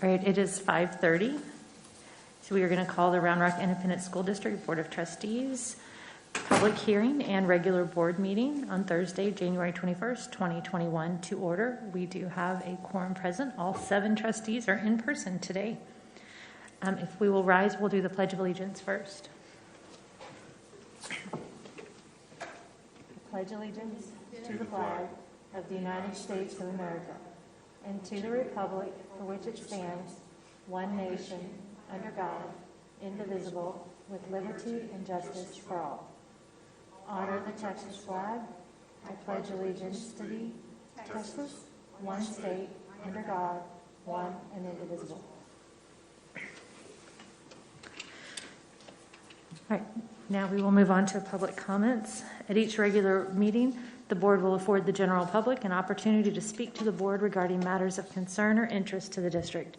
All right, it is 5:30. So we are going to call the Round Rock Independent School District Board of Trustees public hearing and regular board meeting on Thursday, January 21st, 2021 to order. We do have a quorum present. All 7 trustees are in person today. If we will rise, we'll do the Pledge of Allegiance first. I pledge allegiance to the flag of the United States of America and to the republic for which it stands, one nation, under God, indivisible, with liberty and justice for all. Honor the Texas flag. I pledge allegiance to thee, Texas, one state, under God, one and indivisible. All right, now we will move on to public comments. At each regular meeting, the board will afford the general public an opportunity to speak to the board regarding matters of concern or interest to the district.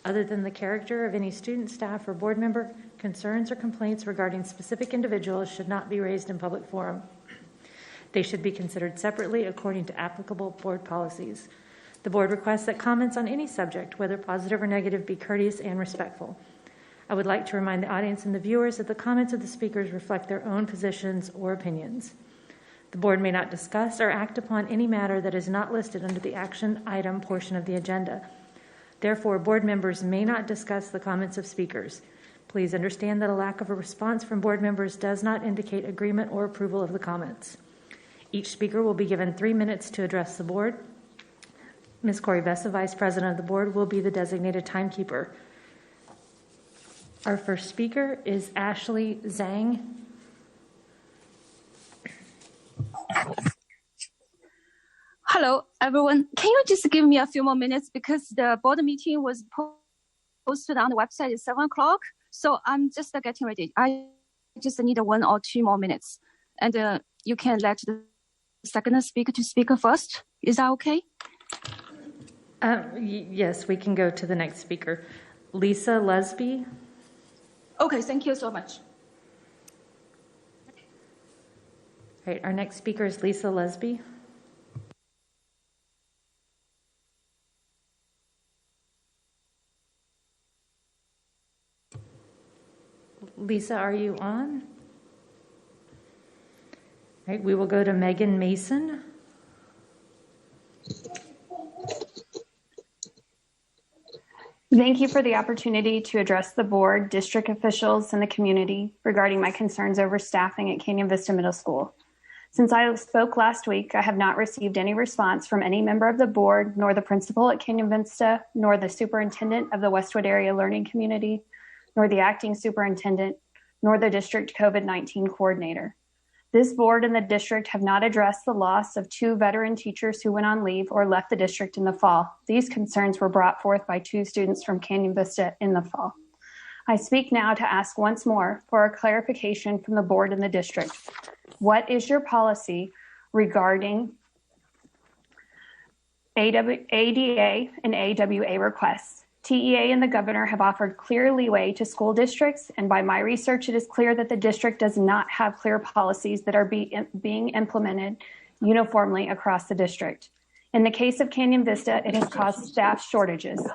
Other than the character of any student, staff, or board member, concerns or complaints regarding specific individuals should not be raised in public forum. They should be considered separately according to applicable board policies. The board requests that comments on any subject, whether positive or negative, be courteous and respectful. I would like to remind the audience and the viewers that the comments of the speakers reflect their own positions or opinions. The board may not discuss or act upon any matter that is not listed under the action item portion of the agenda. Therefore, board members may not discuss the comments of speakers. Please understand that a lack of a response from board members does not indicate agreement or approval of the comments. Each speaker will be given 3 minutes to address the board. Ms. Corey Vessa, Vice President of the board, will be the designated timekeeper. Our first speaker is Ashley Zhang. Hello, everyone. Can you just give me a few more minutes because the board meeting was posted on the website at 7 o'clock. So I'm just getting ready. I just need 1 or 2 more minutes. And you can let the second speaker to speak first. Is that okay? Yes, we can go to the next speaker. Lisa Lesby. Okay, thank you so much. All right, our next speaker is Lisa Lesby. Lisa, are you on? All right, we will go to Megan Mason. Thank you for the opportunity to address the board, district officials, and the community regarding my concerns over staffing at Canyon Vista Middle School. Since I spoke last week, I have not received any response from any member of the board, nor the principal at Canyon Vista, nor the superintendent of the Westwood Area Learning Community, nor the acting superintendent, nor the district COVID-19 coordinator. This board and the district have not addressed the loss of 2 veteran teachers who went on leave or left the district in the fall. These concerns were brought forth by 2 students from Canyon Vista in the fall. I speak now to ask once more for a clarification from the board and the district. What is your policy regarding ADA and AWA requests? TEA and the governor have offered clear leeway to school districts, and by my research, it is clear that the district does not have clear policies that are being implemented uniformly across the district. In the case of Canyon Vista, it has caused staff shortages.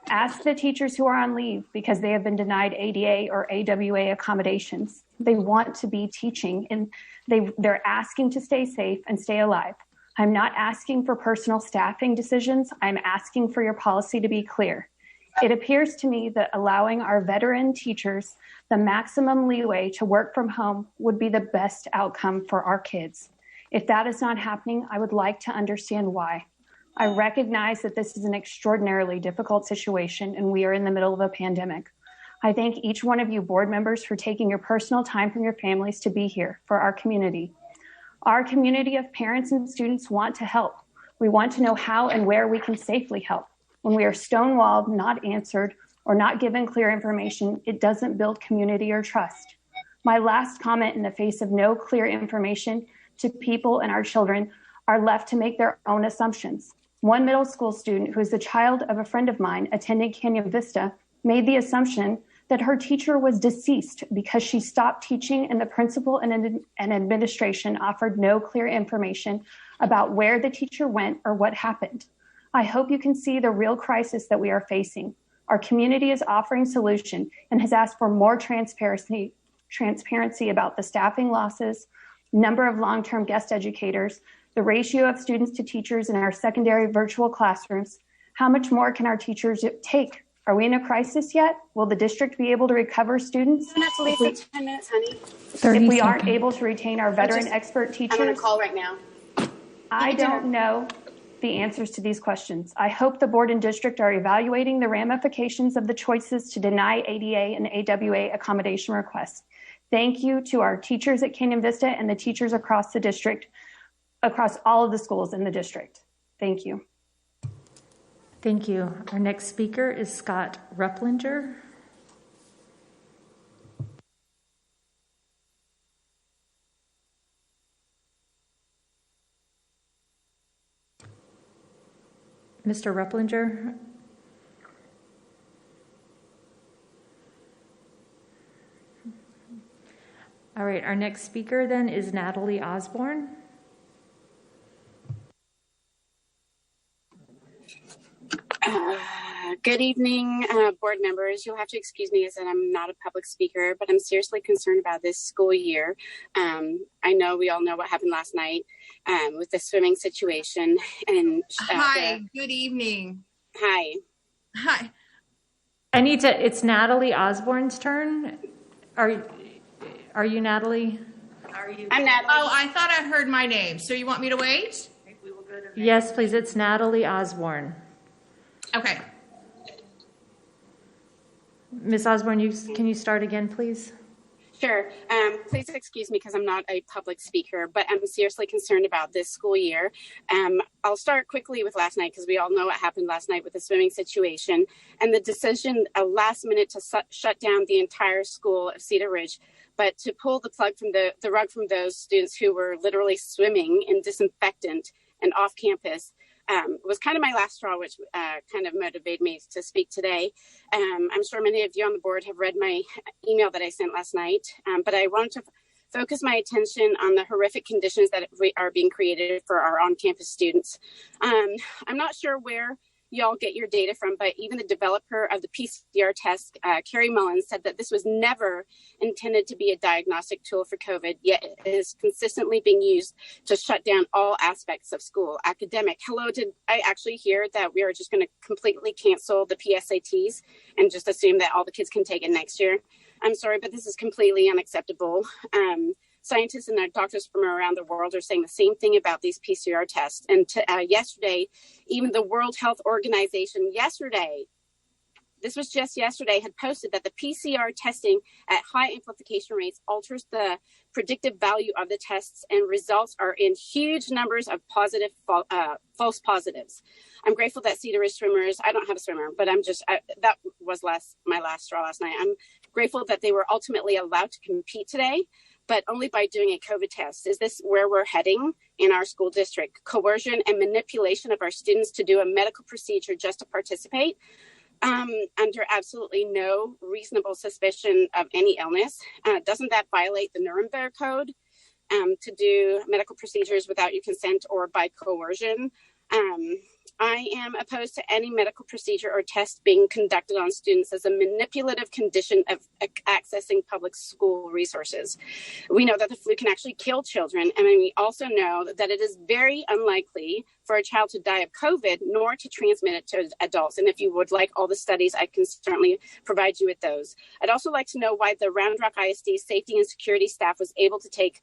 Ask the teachers who are on leave because they have been denied ADA or AWA accommodations. They want to be teaching, and they're asking to stay safe and stay alive. I'm not asking for personal staffing decisions. I'm asking for your policy to be clear. It appears to me that allowing our veteran teachers the maximum leeway to work from home would be the best outcome for our kids. If that is not happening, I would like to understand why. I recognize that this is an extraordinarily difficult situation and we are in the middle of a pandemic. I thank each one of you board members for taking your personal time from your families to be here for our community. Our community of parents and students want to help. We want to know how and where we can safely help. When we are stonewalled, not answered, or not given clear information, it doesn't build community or trust. My last comment in the face of no clear information to people and our children are left to make their own assumptions. One middle school student who is the child of a friend of mine attending Canyon Vista made the assumption that her teacher was deceased because she stopped teaching and the principal and administration offered no clear information about where the teacher went or what happened. I hope you can see the real crisis that we are facing. Our community is offering solution and has asked for more transparency about the staffing losses, number of long-term guest educators, the ratio of students to teachers in our secondary virtual classrooms. How much more can our teachers take? Are we in a crisis yet? Will the district be able to recover students? That's Lisa, 10 minutes, honey. If we aren't able to retain our veteran expert teachers? I'm on a call right now. I don't know the answers to these questions. I hope the board and district are evaluating the ramifications of the choices to deny ADA and AWA accommodation requests. Thank you to our teachers at Canyon Vista and the teachers across the district, across all of the schools in the district. Thank you. Thank you. Our next speaker is Scott Replinger. Mr. Replinger. All right, our next speaker then is Natalie Osborne. Good evening, board members. You'll have to excuse me as that I'm not a public speaker, but I'm seriously concerned about this school year. I know we all know what happened last night with the swimming situation. And Hi, good evening. Hi. Hi. It's Natalie Osborne's turn. Are you Natalie? I'm Natalie. Oh, I thought I heard my name. So you want me to wait? Yes, please. It's Natalie Osborne. Okay. Ms. Osborne, can you start again, please? Sure. Please excuse me because I'm not a public speaker, but I'm seriously concerned about this school year. I'll start quickly with last night because we all know what happened last night with the swimming situation and the decision last minute to shut down the entire school of Cedar Ridge, but to pull the plug from the rug from those students who were literally swimming in disinfectant and off campus. Was kind of my last straw, which kind of motivated me to speak today. I'm sure many of you on the board have read my email that I sent last night, but I wanted to focus my attention on the horrific conditions that are being created for our on-campus students. I'm not sure where y'all get your data from, but even the developer of the PCR test, Carrie Mullins, said that this was never intended to be a diagnostic tool for COVID, yet it is consistently being used to shut down all aspects of school. Academic. Hello, did I actually hear that we are just going to completely cancel the PSATs and just assume that all the kids can take it next year? I'm sorry, but this is completely unacceptable. Scientists and doctors from around the world are saying the same thing about these PCR tests. And yesterday, even the World Health Organization this was just yesterday, had posted that the PCR testing at high amplification rates alters the predictive value of the tests, and results are in huge numbers of positive false positives. I'm grateful that Cedar Ridge swimmers, I don't have a swimmer, but that was my last straw last night. I'm grateful that they were ultimately allowed to compete today, but only by doing a COVID test. Is this where we're heading in our school district? Coercion and manipulation of our students to do a medical procedure just to participate under absolutely no reasonable suspicion of any illness. Doesn't that violate the Nuremberg Code to do medical procedures without your consent or by coercion? I am opposed to any medical procedure or test being conducted on students as a manipulative condition of accessing public school resources. We know that the flu can actually kill children, and we also know that it is very unlikely for a child to die of COVID, nor to transmit it to adults. And if you would like all the studies, I can certainly provide you with those. I'd also like to know why the Round Rock ISD safety and security staff was able to take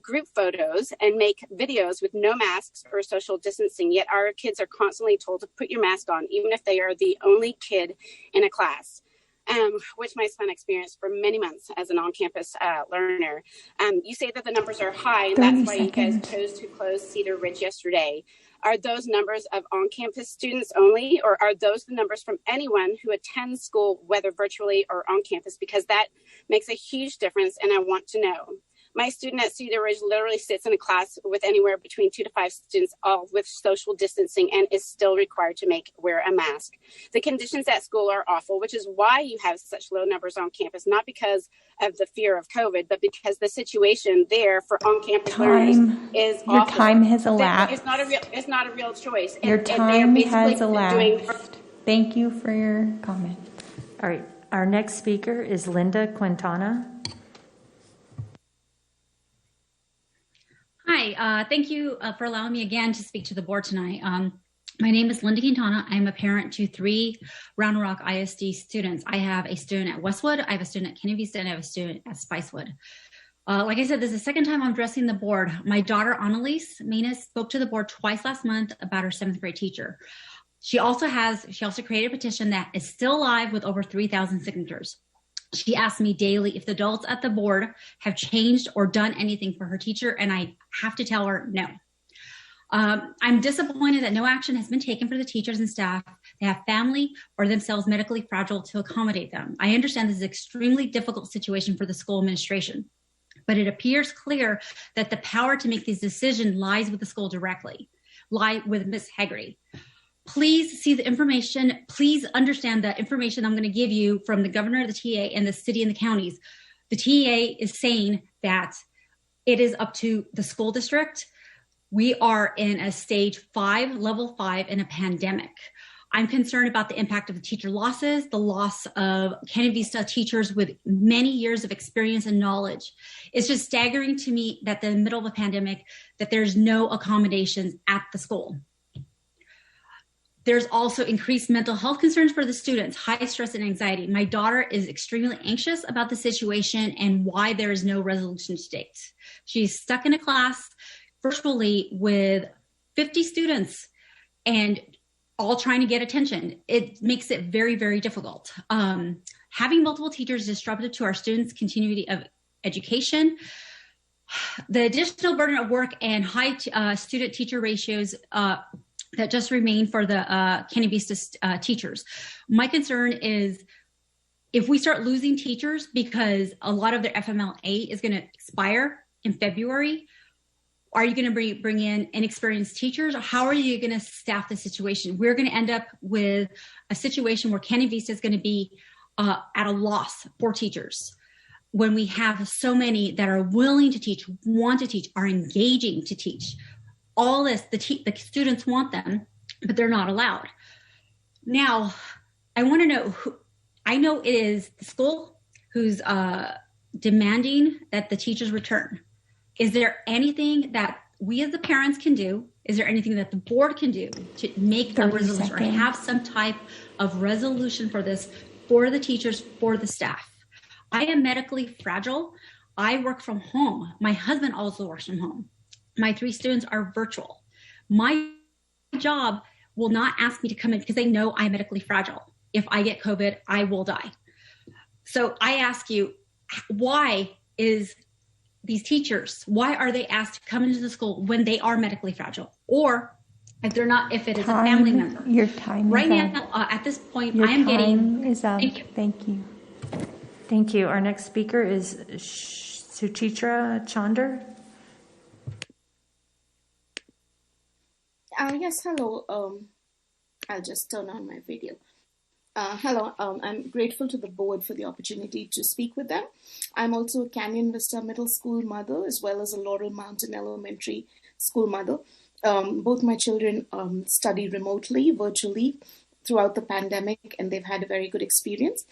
group photos and make videos with no masks or social distancing, yet our kids are constantly told to put your mask on, even if they are the only kid in a class, which my son experienced for many months as an on-campus learner. You say that the numbers are high, and that's why you guys chose to close Cedar Ridge yesterday. Are those numbers of on-campus students only, or are those the numbers from anyone who attends school, whether virtually or on campus? Because that makes a huge difference, and I want to know. My student at Cedar Ridge literally sits in a class with anywhere between 2 to 5 students, all with social distancing, and is still required to wear a mask. The conditions at school are awful, which is why you have such low numbers on campus, not because of the fear of COVID, but because the situation there for on-campus learners is awful. Your time has elapsed. It's not a real choice. Your time has elapsed. Thank you for your comment. All right, our next speaker is Linda Quintana. Hi, thank you for allowing me again to speak to the board tonight. My name is Linda Quintana. I'm a parent to 3 Round Rock ISD students. I have a student at Westwood, I have a student at Canyon Vista, and I have a student at Spicewood. Like I said, this is the second time I'm addressing the board. My daughter, Annalise Manus, spoke to the board twice last month about her 7th grade teacher. She also created a petition that is still live with over 3,000 signatures. She asks me daily if the adults at the board have changed or done anything for her teacher, and I have to tell her no. I'm disappointed that no action has been taken for the teachers and staff. They have family or themselves medically fragile to accommodate them. I understand this is an extremely difficult situation for the school administration, but it appears clear that the power to make these decisions lies with the school directly, lie with Ms. Haggerty. Please see the information. Please understand the information I'm going to give you from the governor, the TA, and the city and the counties. The TA is saying that it is up to the school district. We are in a stage 5, level 5 in a pandemic. I'm concerned about the impact of the teacher losses, the loss of Canyon Vista teachers with many years of experience and knowledge. It's just staggering to me that in the middle of a pandemic, that there's no accommodations at the school. There's also increased mental health concerns for the students, high stress and anxiety. My daughter is extremely anxious about the situation and why there is no resolution to date. She's stuck in a class virtually with 50 students and all trying to get attention. It makes it very, very difficult. Having multiple teachers is disruptive to our students' continuity of education. The additional burden of work and high student-teacher ratios that just remain for the Canyon Vista teachers. My concern is if we start losing teachers because a lot of their FMLA is going to expire in February, are you going to bring in inexperienced teachers? Or how are you going to staff the situation? We're going to end up with a situation where Canyon Vista is going to be at a loss for teachers when we have so many that are willing to teach, want to teach, are engaging to teach. All this, the students want them, but they're not allowed. Now, I want to know I know it is the school who's demanding that the teachers return. Is there anything that we as the parents can do? Is there anything that the board can do to make a resolution or have some type of resolution for this, for the teachers, for the staff? I am medically fragile. I work from home. My husband also works from home. My 3 students are virtual. My job will not ask me to come in because they know I'm medically fragile. If I get COVID, I will die. So I ask you, why is these teachers, why are they asked to come into the school when they are medically fragile? Or if they're not, if it is a family member. Your time right is now, up. at this point, Your I am time getting. is up. Thank you. Thank you. Thank you. Our next speaker is Suchitra Chander. Yes, hello. I'll just turn on my video. Hello, I'm grateful to the board for the opportunity to speak with them. I'm also a Canyon Vista Middle School mother as well as a Laurel Mountain Elementary School mother. Both my children study remotely, virtually throughout the pandemic, and they've had a very good experience.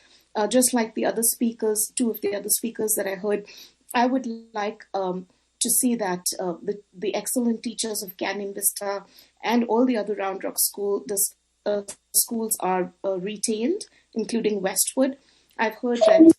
Just like the other speakers, 2 of the other speakers that I heard, I would like to see that the excellent teachers of Canyon Vista and all the other Round Rock schools are retained, including Westwood. I've heard that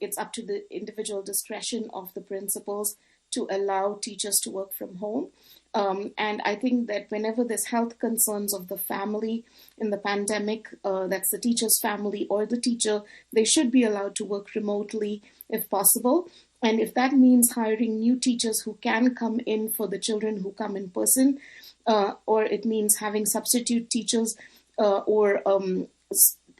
it's up to the individual discretion of the principals to allow teachers to work from home. And I think that whenever there's health concerns of the family in the pandemic, that's the teacher's family or the teacher, they should be allowed to work remotely if possible. And if that means hiring new teachers who can come in for the children who come in person, or it means having substitute teachers or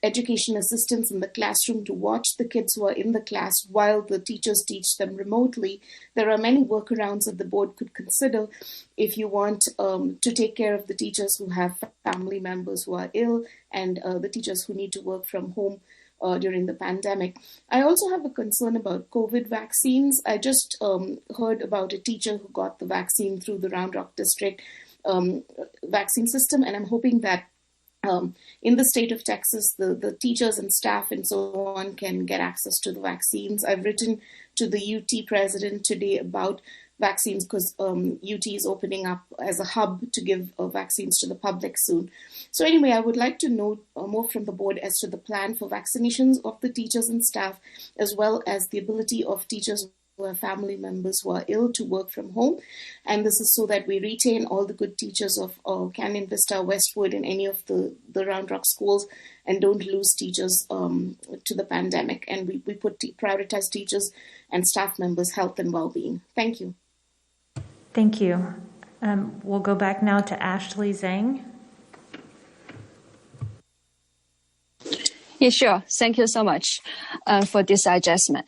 education assistants in the classroom to watch the kids who are in the class while the teachers teach them remotely, there are many workarounds that the board could consider if you want to take care of the teachers who have family members who are ill and the teachers who need to work from home during the pandemic. I also have a concern about COVID vaccines. I just heard about a teacher who got the vaccine through the Round Rock District vaccine system, and I'm hoping that In the state of Texas, the teachers and staff and so on can get access to the vaccines. I've written to the UT president today about vaccines because UT is opening up as a hub to give vaccines to the public soon. So anyway, I would like to know more from the board as to the plan for vaccinations of the teachers and staff, as well as the ability of teachers who have family members who are ill to work from home. And this is so that we retain all the good teachers of Canyon Vista, Westwood, and any of the Round Rock schools, and don't lose teachers to the pandemic. And we prioritize teachers and staff members' health and well-being. Thank you. Thank you. We'll go back now to Ashley Zhang. Yeah, sure. Thank you so much for this adjustment.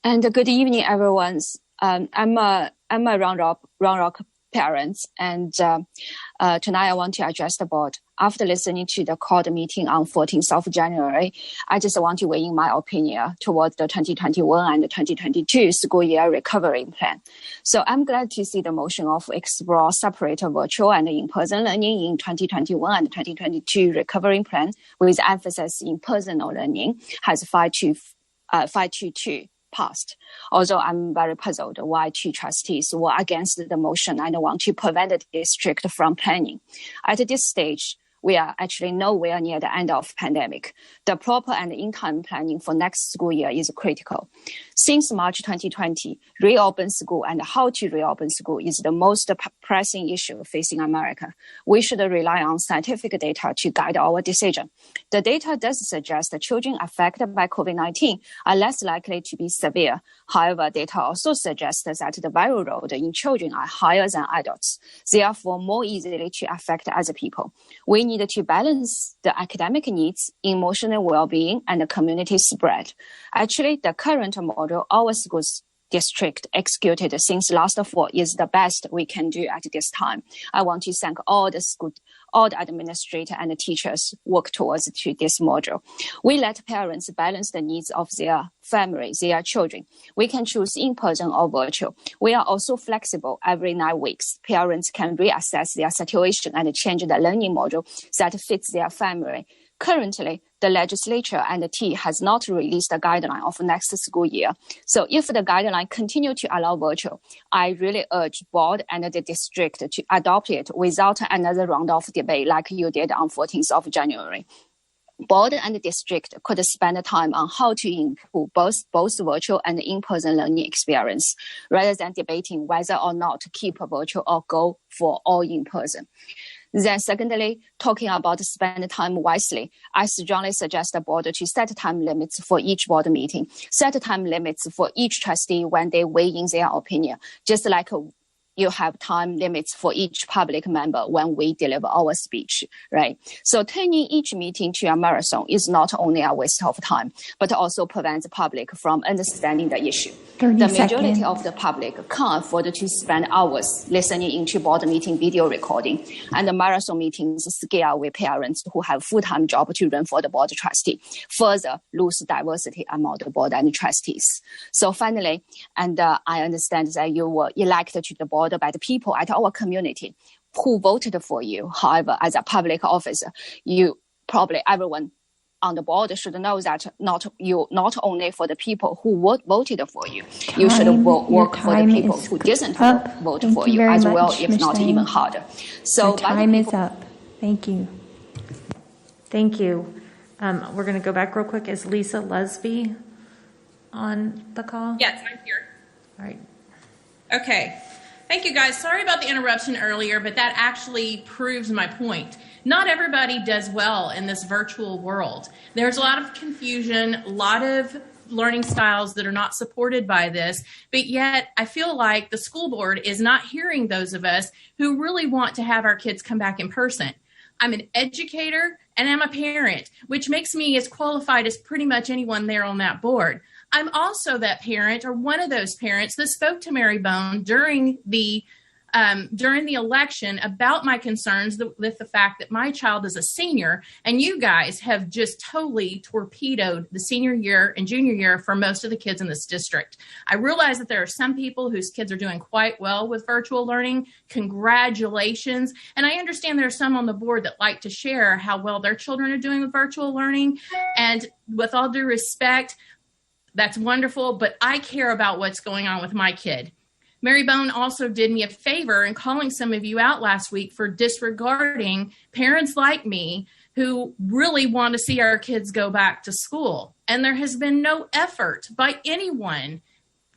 And good evening, everyone. I'm a Round Rock parent, and tonight I want to address the board. After listening to the CORD meeting on 14th of January, I just want to weigh in my opinion towards the 2021 and 2022 school year recovery plan. So I'm glad to see the motion of explore separate virtual and in-person learning in 2021 and 2022 recovery plan with emphasis in personal learning has 522 passed. Although I'm very puzzled why two trustees were against the motion and want to prevent the district from planning. At this stage, we are actually nowhere near the end of pandemic. The proper and in-time planning for next school year is critical. Since March 2020, reopen school and how to reopen school is the most pressing issue facing America. We should rely on scientific data to guide our decision. The data does suggest that children affected by COVID-19 are less likely to be severe. However, data also suggests that the viral load in children are higher than adults, therefore more easily to affect other people. We need to balance the academic needs, emotional well-being, and the community spread. Actually, the current model our schools district executed since last fall is the best we can do at this time. I want to thank all the administrators and the teachers work towards to this model. We let parents balance the needs of their family, their children. We can choose in-person or virtual. We are also flexible every 9 weeks. Parents can reassess their situation and change the learning model that fits their family. Currently, the legislature and the T has not released a guideline of next school year. So if the guideline continue to allow virtual, I really urge board and the district to adopt it without another round of debate like you did on 14th of January. Board and the district could spend time on how to improve both virtual and in-person learning experience, rather than debating whether or not to keep a virtual or go for all in-person. Then secondly, talking about spend time wisely, I strongly suggest the board to set time limits for each board meeting, set time limits for each trustee when they weigh in their opinion, just like you have time limits for each public member when we deliver our speech, right? So turning each meeting to a marathon is not only a waste of time, but also prevents the public from understanding the issue. The majority of the public can't afford to spend hours listening into board meeting video recording, and the marathon meetings scare away parents who have full-time job to run for the board trustee, further lose diversity among the board and trustees. So finally, and I understand that you were elected to the board by the people at our community who voted for you. However, as a public officer, everyone on the board should know that not only for the people who voted for you, you should work for the people who didn't vote for you as well, if not even harder. So time is up. Thank you. Thank you. We're going to go back real quick. Is Lisa Lesby on the call? Yes, I'm here. All right. Okay. Thank you, guys. Sorry about the interruption earlier, but that actually proves my point. Not everybody does well in this virtual world. There's a lot of confusion, a lot of learning styles that are not supported by this, but yet I feel like the school board is not hearing those of us who really want to have our kids come back in person. I'm an educator and I'm a parent, which makes me as qualified as pretty much anyone there on that board. I'm also that parent or one of those parents that spoke to Mary Bone during the during the election about my concerns with the fact that my child is a senior, and you guys have just totally torpedoed the senior year and junior year for most of the kids in this district. I realize that there are some people whose kids are doing quite well with virtual learning. Congratulations. And I understand there are some on the board that like to share how well their children are doing with virtual learning. And with all due respect, that's wonderful, but I care about what's going on with my kid. Mary Bone also did me a favor in calling some of you out last week for disregarding parents like me who really want to see our kids go back to school. And there has been no effort by anyone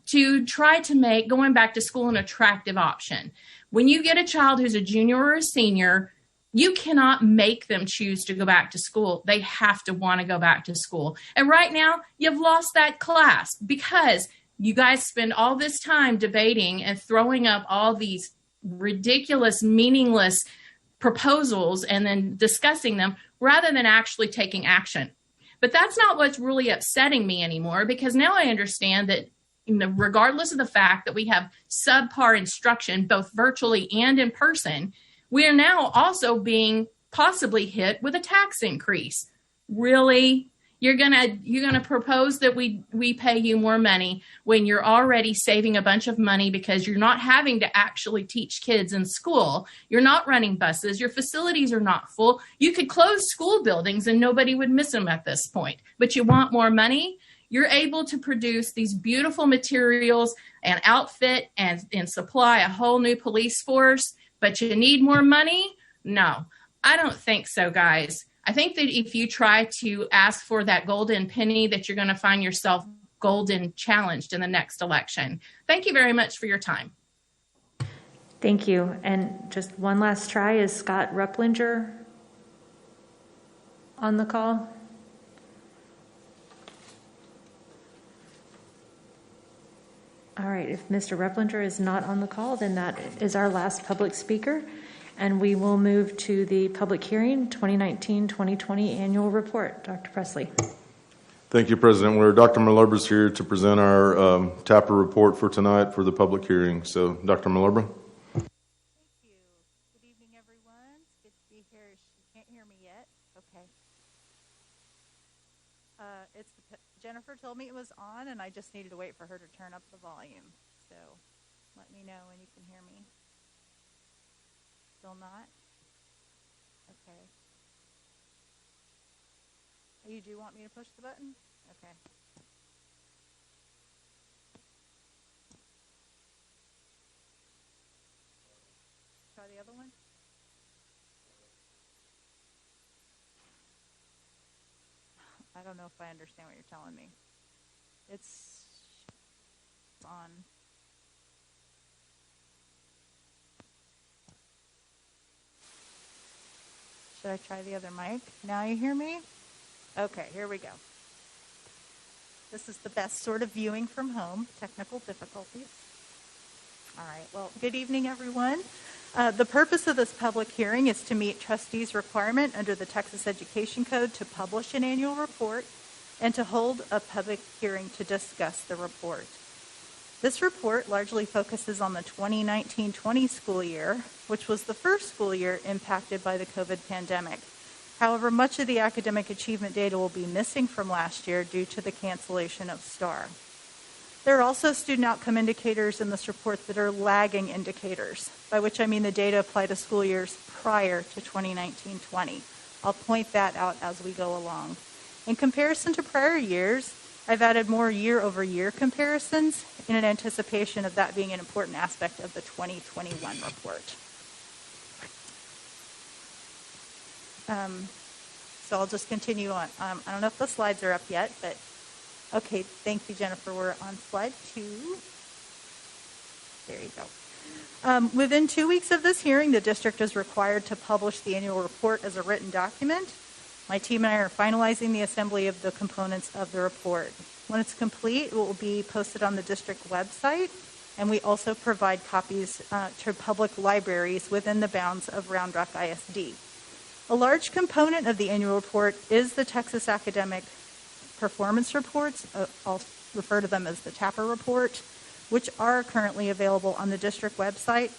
to try to make going back to school an attractive option. When you get a child who's a junior or a senior, you cannot make them choose to go back to school. They have to want to go back to school. And right now, you've lost that class because you guys spend all this time debating and throwing up all these ridiculous, meaningless proposals and then discussing them rather than actually taking action. But that's not what's really upsetting me anymore, because now I understand that regardless of the fact that we have subpar instruction, both virtually and in person, we are now also being possibly hit with a tax increase. Really? You're gonna propose that we pay you more money when you're already saving a bunch of money because you're not having to actually teach kids in school. You're not running buses. Your facilities are not full. You could close school buildings and nobody would miss them at this point. But you want more money? You're able to produce these beautiful materials and outfit and supply a whole new police force, but you need more money? No, I don't think so, guys. I think that if you try to ask for that golden penny, that you're going to find yourself golden challenged in the next election. Thank you very much for your time. Thank you. And just one last try. Is Scott Replinger on the call? All right. If Mr. Replinger is not on the call, then that is our last public speaker. And we will move to the public hearing, 2019-2020 annual report. Dr. Presley. Thank you, President. Dr. Malerba is here to present our TAPR report for tonight for the public hearing. So, Dr. Malerba. Thank you. Good evening, everyone. It's good to be here. She can't hear me yet. Okay. Jennifer told me it was on, and I just needed to wait for her to turn up the volume. So, let me know when you can hear me. Still not? Okay. You do want me to push the button? Okay. Try the other one? I don't know if I understand what you're telling me. It's on. Should I try the other mic? Now you hear me? Okay, here we go. This is the best sort of viewing from home. Technical difficulties. All right, well, good evening, everyone. The purpose of this public hearing is to meet trustees' requirement under the Texas Education Code to publish an annual report and to hold a public hearing to discuss the report. This report largely focuses on the 2019-20 school year, which was the first school year impacted by the COVID pandemic. However, much of the academic achievement data will be missing from last year due to the cancellation of STAR. There are also student outcome indicators in this report that are lagging indicators, by which I mean the data apply to school years prior to 2019-20. I'll point that out as we go along. In comparison to prior years, I've added more year-over-year comparisons in an anticipation of that being an important aspect of the 2021 report. So I'll just continue on. I don't know if the slides are up yet, but okay, thank you, Jennifer. We're on slide 2. There you go. Within 2 weeks of this hearing, the district is required to publish the annual report as a written document. My team and I are finalizing the assembly of the components of the report. When it's complete, it will be posted on the district website, and we also provide copies to public libraries within the bounds of Round Rock ISD. A large component of the annual report is the Texas Academic Performance Reports. I'll refer to them as the TAPR report, which are currently available on the district website.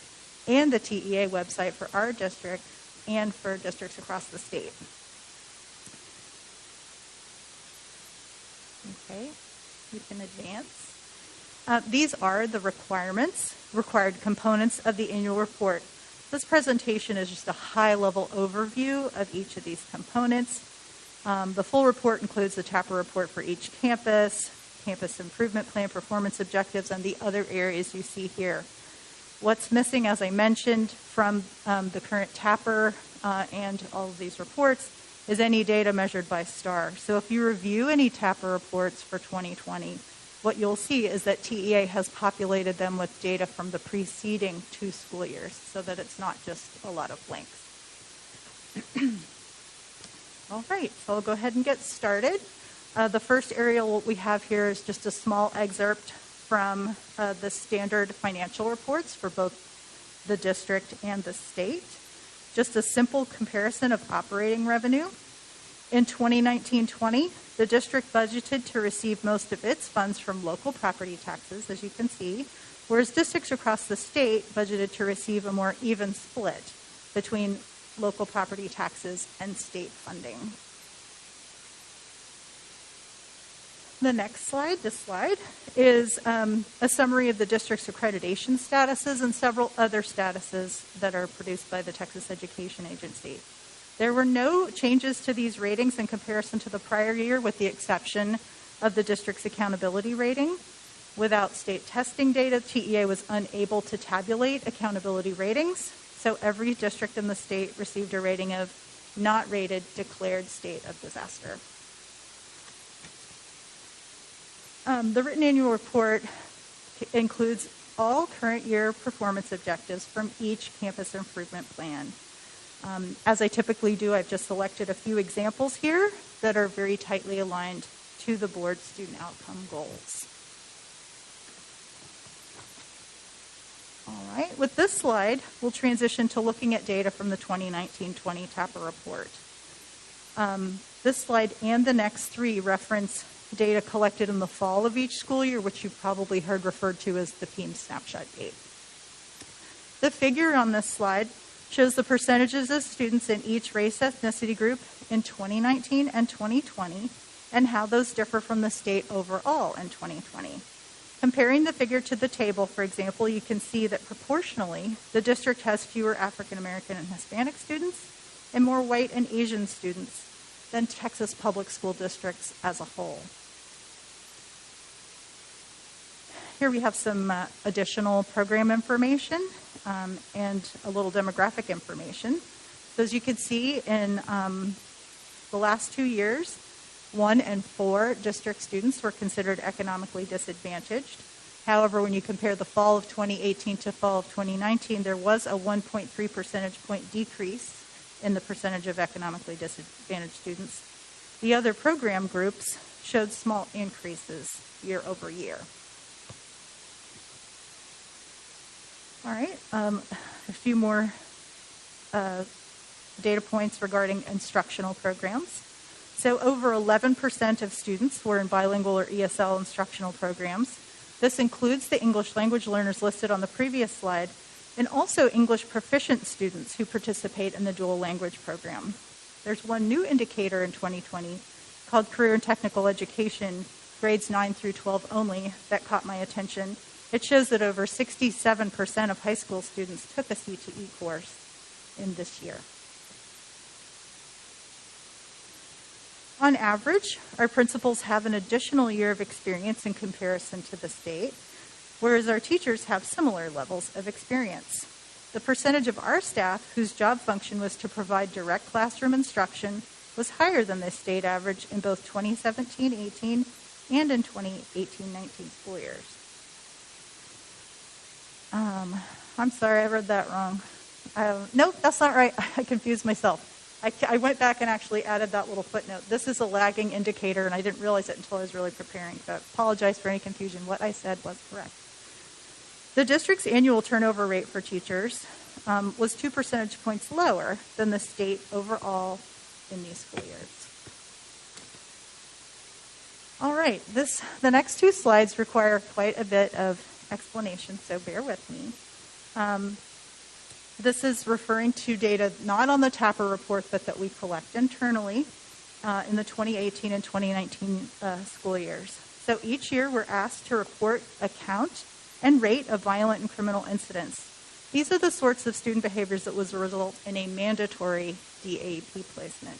and the TEA website for our district and for districts across the state. Okay, you can advance. These are the required components of the annual report. This presentation is just a high-level overview of each of these components. The full report includes the TAPR report for each campus, campus improvement plan, performance objectives, and the other areas you see here. What's missing, as I mentioned, from the current TAPR and all of these reports is any data measured by STAR. So if you review any TAPR reports for 2020, what you'll see is that TEA has populated them with data from the preceding 2 school years so that it's not just a lot of blanks. All right, so I'll go ahead and get started. The first area what we have here is just a small excerpt from the standard financial reports for both the district and the state. Just a simple comparison of operating revenue. In 2019-20, the district budgeted to receive most of its funds from local property taxes, as you can see, whereas districts across the state budgeted to receive a more even split between local property taxes and state funding. The next slide, this slide, is a summary of the district's accreditation statuses and several other statuses that are produced by the Texas Education Agency. There were no changes to these ratings in comparison to the prior year, with the exception of the district's accountability rating. Without state testing data, TEA was unable to tabulate accountability ratings, so every district in the state received a rating of not rated, declared state of disaster. The written annual report includes all current year performance objectives from each campus improvement plan. As I typically do, I've just selected a few examples here that are very tightly aligned to the board's student outcome goals. All right, with this slide, we'll transition to looking at data from the 2019-20 TAPR report. This slide and the next 3 reference data collected in the fall of each school year, which you've probably heard referred to as the PEAM snapshot date. The figure on this slide shows the percentages of students in each race ethnicity group in 2019 and 2020 and how those differ from the state overall in 2020. Comparing the figure to the table, for example, you can see that proportionally, the district has fewer African American and Hispanic students and more white and Asian students than Texas public school districts as a whole. Here we have some additional program information and a little demographic information. So as you can see in the last 2 years, 1 and 4 district students were considered economically disadvantaged. However, when you compare the fall of 2018 to fall of 2019, there was a 1.3 percentage point decrease in the percentage of economically disadvantaged students. The other program groups showed small increases year over year. All right, a few more data points regarding instructional programs. So over 11% of students were in bilingual or ESL instructional programs. This includes the English language learners listed on the previous slide, and also English proficient students who participate in the dual language program. There's one new indicator in 2020 called Career and Technical Education, grades 9 through 12 only, that caught my attention. It shows that over 67% of high school students took a CTE course in this year. On average, our principals have an additional year of experience in comparison to the state, whereas our teachers have similar levels of experience. The percentage of our staff whose job function was to provide direct classroom instruction was higher than the state average in both 2017-18 and in 2018-19 school years. I'm sorry, I read that wrong. Nope, that's not right. I confused myself. I went back and actually added that little footnote. This is a lagging indicator, and I didn't realize it until I was really preparing. So I apologize for any confusion. What I said was correct. The district's annual turnover rate for teachers was 2 percentage points lower than the state overall in these school years. All right, the next 2 slides require quite a bit of explanation, so bear with me. This is referring to data not on the TAPR report, but that we collect internally in the 2018 and 2019 school years. So each year we're asked to report a count and rate of violent and criminal incidents. These are the sorts of student behaviors that was a result in a mandatory DAEP placement.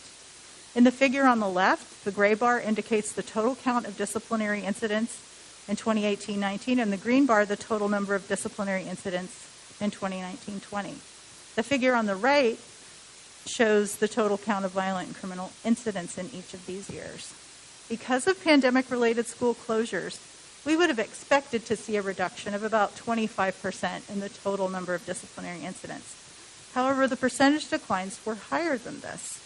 In the figure on the left, the gray bar indicates the total count of disciplinary incidents in 2018-19, and the green bar, the total number of disciplinary incidents in 2019-20. The figure on the right shows the total count of violent and criminal incidents in each of these years. Because of pandemic-related school closures, we would have expected to see a reduction of about 25% in the total number of disciplinary incidents. However, the percentage declines were higher than this.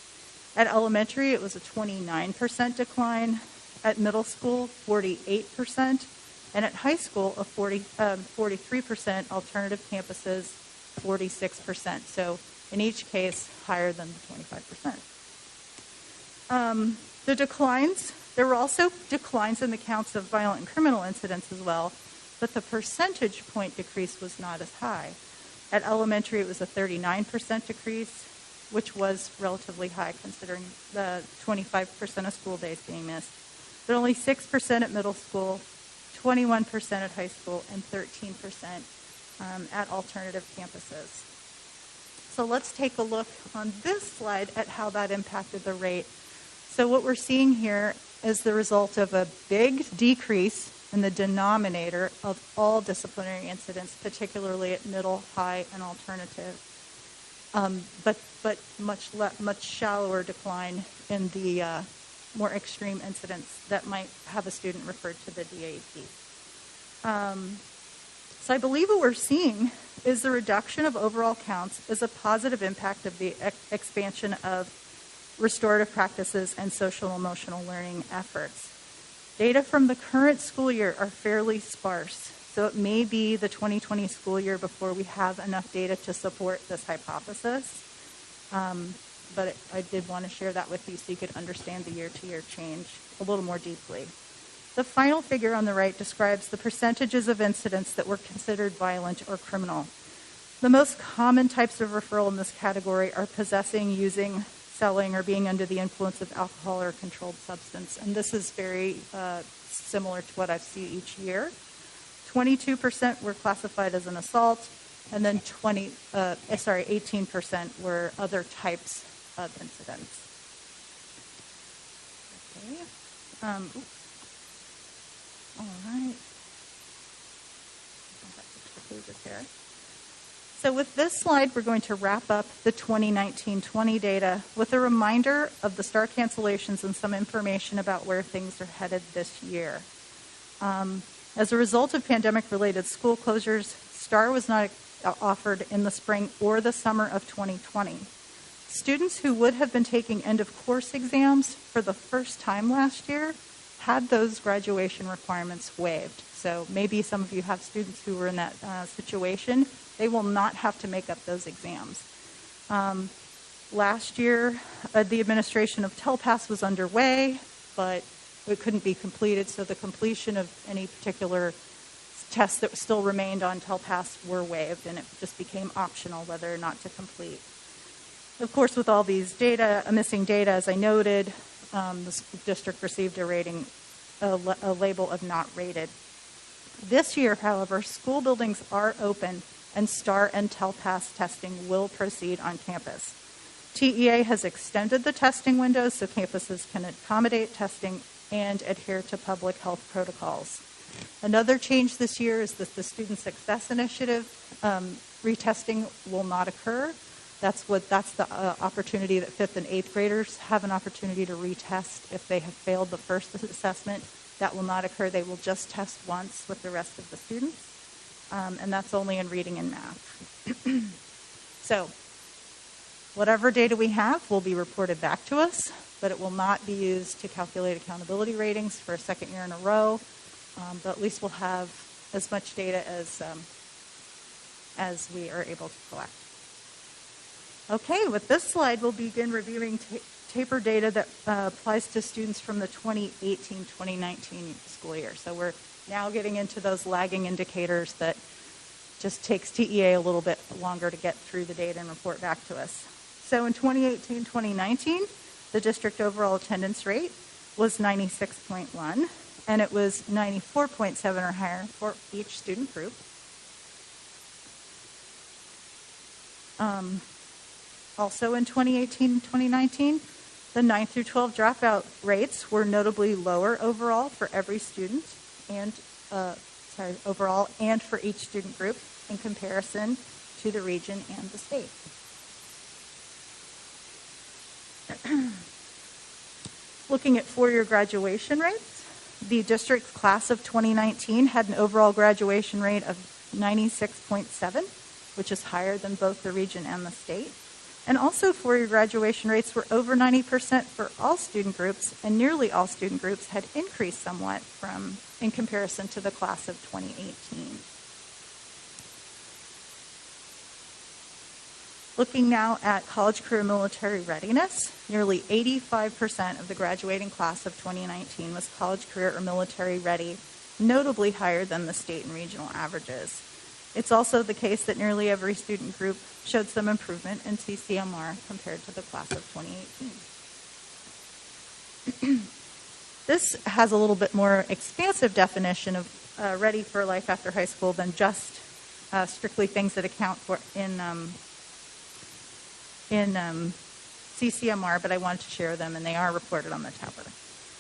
At elementary, it was a 29% decline. At middle school, 48%. And at high school, a 43%. Alternative campuses, 46%. So in each case, higher than the 25%. The declines, there were also declines in the counts of violent and criminal incidents as well, but the percentage point decrease was not as high. At elementary, it was a 39% decrease, which was relatively high considering the 25% of school days being missed. But only 6% at middle school, 21% at high school, and 13% at alternative campuses. So let's take a look on this slide at how that impacted the rate. So what we're seeing here is the result of a big decrease in the denominator of all disciplinary incidents, particularly at middle, high, and alternative, but much shallower decline in the more extreme incidents that might have a student referred to the DAEP. So I believe what we're seeing is the reduction of overall counts is a positive impact of the expansion of restorative practices and social emotional learning efforts. Data from the current school year are fairly sparse, so it may be the 2020 school year before we have enough data to support this hypothesis. But I did want to share that with you so you could understand the year-to-year change a little more deeply. The final figure on the right describes the percentages of incidents that were considered violent or criminal. The most common types of referral in this category are possessing, using, selling, or being under the influence of alcohol or a controlled substance. And this is very similar to what I see each year. 22% were classified as an assault, and then 18% were other types of incidents. Okay. All right. Here. So with this slide, we're going to wrap up the 2019-20 data with a reminder of the STAR cancellations and some information about where things are headed this year. As a result of pandemic-related school closures, STAR was not offered in the spring or the summer of 2020. Students who would have been taking end-of-course exams for the first time last year had those graduation requirements waived. So maybe some of you have students who were in that situation. They will not have to make up those exams. Last year, the administration of TELPAS was underway, but it couldn't be completed, so the completion of any particular tests that still remained on TELPAS were waived, and it just became optional whether or not to complete. Of course, with all these data, missing data, as I noted, the school district received a label of not rated. This year, however, school buildings are open and STAR and TELPAS testing will proceed on campus. TEA has extended the testing windows so campuses can accommodate testing and adhere to public health protocols. Another change this year is that the Student Success Initiative retesting will not occur. That's the opportunity that 5th and 8th graders have an opportunity to retest if they have failed the first assessment. That will not occur. They will just test once with the rest of the students, and that's only in reading and math. So whatever data we have will be reported back to us, but it will not be used to calculate accountability ratings for a second year in a row, but at least we'll have as much data as we are able to collect. Okay, with this slide, we'll begin reviewing TAPR data that applies to students from the 2018-2019 school year. So we're now getting into those lagging indicators that just takes TEA a little bit longer to get through the data and report back to us. So in 2018-2019, the district overall attendance rate was 96.1, and it was 94.7 or higher for each student group. Also in 2018-2019, the 9 through 12 dropout rates were notably lower overall for every student and overall and for each student group in comparison to the region and the state. Looking at four-year graduation rates, the district class of 2019 had an overall graduation rate of 96.7, which is higher than both the region and the state. And also four-year graduation rates were over 90% for all student groups, and nearly all student groups had increased somewhat in comparison to the class of 2018. Looking now at college, career, military readiness, nearly 85% of the graduating class of 2019 was college, career, or military ready, notably higher than the state and regional averages. It's also the case that nearly every student group showed some improvement in CCMR compared to the class of 2018. This has a little bit more expansive definition of ready for life after high school than just strictly things that account for in CCMR, but I wanted to share them, and they are reported on the tablet.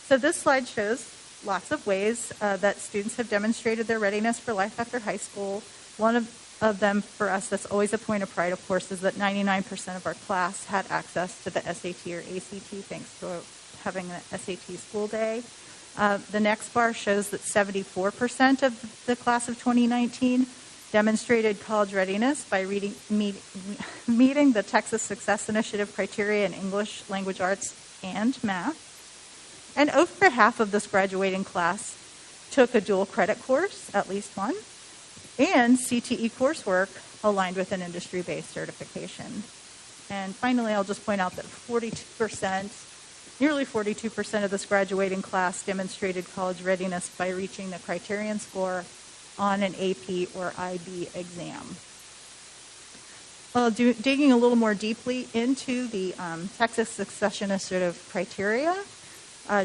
So this slide shows lots of ways that students have demonstrated their readiness for life after high school. One of them for us that's always a point of pride, of course, is that 99% of our class had access to the SAT or ACT thanks to having an SAT school day. The next bar shows that 74% of the class of 2019 demonstrated college readiness by meeting the Texas Success Initiative criteria in English, language arts, and math. And over half of this graduating class took a dual credit course, at least one, and CTE coursework aligned with an industry-based certification. And finally, I'll just point out that nearly 42% of this graduating class demonstrated college readiness by reaching the criterion score on an AP or IB exam. Digging a little more deeply into the Texas Success Initiative criteria,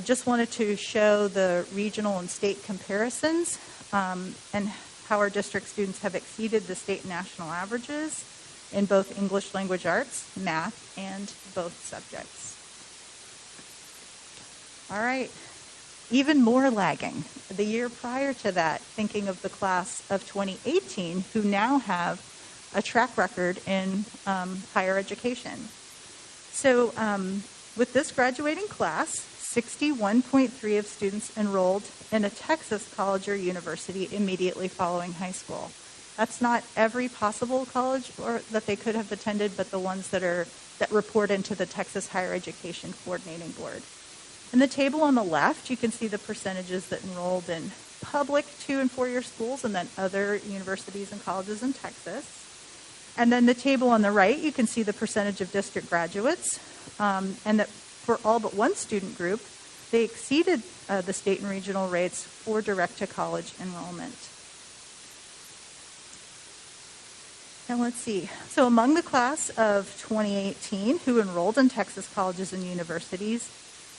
just wanted to show the regional and state comparisons and how our district students have exceeded the state and national averages in both English language arts, math, and both subjects. All right. Even more lagging, the year prior to that, thinking of the class of 2018, who now have a track record in higher education. So with this graduating class, 61.3% of students enrolled in a Texas college or university immediately following high school. That's not every possible college that they could have attended, but the ones that report into the Texas Higher Education Coordinating Board. In the table on the left, you can see the percentages that enrolled in public 2- and 4-year schools and then other universities and colleges in Texas. And then the table on the right, you can see the percentage of district graduates, and that for all but one student group, they exceeded the state and regional rates for direct-to-college enrollment. Now let's see. So among the class of 2018 who enrolled in Texas colleges and universities,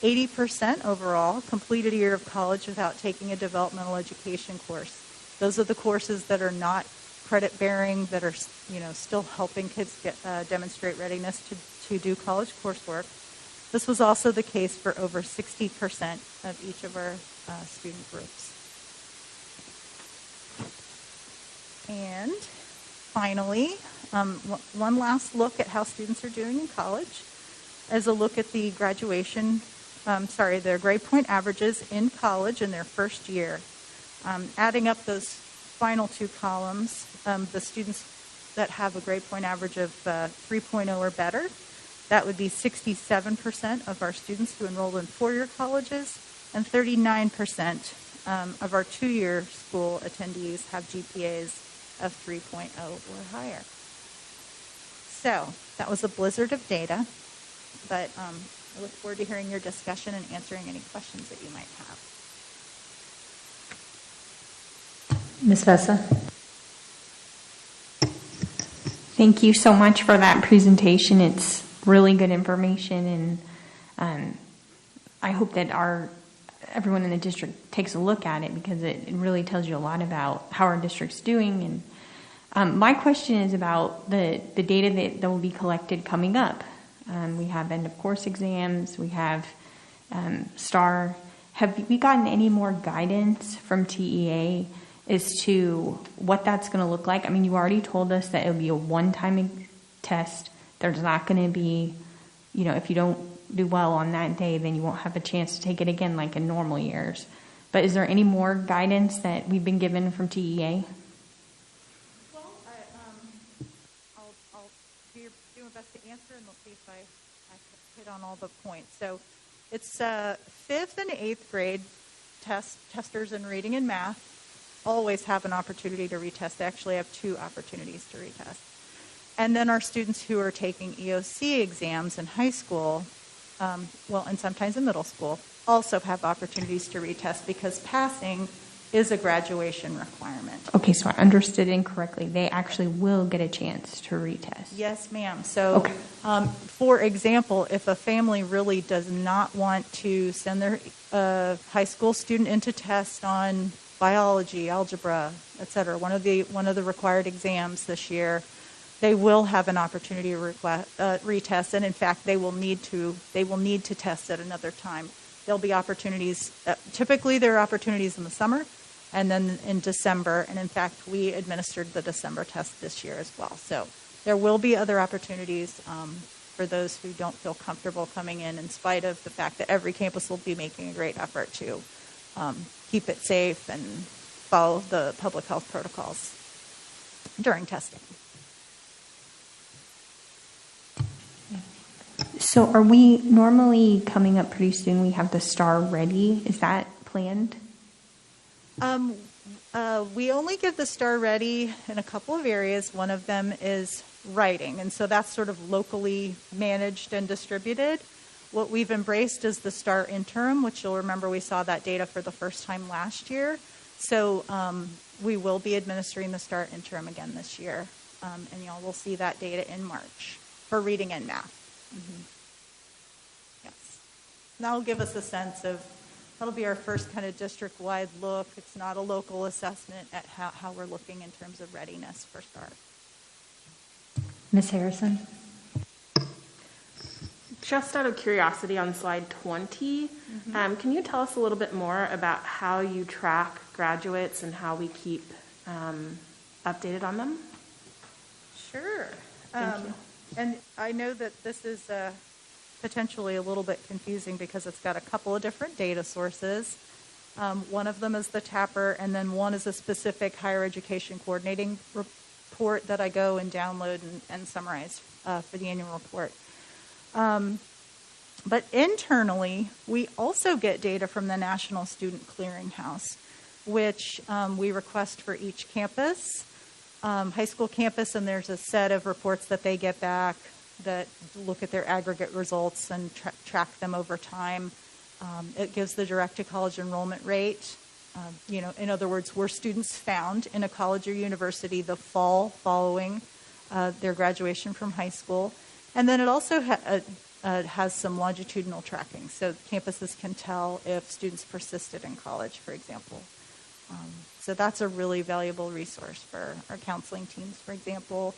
80% overall completed a year of college without taking a developmental education course. Those are the courses that are not credit-bearing, that are still helping kids demonstrate readiness to do college coursework. This was also the case for over 60% of each of our student groups. And finally, one last look at how students are doing in college is a look at the their grade point averages in college in their first year. Adding up those final two columns, the students that have a grade point average of 3.0 or better, that would be 67% of our students who enrolled in 4-year colleges, and 39% of our 2-year school attendees have GPAs of 3.0 or higher. So that was a blizzard of data, but I look forward to hearing your discussion and answering any questions that you might have. Ms. Vessa? Thank you so much for that presentation. It's really good information, and I hope that everyone in the district takes a look at it, because it really tells you a lot about how our district's doing. And my question is about the data that will be collected coming up. We have end of course exams, we have STAR. Have we gotten any more guidance from TEA as to what that's going to look like? I mean, you already told us that it'll be a one-time test. There's not going to be, if you don't do well on that day, then you won't have a chance to take it again like in normal years. But is there any more guidance that we've been given from TEA? Well, I'll do my best to answer, and we'll see if I hit on all the points. So it's 5th and 8th grade testers in reading and math always have an opportunity to retest. They actually have 2 opportunities to retest. And then our students who are taking EOC exams in high school, and sometimes in middle school, also have opportunities to retest, because passing is a graduation requirement. Okay, so I understood incorrectly. They actually will get a chance to retest. Yes, ma'am. So, for example, if a family really does not want to send their high school student into test on biology, algebra, etc., one of the required exams this year, they will have an opportunity to retest, and in fact, they will need to test at another time. There'll be opportunities. Typically, there are opportunities in the summer, and then in December. And in fact, we administered the December test this year as well. So there will be other opportunities for those who don't feel comfortable coming in spite of the fact that every campus will be making a great effort to keep it safe and follow the public health protocols during testing. So are we normally coming up pretty soon? We have the STAR ready. Is that planned? We only give the STAR ready in a couple of areas. One of them is writing, and so that's sort of locally managed and distributed. What we've embraced is the STAR interim, which you'll remember we saw that data for the first time last year. So we will be administering the STAR interim again this year, and y'all will see that data in March for reading and math. Mm-hmm. Yes. And that will give us a sense of, that'll be our first kind of district-wide look. It's not a local assessment at how we're looking in terms of readiness for STAR. Ms. Harrison? Just out of curiosity, on slide 20, can you tell us a little bit more about how you track graduates and how we keep updated on them? Sure. Thank you. And I know that this is potentially a little bit confusing because it's got a couple of different data sources. One of them is the TAPR, and then one is a specific higher education coordinating report that I go and download and summarize for the annual report. But internally, we also get data from the National Student Clearinghouse, which we request for each campus. High school campus, and there's a set of reports that they get back that look at their aggregate results and track them over time. It gives the direct-to-college enrollment rate. In other words, were students found in a college or university the fall following their graduation from high school. And then it also has some longitudinal tracking, so campuses can tell if students persisted in college, for example. So that's a really valuable resource for our counseling teams, for example.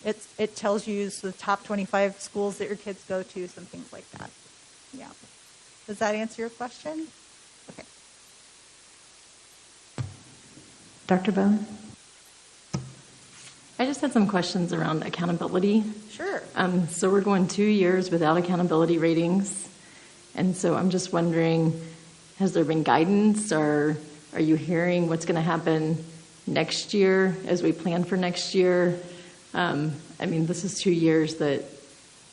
It tells you the top 25 schools that your kids go to, some things like that. Yeah. Does that answer your question? Okay. Dr. Bone? I just had some questions around accountability. Sure. So we're going 2 years without accountability ratings. And so I'm just wondering, has there been guidance, or are you hearing what's going to happen next year as we plan for next year? This is 2 years that,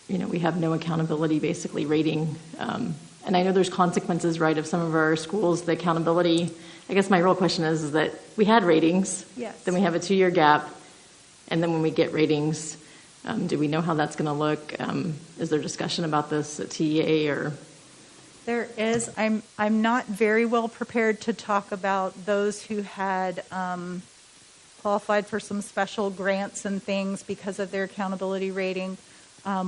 we have no accountability, basically rating. And I know there's consequences, right, of some of our schools, the accountability. I guess my real question is that we had ratings. Yes. Then we have a 2-year gap. And then when we get ratings, do we know how that's going to look? Is there discussion about this at TEA or? There is. I'm not very well prepared to talk about those who had qualified for some special grants and things because of their accountability rating.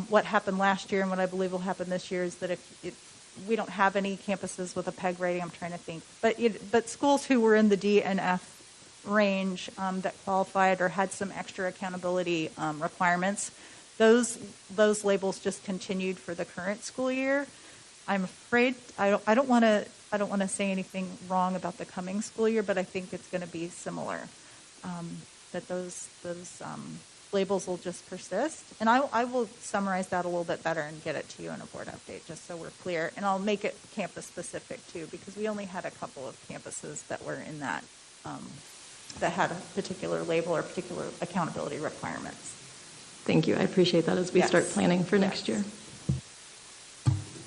What happened last year and what I believe will happen this year is that if we don't have any campuses with a PEG rating, I'm trying to think, but schools who were in the D and F range that qualified or had some extra accountability requirements, those labels just continued for the current school year. I'm afraid I don't want to say anything wrong about the coming school year, but I think it's going to be similar. That those labels will just persist, and I will summarize that a little bit better and get it to you in a board update, just so we're clear. And I'll make it campus specific too, because we only had a couple of campuses that were in that that had a particular label or particular accountability requirements. Thank you. I appreciate that as we start planning for next year.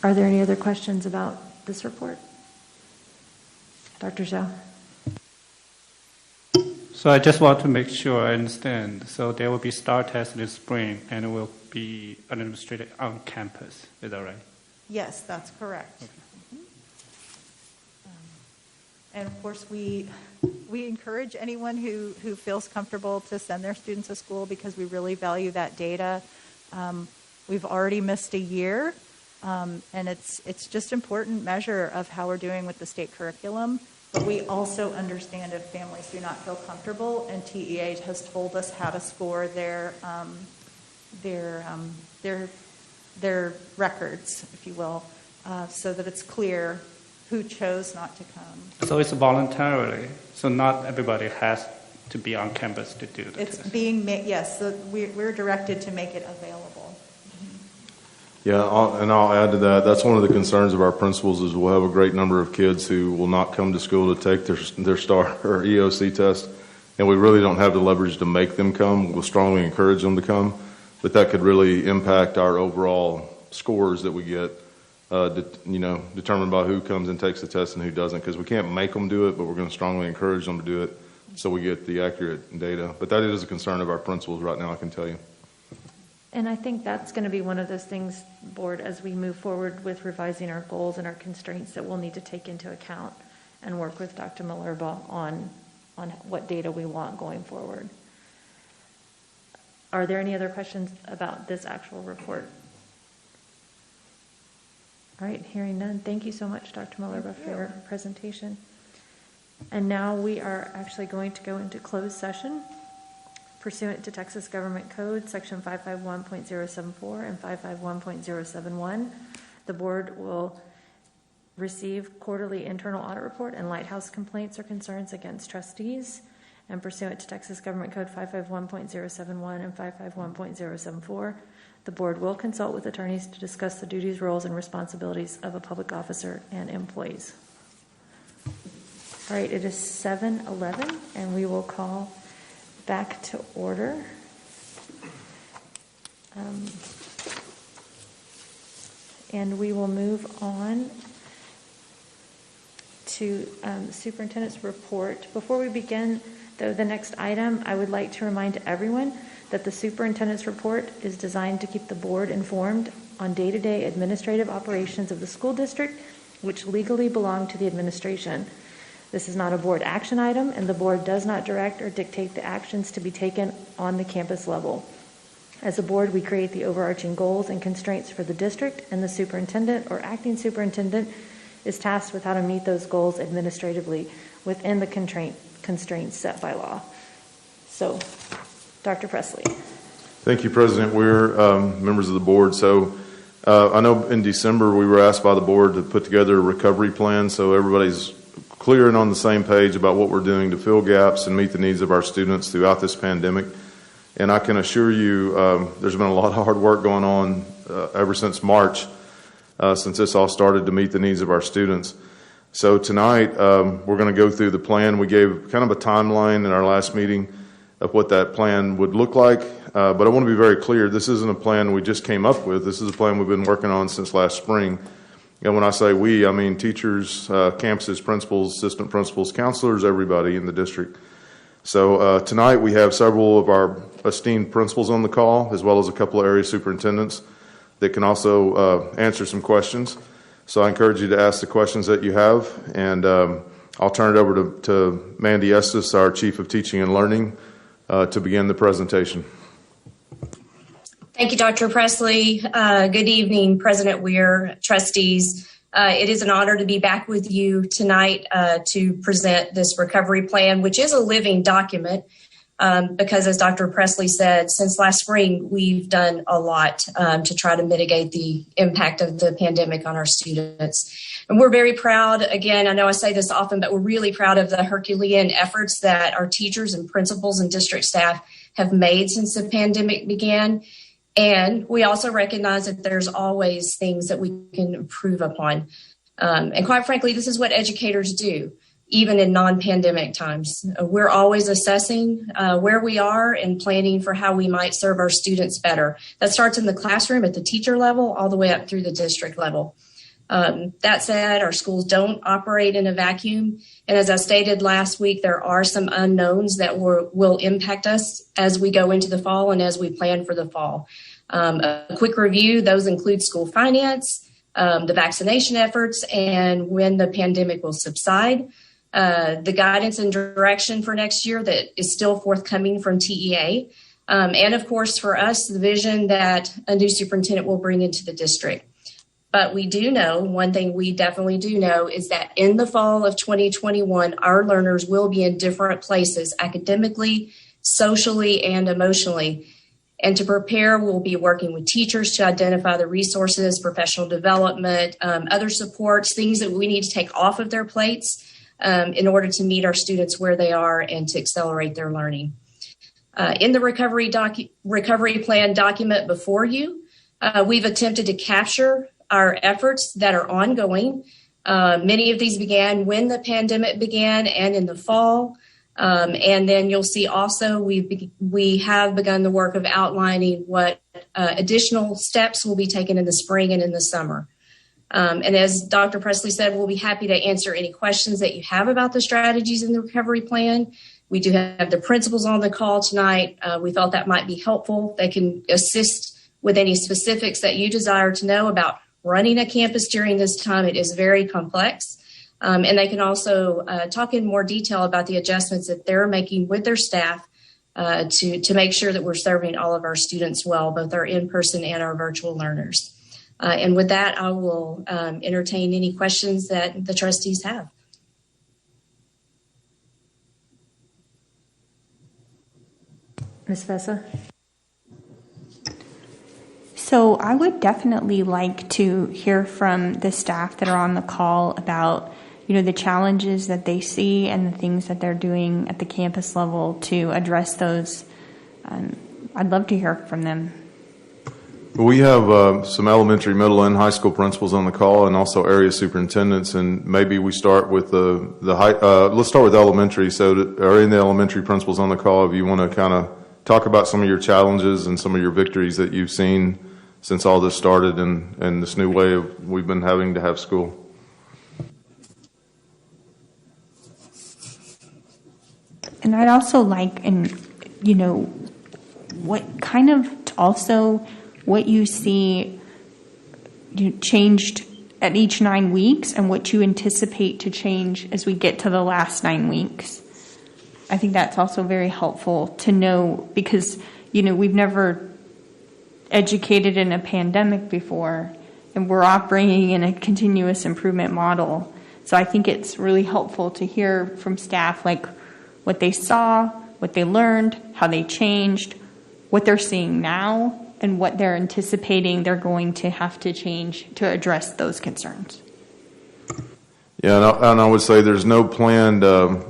Are there any other questions about this report? Dr. Zhao? So I just want to make sure I understand. So there will be STAR tests this spring and it will be administered on campus. Is that right? Yes, that's correct. Okay. And of course, we encourage anyone who feels comfortable to send their students to school because we really value that data. We've already missed a year, and it's just an important measure of how we're doing with the state curriculum. But we also understand if families do not feel comfortable, and TEA has told us how to score their records, if you will, so that it's clear who chose not to come. So it's voluntarily. So not everybody has to be on campus to do the It's test. being made, yes. So we're directed to make it available. Yeah, I'll add to that. That's one of the concerns of our principals is we'll have a great number of kids who will not come to school to take their STAR or EOC test, and we really don't have the leverage to make them come. We'll strongly encourage them to come, but that could really impact our overall scores that we get, determined by who comes and takes the test and who doesn't, because we can't make them do it, but we're going to strongly encourage them to do it so we get the accurate data. But that is a concern of our principals right now, I can tell you. And I think that's going to be one of those things, Board, as we move forward with revising our goals and our constraints that we'll need to take into account and work with Dr. Malerba on what data we want going forward. Are there any other questions about this actual report? All right, hearing none. Thank you so much, Dr. Malerba, for your presentation. And now we are actually going to go into closed session. Pursuant to Texas Government Code, Section 551.074 and 551.071, the board will receive quarterly internal audit report and lighthouse complaints or concerns against trustees. And pursuant to Texas Government Code 551.071 and 551.074, the board will consult with attorneys to discuss the duties, roles, and responsibilities of a public officer and employees. All right, it is 7:11, and we will call back to order. And we will move on to superintendent's report. Before we begin, though, the next item, I would like to remind everyone that the superintendent's report is designed to keep the board informed on day-to-day administrative operations of the school district, which legally belong to the administration. This is not a board action item, and the board does not direct or dictate the actions to be taken on the campus level. As a board, we create the overarching goals and constraints for the district, and the superintendent or acting superintendent is tasked with how to meet those goals administratively within the constraints set by law. So, Dr. Presley. Thank you, President. We're members of the board. So I know in December we were asked by the board to put together a recovery plan so everybody's clear and on the same page about what we're doing to fill gaps and meet the needs of our students throughout this pandemic. And I can assure you there's been a lot of hard work going on ever since March, since this all started to meet the needs of our students. So tonight we're going to go through the plan. We gave kind of a timeline in our last meeting of what that plan would look like. But I want to be very clear, this isn't a plan we just came up with. This is a plan we've been working on since last spring. And when I say we, I mean teachers, campuses, principals, assistant principals, counselors, everybody in the district. So tonight we have several of our esteemed principals on the call, as well as a couple of area superintendents that can also answer some questions. So I encourage you to ask the questions that you have. And I'll turn it over to Mandy Estes, our Chief of Teaching and Learning, to begin the presentation. Thank you, Dr. Presley. Good evening, President Weir, trustees. It is an honor to be back with you tonight to present this recovery plan, which is a living document because, as Dr. Presley said, since last spring, we've done a lot to try to mitigate the impact of the pandemic on our students. And we're very proud, again, I know I say this often, but we're really proud of the Herculean efforts that our teachers and principals and district staff have made since the pandemic began. And we also recognize that there's always things that we can improve upon. And quite frankly, this is what educators do, even in non-pandemic times. We're always assessing where we are and planning for how we might serve our students better. That starts in the classroom at the teacher level all the way up through the district level. That said, our schools don't operate in a vacuum. And as I stated last week, there are some unknowns that will impact us as we go into the fall and as we plan for the fall. A quick review, those include school finance, the vaccination efforts, and when the pandemic will subside. The guidance and direction for next year that is still forthcoming from TEA. And of course, for us, the vision that a new superintendent will bring into the district. But we do know, one thing we definitely do know is that in the fall of 2021, our learners will be in different places academically, socially, and emotionally. And to prepare, we'll be working with teachers to identify the resources, professional development, other supports, things that we need to take off of their plates in order to meet our students where they are and to accelerate their learning. In the recovery plan document before you, we've attempted to capture our efforts that are ongoing. Many of these began when the pandemic began and in the fall. And then you'll see also we have begun the work of outlining what additional steps will be taken in the spring and in the summer. And as Dr. Presley said, we'll be happy to answer any questions that you have about the strategies in the recovery plan. We do have the principals on the call tonight. We thought that might be helpful. They can assist with any specifics that you desire to know about running a campus during this time. It is very complex. And they can also talk in more detail about the adjustments that they're making with their staff to make sure that we're serving all of our students well, both our in-person and our virtual learners. And with that, I will entertain any questions that the trustees have. Ms. Vessa? So I would definitely like to hear from the staff that are on the call about, the challenges that they see and the things that they're doing at the campus level to address those. I'd love to hear from them. We have some elementary, middle, and high school principals on the call, and also area superintendents. And maybe we start with the high. Let's start with elementary. So, are in the elementary principals on the call? If you want to kind of talk about some of your challenges and some of your victories that you've seen since all this started and this new way we've been having to have school. And I'd also like, what kind of also what you see changed at each 9 weeks and what you anticipate to change as we get to the last 9 weeks. I think that's also very helpful to know because, we've never educated in a pandemic before and we're operating in a continuous improvement model. So I think it's really helpful to hear from staff like what they saw, what they learned, how they changed, what they're seeing now, and what they're anticipating they're going to have to change to address those concerns. Yeah, and I would say there's no planned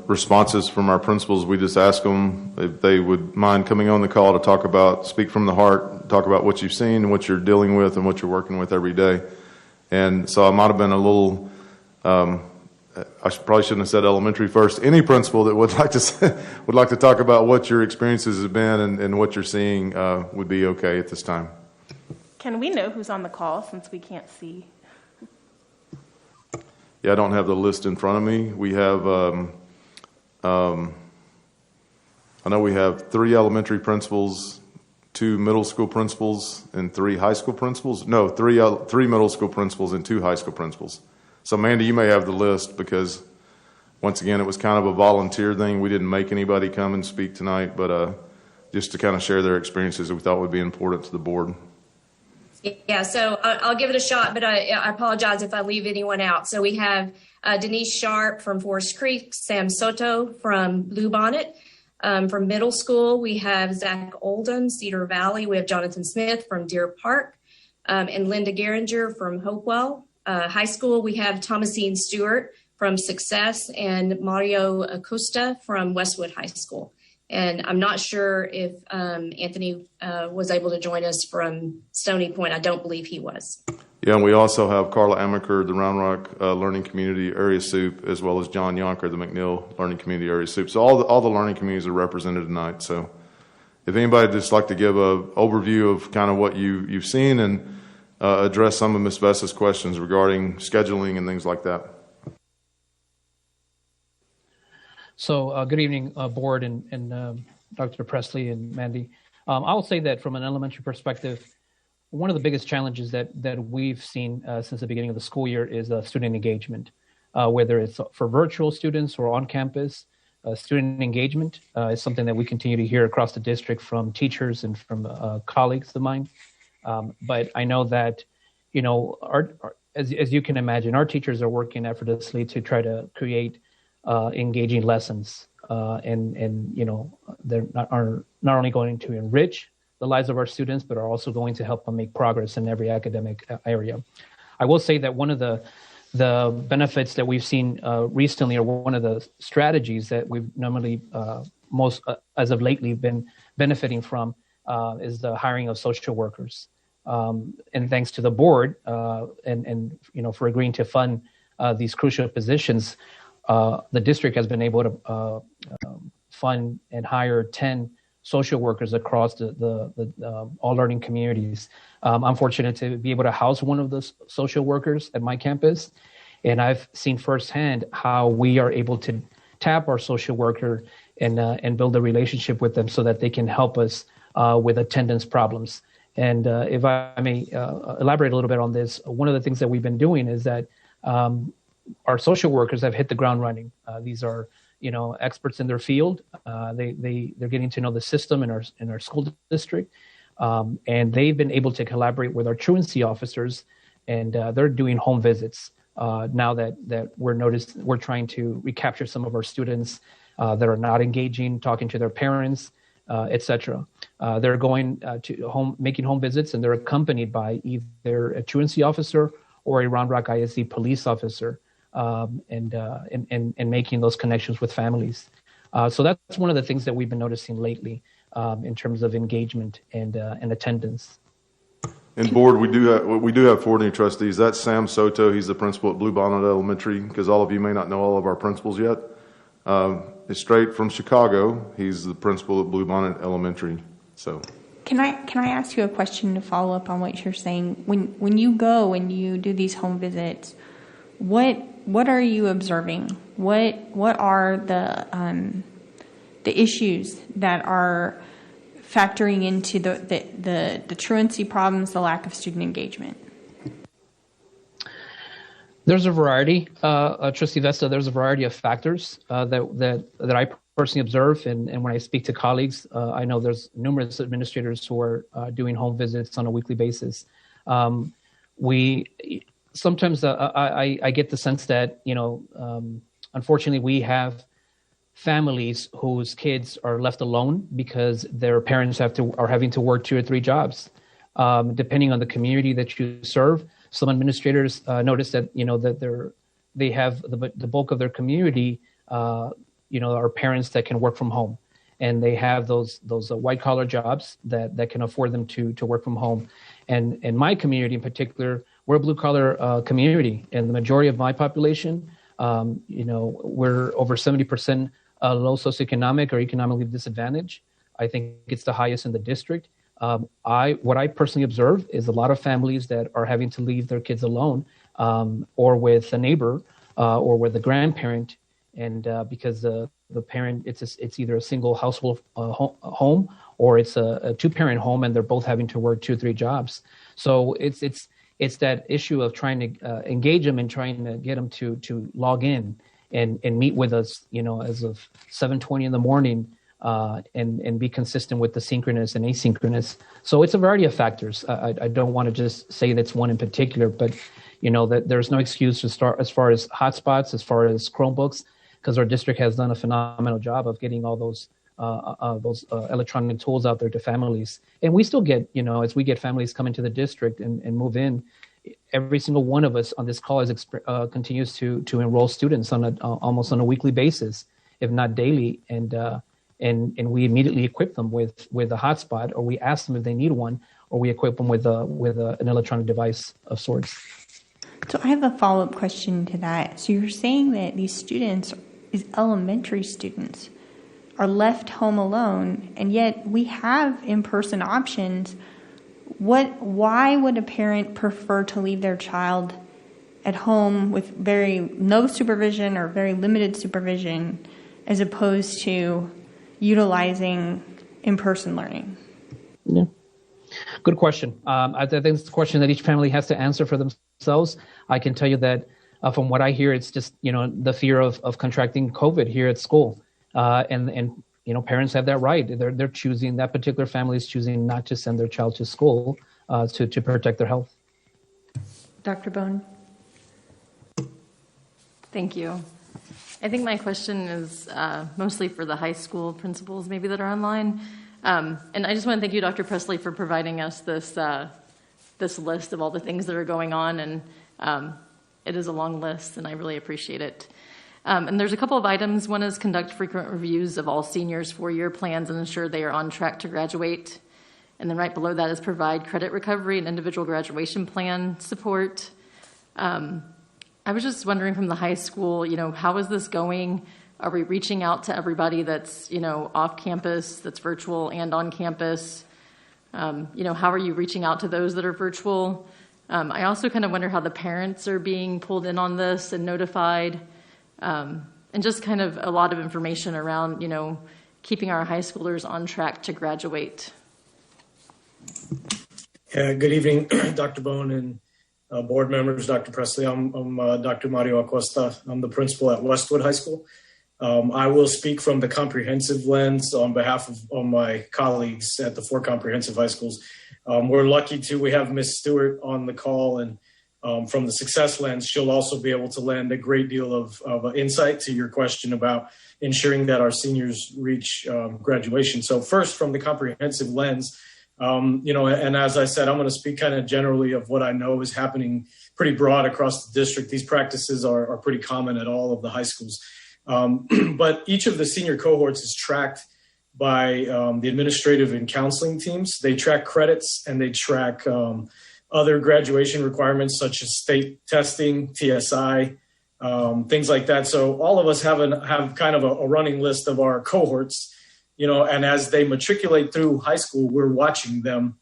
responses from our principals. We just ask them if they would mind coming on the call to speak from the heart, talk about what you've seen and what you're dealing with and what you're working with every day. And so I might have been a little, I probably shouldn't have said elementary first. Any principal that would like to talk about what your experiences have been and what you're seeing would be okay at this time. Can we know who's on the call since we can't see? Yeah, I don't have the list in front of me. We have, I know we have 3 elementary principals, 2 middle school principals, and 3 high school principals. No, 3 middle school principals and 2 high school principals. So, Mandy, you may have the list because Once again, it was kind of a volunteer thing. We didn't make anybody come and speak tonight, but just to kind of share their experiences that we thought would be important to the board. Yeah, so I'll give it a shot, but I apologize if I leave anyone out. So we have Denise Sharp from Forest Creek, Sam Soto from Bluebonnet. From middle school, we have Zach Oldham, Cedar Valley. We have Jonathan Smith from Deer Park, and Linda Geringer from Hopewell. High school, we have Thomasine Stewart from Success and Mario Acosta from Westwood High School. And I'm not sure if Anthony was able to join us from Stony Point. I don't believe he was. Yeah, and we also have Carla Amaker, the Round Rock Learning Community Area Soup, as well as John Yonker, the McNeil Learning Community Area Soup. So all the learning communities are represented tonight. So if anybody would just like to give an overview of kind of what you've seen and address some of Ms. Vesta's questions regarding scheduling and things like that. So good evening, board and Dr. Presley and Mandy. I'll say that from an elementary perspective, one of the biggest challenges that we've seen since the beginning of the school year is student engagement, whether it's for virtual students or on campus. Student engagement is something that we continue to hear across the district from teachers and from colleagues of mine. But I know that, you know, as you can imagine, our teachers are working effortlessly to try to create engaging lessons, and you know, they're are not only going to enrich the lives of our students, but are also going to help them make progress in every academic area. I will say that one of the benefits that we've seen recently, or one of the strategies that we've normally most as of lately been benefiting from, is the hiring of social workers. And thanks to the board and you know, for agreeing to fund these crucial positions. The district has been able to fund and hire 10 social workers across the all learning communities. I'm fortunate to be able to house one of those social workers at my campus, and I've seen firsthand how we are able to tap our social worker and build a relationship with them so that they can help us with attendance problems. And if I may elaborate a little bit on this, one of the things that we've been doing is that our social workers have hit the ground running. These are, you know, experts in their field. They're getting to know the system in our school district, and they've been able to collaborate with our truancy officers, and they're doing home visits now that we're trying to recapture some of our students that are not engaging, talking to their parents, etc. They're going to home, making home visits, and they're accompanied by either a truancy officer or a Round Rock ISD police officer. And making those connections with families. So that's one of the things that we've been noticing lately in terms of engagement and attendance. And board, we do have 4 new trustees. That's Sam Soto. He's the principal at Bluebonnet Elementary, because all of you may not know all of our principals yet. It's straight from Chicago. He's the principal at Bluebonnet Elementary. So. Can I ask you a question to follow up on what you're saying? When you go and you do these home visits, what are you observing? What are the issues that are factoring into the truancy problems, the lack of student engagement? There's a variety, Trustee Vesta. There's a variety of factors that I personally observe, and when I speak to colleagues, I know there's numerous administrators who are doing home visits on a weekly basis. Sometimes I get the sense that, you know, unfortunately we have families whose kids are left alone because their parents are having to work 2 or 3 jobs. Depending on the community that you serve, some administrators notice that, you know, that they have the bulk of their community, you know, are parents that can work from home, and they have those white collar jobs that can afford them to work from home. And in my community in particular, we're a blue collar community, and the majority of my population, you know, we're over 70% low socioeconomic or economically disadvantaged. I think it's the highest in the district. What I personally observe is a lot of families that are having to leave their kids alone, or with a neighbor, or with a grandparent, and because the parent, it's either a single household home, or it's a 2-parent home, and they're both having to work 2 or 3 jobs. So it's that issue of trying to engage them and trying to get them to log in and meet with us, as of 7:20 in the morning, and be consistent with the synchronous and asynchronous. So it's a variety of factors. I don't want to just say that's one in particular, but that there's no excuse to start as far as hotspots, as far as Chromebooks, because our district has done a phenomenal job of getting all those electronic tools out there to families. And we still get, as we get families come into the district and move in, every single one of us on this call continues to enroll students on almost on a weekly basis, if not daily. And we immediately equip them with a hotspot, or we ask them if they need one, or we equip them with an electronic device of sorts. So I have a follow-up question to that. So you're saying that these students, these elementary students, are left home alone, and yet we have in-person options. Why would a parent prefer to leave their child at home with no supervision or very limited supervision, as opposed to utilizing in-person learning? Yeah. Good question. I think it's a question that each family has to answer for themselves. I can tell you that from what I hear, it's just, the fear of contracting COVID here at school. And parents have that right. They're choosing, that particular family is choosing not to send their child to school to protect their health. Dr. Bone. Thank you. I think my question is mostly for the high school principals maybe that are online. And I just want to thank you, Dr. Presley, for providing us this list of all the things that are going on. And it is a long list, and I really appreciate it. And there's a couple of items. One is conduct frequent reviews of all seniors' 4-year plans and ensure they are on track to graduate. And then right below that is provide credit recovery and individual graduation plan support. I was just wondering from the high school, how is this going? Are we reaching out to everybody that's, off campus, that's virtual and on campus? How are you reaching out to those that are virtual? I also kind of wonder how the parents are being pulled in on this and notified. And just kind of a lot of information around, keeping our high schoolers on track to graduate. Yeah, good evening, Dr. Bone and board members, Dr. Presley. I'm Dr. Mario Acosta. I'm the principal at Westwood High School. I will speak from the comprehensive lens on behalf of my colleagues at the 4 comprehensive high schools. We're lucky we have Ms. Stewart on the call, and from the success lens, she'll also be able to lend a great deal of insight to your question about ensuring that our seniors reach graduation. So first, from the comprehensive lens, and as I said, I'm going to speak kind of generally of what I know is happening pretty broad across the district. These practices are pretty common at all of the high schools. But each of the senior cohorts is tracked by the administrative and counseling teams. They track credits and they track other graduation requirements such as state testing, TSI, things like that. So all of us have kind of a running list of our cohorts, and as they matriculate through high school, we're watching them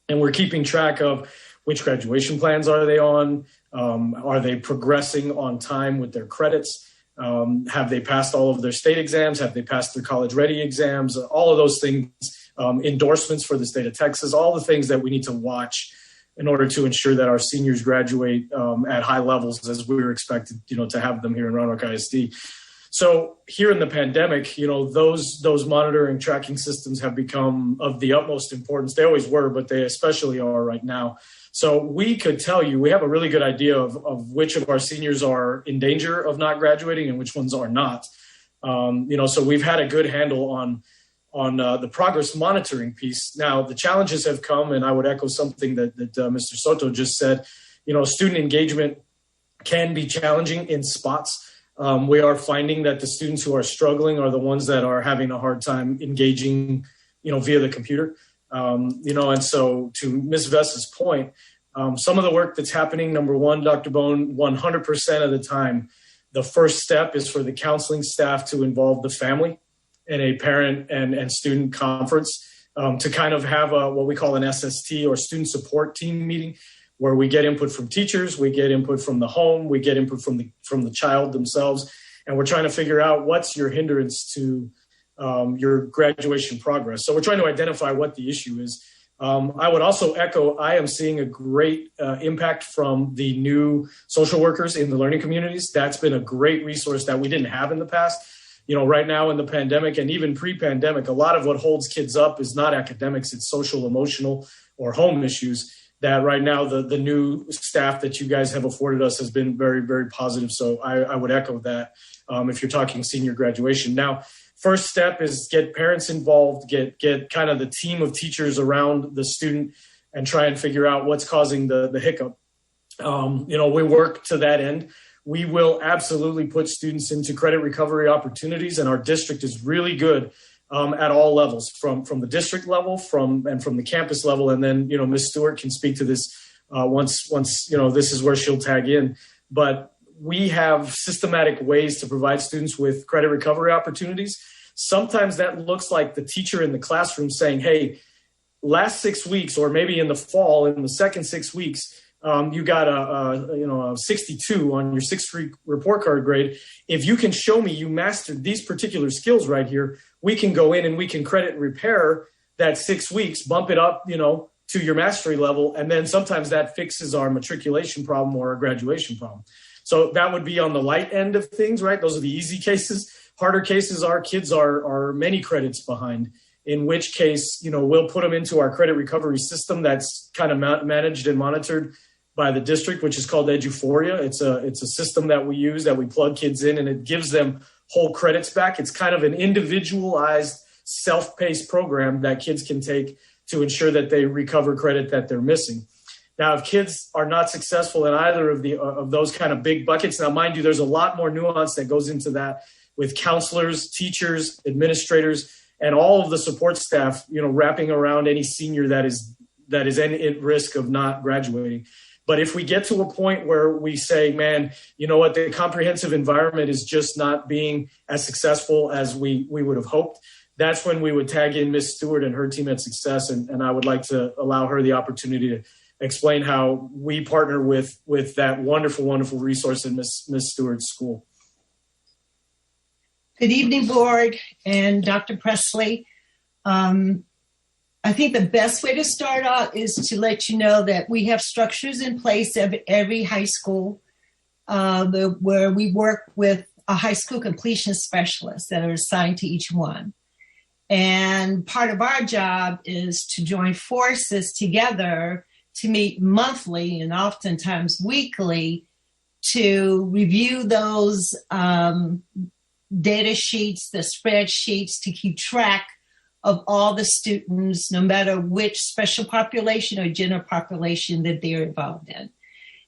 and we're keeping track of which graduation plans are they on? Are they progressing on time with their credits? Have they passed all of their state exams? Have they passed their college ready exams? All of those things, endorsements for the state of Texas, all the things that we need to watch in order to ensure that our seniors graduate at high levels as we were expected, to have them here in Roanoke ISD. So here in the pandemic, those monitoring tracking systems have become of the utmost importance. They always were, but they especially are right now. So we could tell you, we have a really good idea of which of our seniors are in danger of not graduating and which ones are not. So we've had a good handle on the progress monitoring piece. Now, the challenges have come, and I would echo something that Mr. Soto just said. Student engagement can be challenging in spots. We are finding that the students who are struggling are the ones that are having a hard time engaging, via the computer. And so to Ms. Vessa's point, some of the work that's happening, number one, Dr. Bone, 100% of the time, the first step is for the counseling staff to involve the family in a parent and student conference to kind of have what we call an SST or student support team meeting, where we get input from teachers, we get input from the home, we get input from the child themselves, and we're trying to figure out what's your hindrance to your graduation progress. So we're trying to identify what the issue is. I would also echo, I am seeing a great impact from the new social workers in the learning communities. That's been a great resource that we didn't have in the past. You know, right now in the pandemic and even pre-pandemic, a lot of what holds kids up is not academics, it's social, emotional, or home issues that right now the new staff that you guys have afforded us has been very, very positive. So I would echo that if you're talking senior graduation. Now, first step is get parents involved, get kind of the team of teachers around the student and try and figure out what's causing the hiccup. You know, we work to that end. We will absolutely put students into credit recovery opportunities, and our district is really good at all levels, from the district level, from the campus level, and then, you know, Ms. Stewart can speak to this once you know, this is where she'll tag in. But we have systematic ways to provide students with credit recovery opportunities. Sometimes that looks like the teacher in the classroom saying, hey, last 6 weeks, or maybe in the fall, in the second 6 weeks, you got a 62 on your 6th Street report card grade. If you can show me you mastered these particular skills right here, we can go in and we can credit repair that 6 weeks, bump it up, you know, to your mastery level. And then sometimes that fixes our matriculation problem or our graduation problem. So that would be on the light end of things, right? Those are the easy cases. Harder cases, our kids are many credits behind, in which case, you know, we'll put them into our credit recovery system that's kind of managed and monitored by the district, which is called Eduphoria. It's a system that we use, that we plug kids in, and it gives them whole credits back. It's kind of an individualized, self-paced program that kids can take to ensure that they recover credit that they're missing. Now, if kids are not successful in either of those kind of big buckets, now mind you, there's a lot more nuance that goes into that with counselors, teachers, administrators, and all of the support staff, you know, wrapping around any senior that is at risk of not graduating. But if we get to a point where we say, man, you know what, the comprehensive environment is just not being as successful as we would have hoped, that's when we would tag in Ms. Stewart and her team at Success. And I would like to allow her the opportunity to explain how we partner with that wonderful, wonderful resource in Ms. Stewart's school. Good evening, board and Dr. Presley. I think the best way to start out is to let you know that we have structures in place at every high school where we work with a high school completion specialist that are assigned to each one. And part of our job is to join forces together to meet monthly and oftentimes weekly to review those data sheets, the spreadsheets, to keep track of all the students, no matter which special population or general population that they're involved in.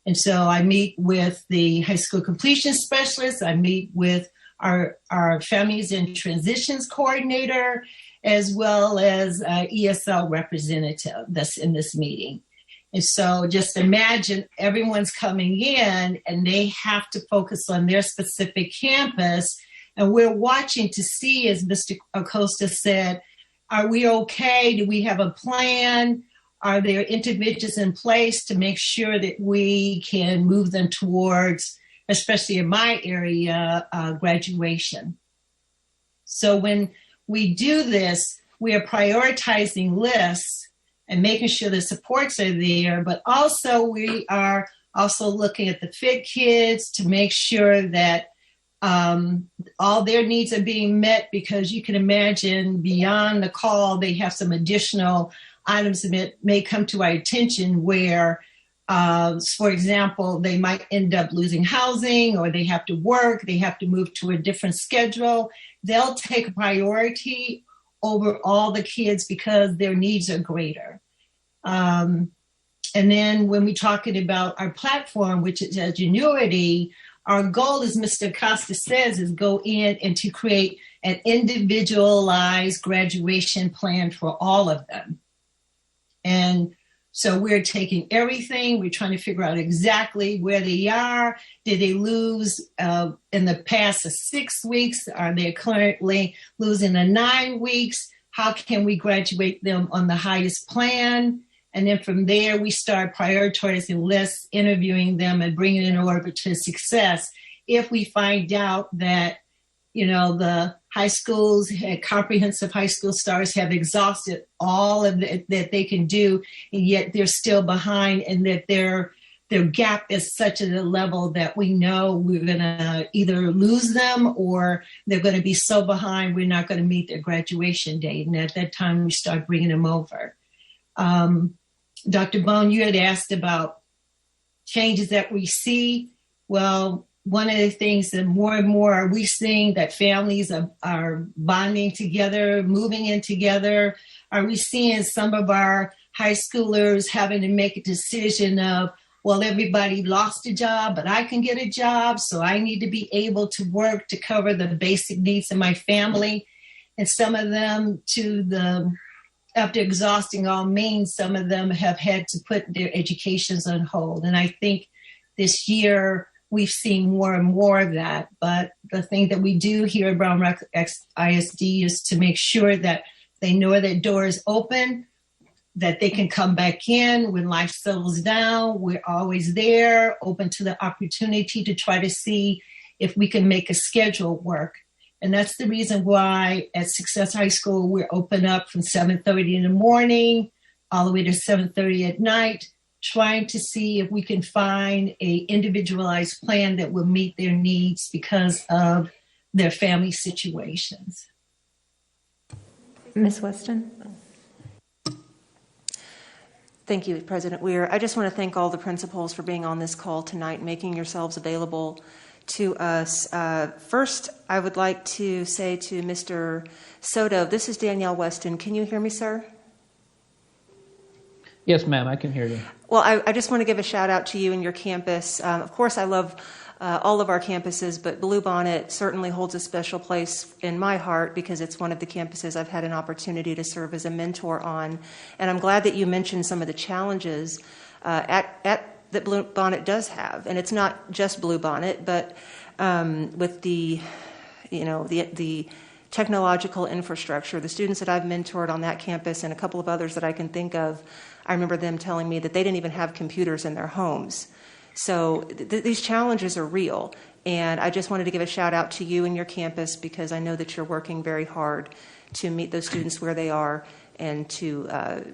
And so I meet with the high school completion specialist, I meet with our families and transitions coordinator, as well as ESL representative that's in this meeting. And so just imagine everyone's coming in and they have to focus on their specific campus. And we're watching to see, as Mr. Acosta said, are we okay? Do we have a plan? Are there interventions in place to make sure that we can move them towards, especially in my area, graduation? So when we do this, we are prioritizing lists and making sure the supports are there, but also we are also looking at the fit kids to make sure that all their needs are being met, because you can imagine beyond the call, they have some additional items that may come to our attention where, for example, they might end up losing housing, or they have to work, they have to move to a different schedule. They'll take priority over all the kids because their needs are greater. And then when we're talking about our platform, which is Edgenuity, our goal, as Mr. Acosta says, is go in and to create an individualized graduation plan for all of them. And so we're taking everything, we're trying to figure out exactly where they are. Did they lose in the past 6 weeks? Are they currently losing in 9 weeks? How can we graduate them on the highest plan? And then from there, we start prioritizing lists, interviewing them, and bringing it in order to success. If we find out that The high schools, comprehensive high school stars have exhausted all of it that they can do, and yet they're still behind, and that their gap is such at a level that we know we're going to either lose them or they're going to be so behind we're not going to meet their graduation date. And at that time, we start bringing them over. Dr. Bone, you had asked about changes that we see. Well, one of the things that more and more are we seeing that families are bonding together, moving in together? Are we seeing some of our high schoolers having to make a decision of, well, everybody lost a job, but I can get a job, so I need to be able to work to cover the basic needs of my family. And some of them, after exhausting all means, some of them have had to put their educations on hold. And I think this year we've seen more and more of that. But the thing that we do here at Brown Rock ISD is to make sure that they know that door is open, that they can come back in when life settles down. We're always there, open to the opportunity to try to see if we can make a schedule work. And that's the reason why at Success High School, we're open up from 7:30 in the morning all the way to 7:30 at night, trying to see if we can find a individualized plan that will meet their needs because of their family situations. Ms. Weston? Thank you, President Weir. I just want to thank all the principals for being on this call tonight and making yourselves available to us. First, I would like to say to Mr. Soto, this is Danielle Weston. Can you hear me, sir? Yes, ma'am, I can hear you. Well, I just want to give a shout out to you and your campus. Of course, I love all of our campuses, but Bluebonnet certainly holds a special place in my heart because it's one of the campuses I've had an opportunity to serve as a mentor on. And I'm glad that you mentioned some of the challenges that Bluebonnet does have. And it's not just Bluebonnet, but with the technological infrastructure, the students that I've mentored on that campus and a couple of others that I can think of, I remember them telling me that they didn't even have computers in their homes. So these challenges are real. And I just wanted to give a shout out to you and your campus because I know that you're working very hard to meet those students where they are and to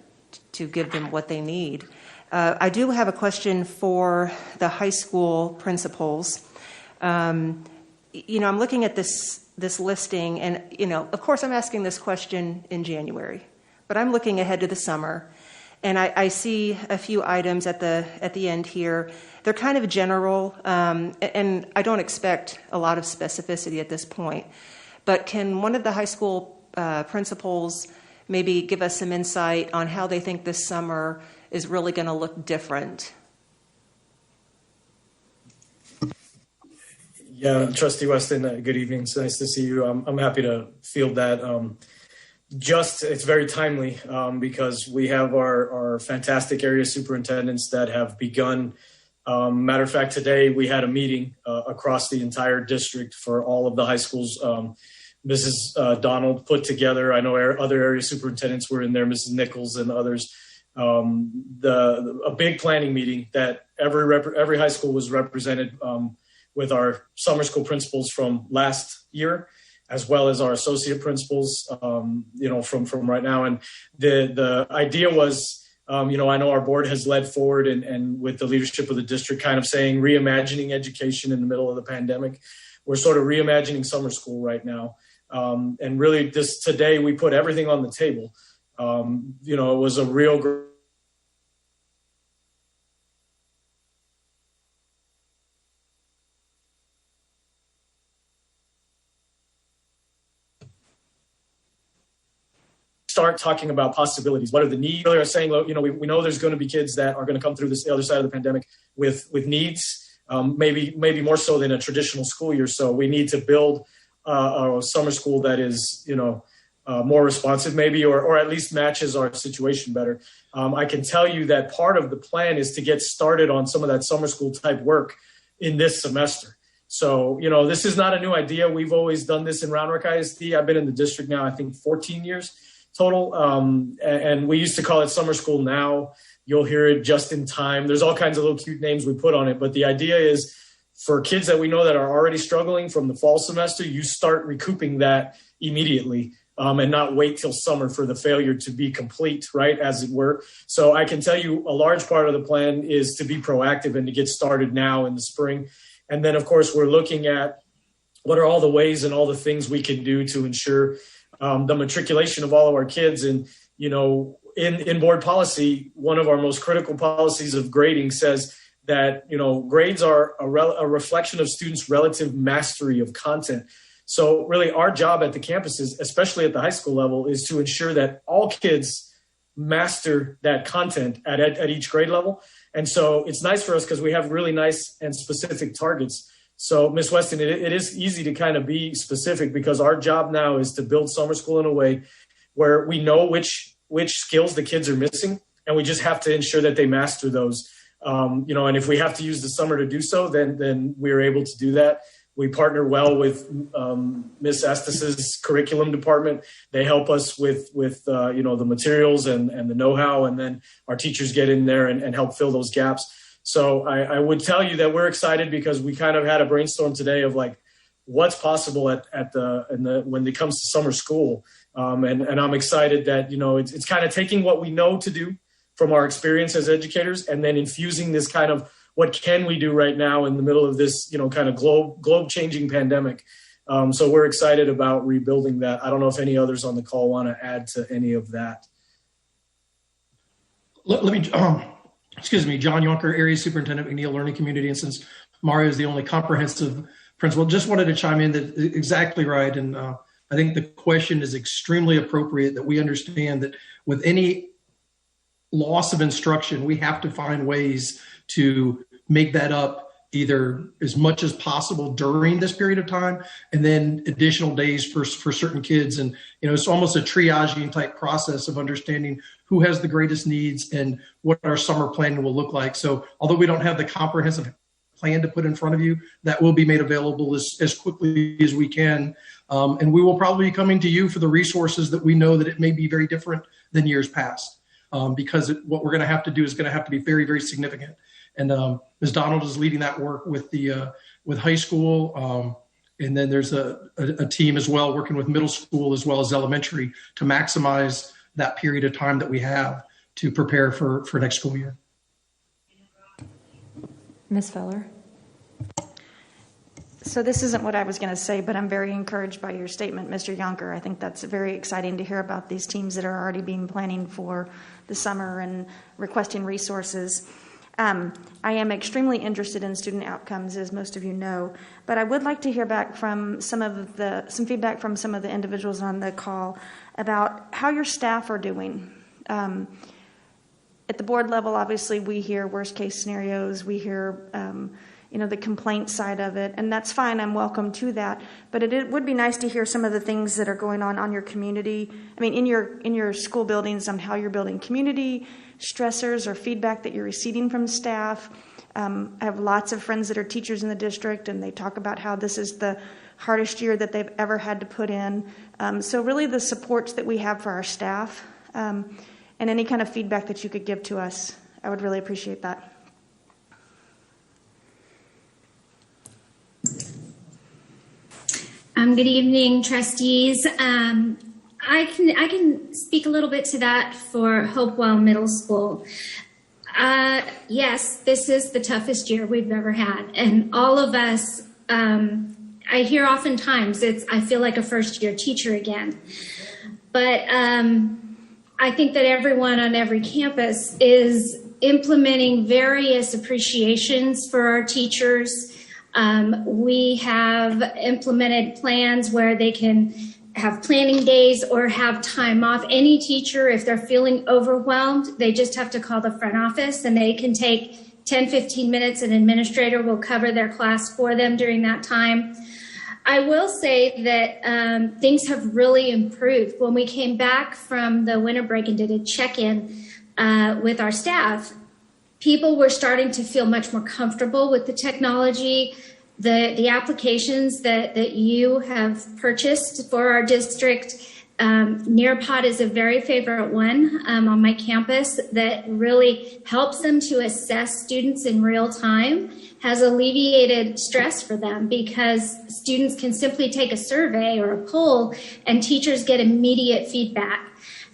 give them what they need. I do have a question for the high school principals. I'm looking at this listing and, of course I'm asking this question in January, but I'm looking ahead to the summer. And I see a few items at the end here. They're kind of general, and I don't expect a lot of specificity at this point. But can one of the high school principals maybe give us some insight on how they think this summer is really going to look different? Yeah, Trustee Weston, good evening. It's nice to see you. I'm happy to field that. It's very timely because we have our fantastic area superintendents that have begun. Matter of fact, today we had a meeting across the entire district for all of the high schools. Mrs. Donald put together, I know other area superintendents were in there, Mrs. Nichols and others, a big planning meeting that every high school was represented with our summer school principals from last year, as well as our associate principals, from right now. And the idea was, I know our board has led forward and with the leadership of the district kind of saying reimagining education in the middle of the pandemic. We're sort of reimagining summer school right now. And really today we put everything on the table. It was a real start talking about possibilities. What are the needs? They're saying, we know there's going to be kids that are going to come through the other side of the pandemic with needs, maybe more so than a traditional school year. So we need to build a summer school that is, more responsive maybe, or at least matches our situation better. I can tell you that part of the plan is to get started on some of that summer school type work in this semester. So, this is not a new idea. We've always done this in Round Rock ISD. I've been in the district now, I think 14 years total. And we used to call it Summer School Now. You'll hear it Just in Time. There's all kinds of little cute names we put on it. But the idea is for kids that we know that are already struggling from the fall semester, you start recouping that immediately. And not wait till summer for the failure to be complete, right, as it were. So I can tell you a large part of the plan is to be proactive and to get started now in the spring. And then, of course, we're looking at what are all the ways and all the things we can do to ensure the matriculation of all of our kids. And, you know, in board policy, one of our most critical policies of grading says that, you know, grades are a reflection of students' relative mastery of content. So really our job at the campuses, especially at the high school level, is to ensure that all kids master that content at each grade level. And so it's nice for us because we have really nice and specific targets. So Ms. Weston, it is easy to kind of be specific because our job now is to build summer school in a way where we know which skills the kids are missing, and we just have to ensure that they master those. You know, and if we have to use the summer to do so, then we're able to do that. We partner well with Ms. Estes' curriculum department. They help us with you know, the materials and the know-how, and then our teachers get in there and help fill those gaps. So I would tell you that we're excited because we kind of had a brainstorm today of like what's possible when it comes to summer school. And I'm excited that, you know, it's kind of taking what we know to do from our experience as educators and then infusing this kind of what can we do right now in the middle of this, you know, kind of globe changing pandemic. So we're excited about rebuilding that. I don't know if any others on the call want to add to any of that. Let me, excuse me, John Yonker, Area Superintendent, McNeil Learning Community. And since Mario is the only comprehensive principal, just wanted to chime in that exactly right. And I think the question is extremely appropriate, that we understand that with any loss of instruction, we have to find ways to make that up either as much as possible during this period of time, and then additional days for certain kids. And, you know, it's almost a triaging type process of understanding who has the greatest needs and what our summer planning will look like. So although we don't have the comprehensive plan to put in front of you, that will be made available as quickly as we can. And we will probably be coming to you for the resources that we know that it may be very different than years past, because what we're going to have to do is going to have to be very, very significant. And Ms. Donald is leading that work with with high school. And then there's a team as well working with middle school as well as elementary to maximize that period of time that we have to prepare for next school year. Ms. Feller. So this isn't what I was going to say, but I'm very encouraged by your statement, Mr. Yonker. I think that's very exciting to hear about these teams that are already being planning for the summer and requesting resources. I am extremely interested in student outcomes, as most of you know, but I would like to hear back from some feedback from some of the individuals on the call about how your staff are doing. At the board level, obviously, we hear worst case scenarios. We hear, you know, the complaint side of it, and that's fine. I'm welcome to that. But it would be nice to hear some of the things that are going on your community. I mean, in your school buildings, on how you're building community, stressors or feedback that you're receiving from staff. I have lots of friends that are teachers in the district, and they talk about how this is the hardest year that they've ever had to put in. So really the supports that we have for our staff, and any kind of feedback that you could give to us, I would really appreciate that. Good evening, trustees. I can speak a little bit to that for Hopewell Middle School. Yes, this is the toughest year we've ever had, and all of us, I hear oftentimes I feel like a first-year teacher again. But I think that everyone on every campus is implementing various appreciations for our teachers. We have implemented plans where they can have planning days or have time off. Any teacher, if they're feeling overwhelmed, they just have to call the front office and they can take 10, 15 minutes. An administrator will cover their class for them during that time. I will say that things have really improved. When we came back from the winter break and did a check-in with our staff, people were starting to feel much more comfortable with the technology. The applications that you have purchased for our district Nearpod is a very favorite one on my campus that really helps them to assess students in real time, has alleviated stress for them because students can simply take a survey or a poll and teachers get immediate feedback.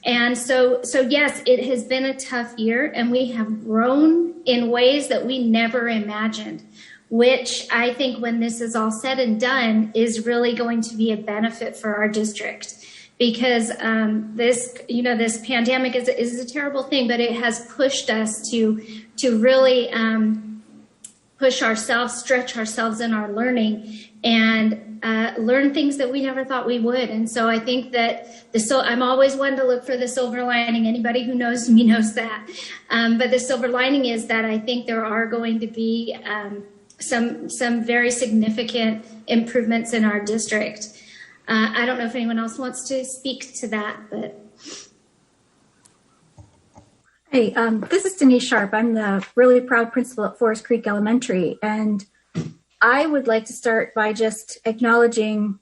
And so yes, it has been a tough year and we have grown in ways that we never imagined, which I think when this is all said and done is really going to be a benefit for our district. Because this pandemic is a terrible thing, but it has pushed us to really push ourselves, stretch ourselves in our learning, and learn things that we never thought we would. And so I think that I'm always one to look for the silver lining. Anybody who knows me knows that. But the silver lining is that I think there are going to be some very significant improvements in our district. I don't know if anyone else wants to speak to that, but. Hey, this is Denise Sharp. I'm the really proud principal at Forest Creek Elementary, and I would like to start by just acknowledging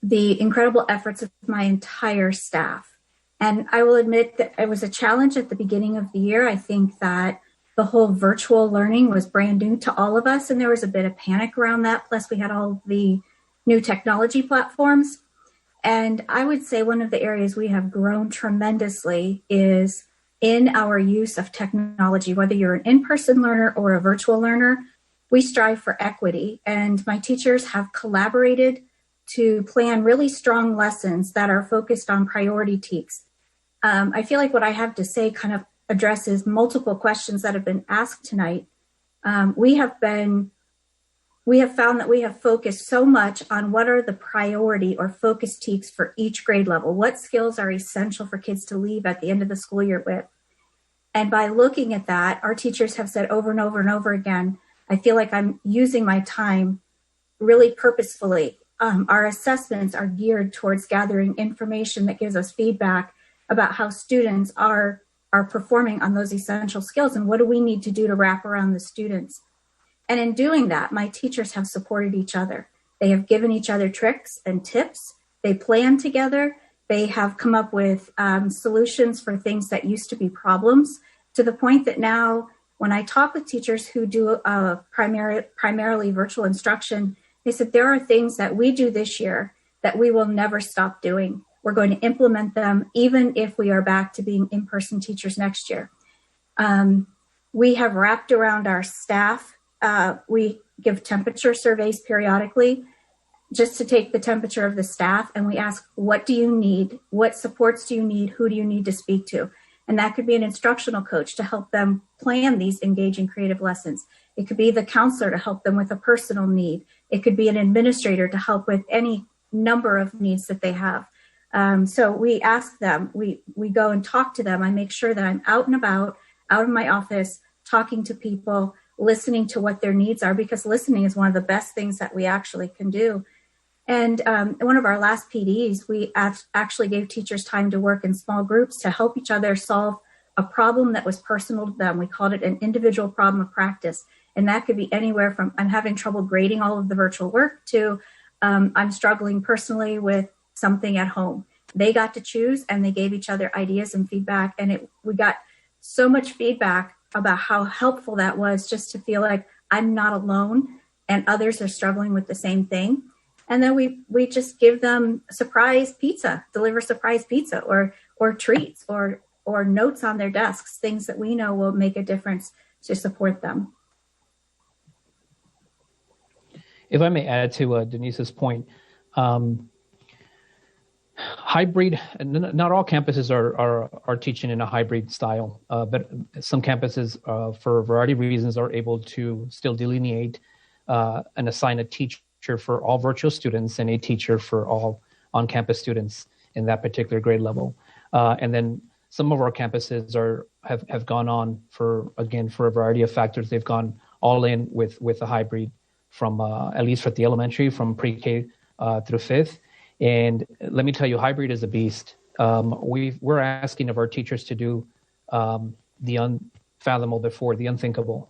the incredible efforts of my entire staff. And I will admit that it was a challenge at the beginning of the year. I think that the whole virtual learning was brand new to all of us, and there was a bit of panic around that. Plus, we had all the new technology platforms. And I would say one of the areas we have grown tremendously is in our use of technology. Whether you're an in-person learner or a virtual learner, we strive for equity. And my teachers have collaborated to plan really strong lessons that are focused on priority TEKS. I feel like what I have to say kind of addresses multiple questions that have been asked tonight. We have found that we have focused so much on what are the priority or focus TEKS for each grade level. What skills are essential for kids to leave at the end of the school year with? And by looking at that, our teachers have said over and over and over again, I feel like I'm using my time really purposefully. Our assessments are geared towards gathering information that gives us feedback about how students are performing on those essential skills and what do we need to do to wrap around the students. And in doing that, my teachers have supported each other. They have given each other tricks and tips. They plan together. They have come up with solutions for things that used to be problems, to the point that now when I talk with teachers who do primarily virtual instruction, they said there are things that we do this year that we will never stop doing. We're going to implement them even if we are back to being in-person teachers next year. We have wrapped around our staff. We give temperature surveys periodically just to take the temperature of the staff, and we ask, what do you need? What supports do you need? Who do you need to speak to? And that could be an instructional coach to help them plan these engaging creative lessons. It could be the counselor to help them with a personal need. It could be an administrator to help with any number of needs that they have. So we ask them, we go and talk to them. I make sure that I'm out and about, out of my office, talking to people, listening to what their needs are, because listening is one of the best things that we actually can do. And one of our last PDs, we actually gave teachers time to work in small groups to help each other solve a problem that was personal to them. We called it an individual problem of practice. And that could be anywhere from I'm having trouble grading all of the virtual work to I'm struggling personally with something at home. They got to choose and they gave each other ideas and feedback. And we got so much feedback about how helpful that was, just to feel like I'm not alone and others are struggling with the same thing. And then we just give them surprise pizza, deliver surprise pizza or treats or notes on their desks, things that we know will make a difference to support them. If I may add to Denise's point, hybrid, not all campuses are teaching in a hybrid style, but some campuses, for a variety of reasons, are able to still delineate and assign a teacher for all virtual students and a teacher for all on-campus students in that particular grade level. And then some of our campuses have gone on for a variety of factors. They've gone all in with a hybrid from, at least for the elementary, from pre-K through fifth. And let me tell you, hybrid is a beast. We're asking of our teachers to do the unfathomable before, the unthinkable,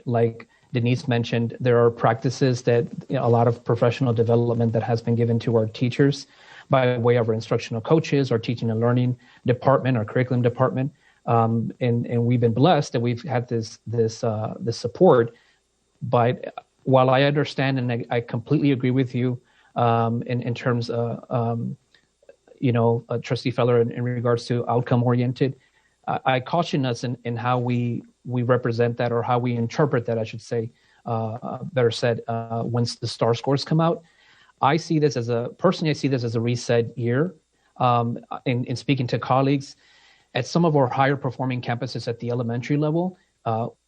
like Denise mentioned, there are practices that a lot of professional development that has been given to our teachers by way of our instructional coaches, our teaching and learning department, our curriculum department. And we've been blessed that we've had this support. But while I understand and I completely agree with you in terms of, Trustee Feller, in regards to outcome oriented, I caution us in how we represent that, or how we interpret that, I should say, better said, once the STAR scores come out. I see this as a reset year. In speaking to colleagues at some of our higher performing campuses at the elementary level,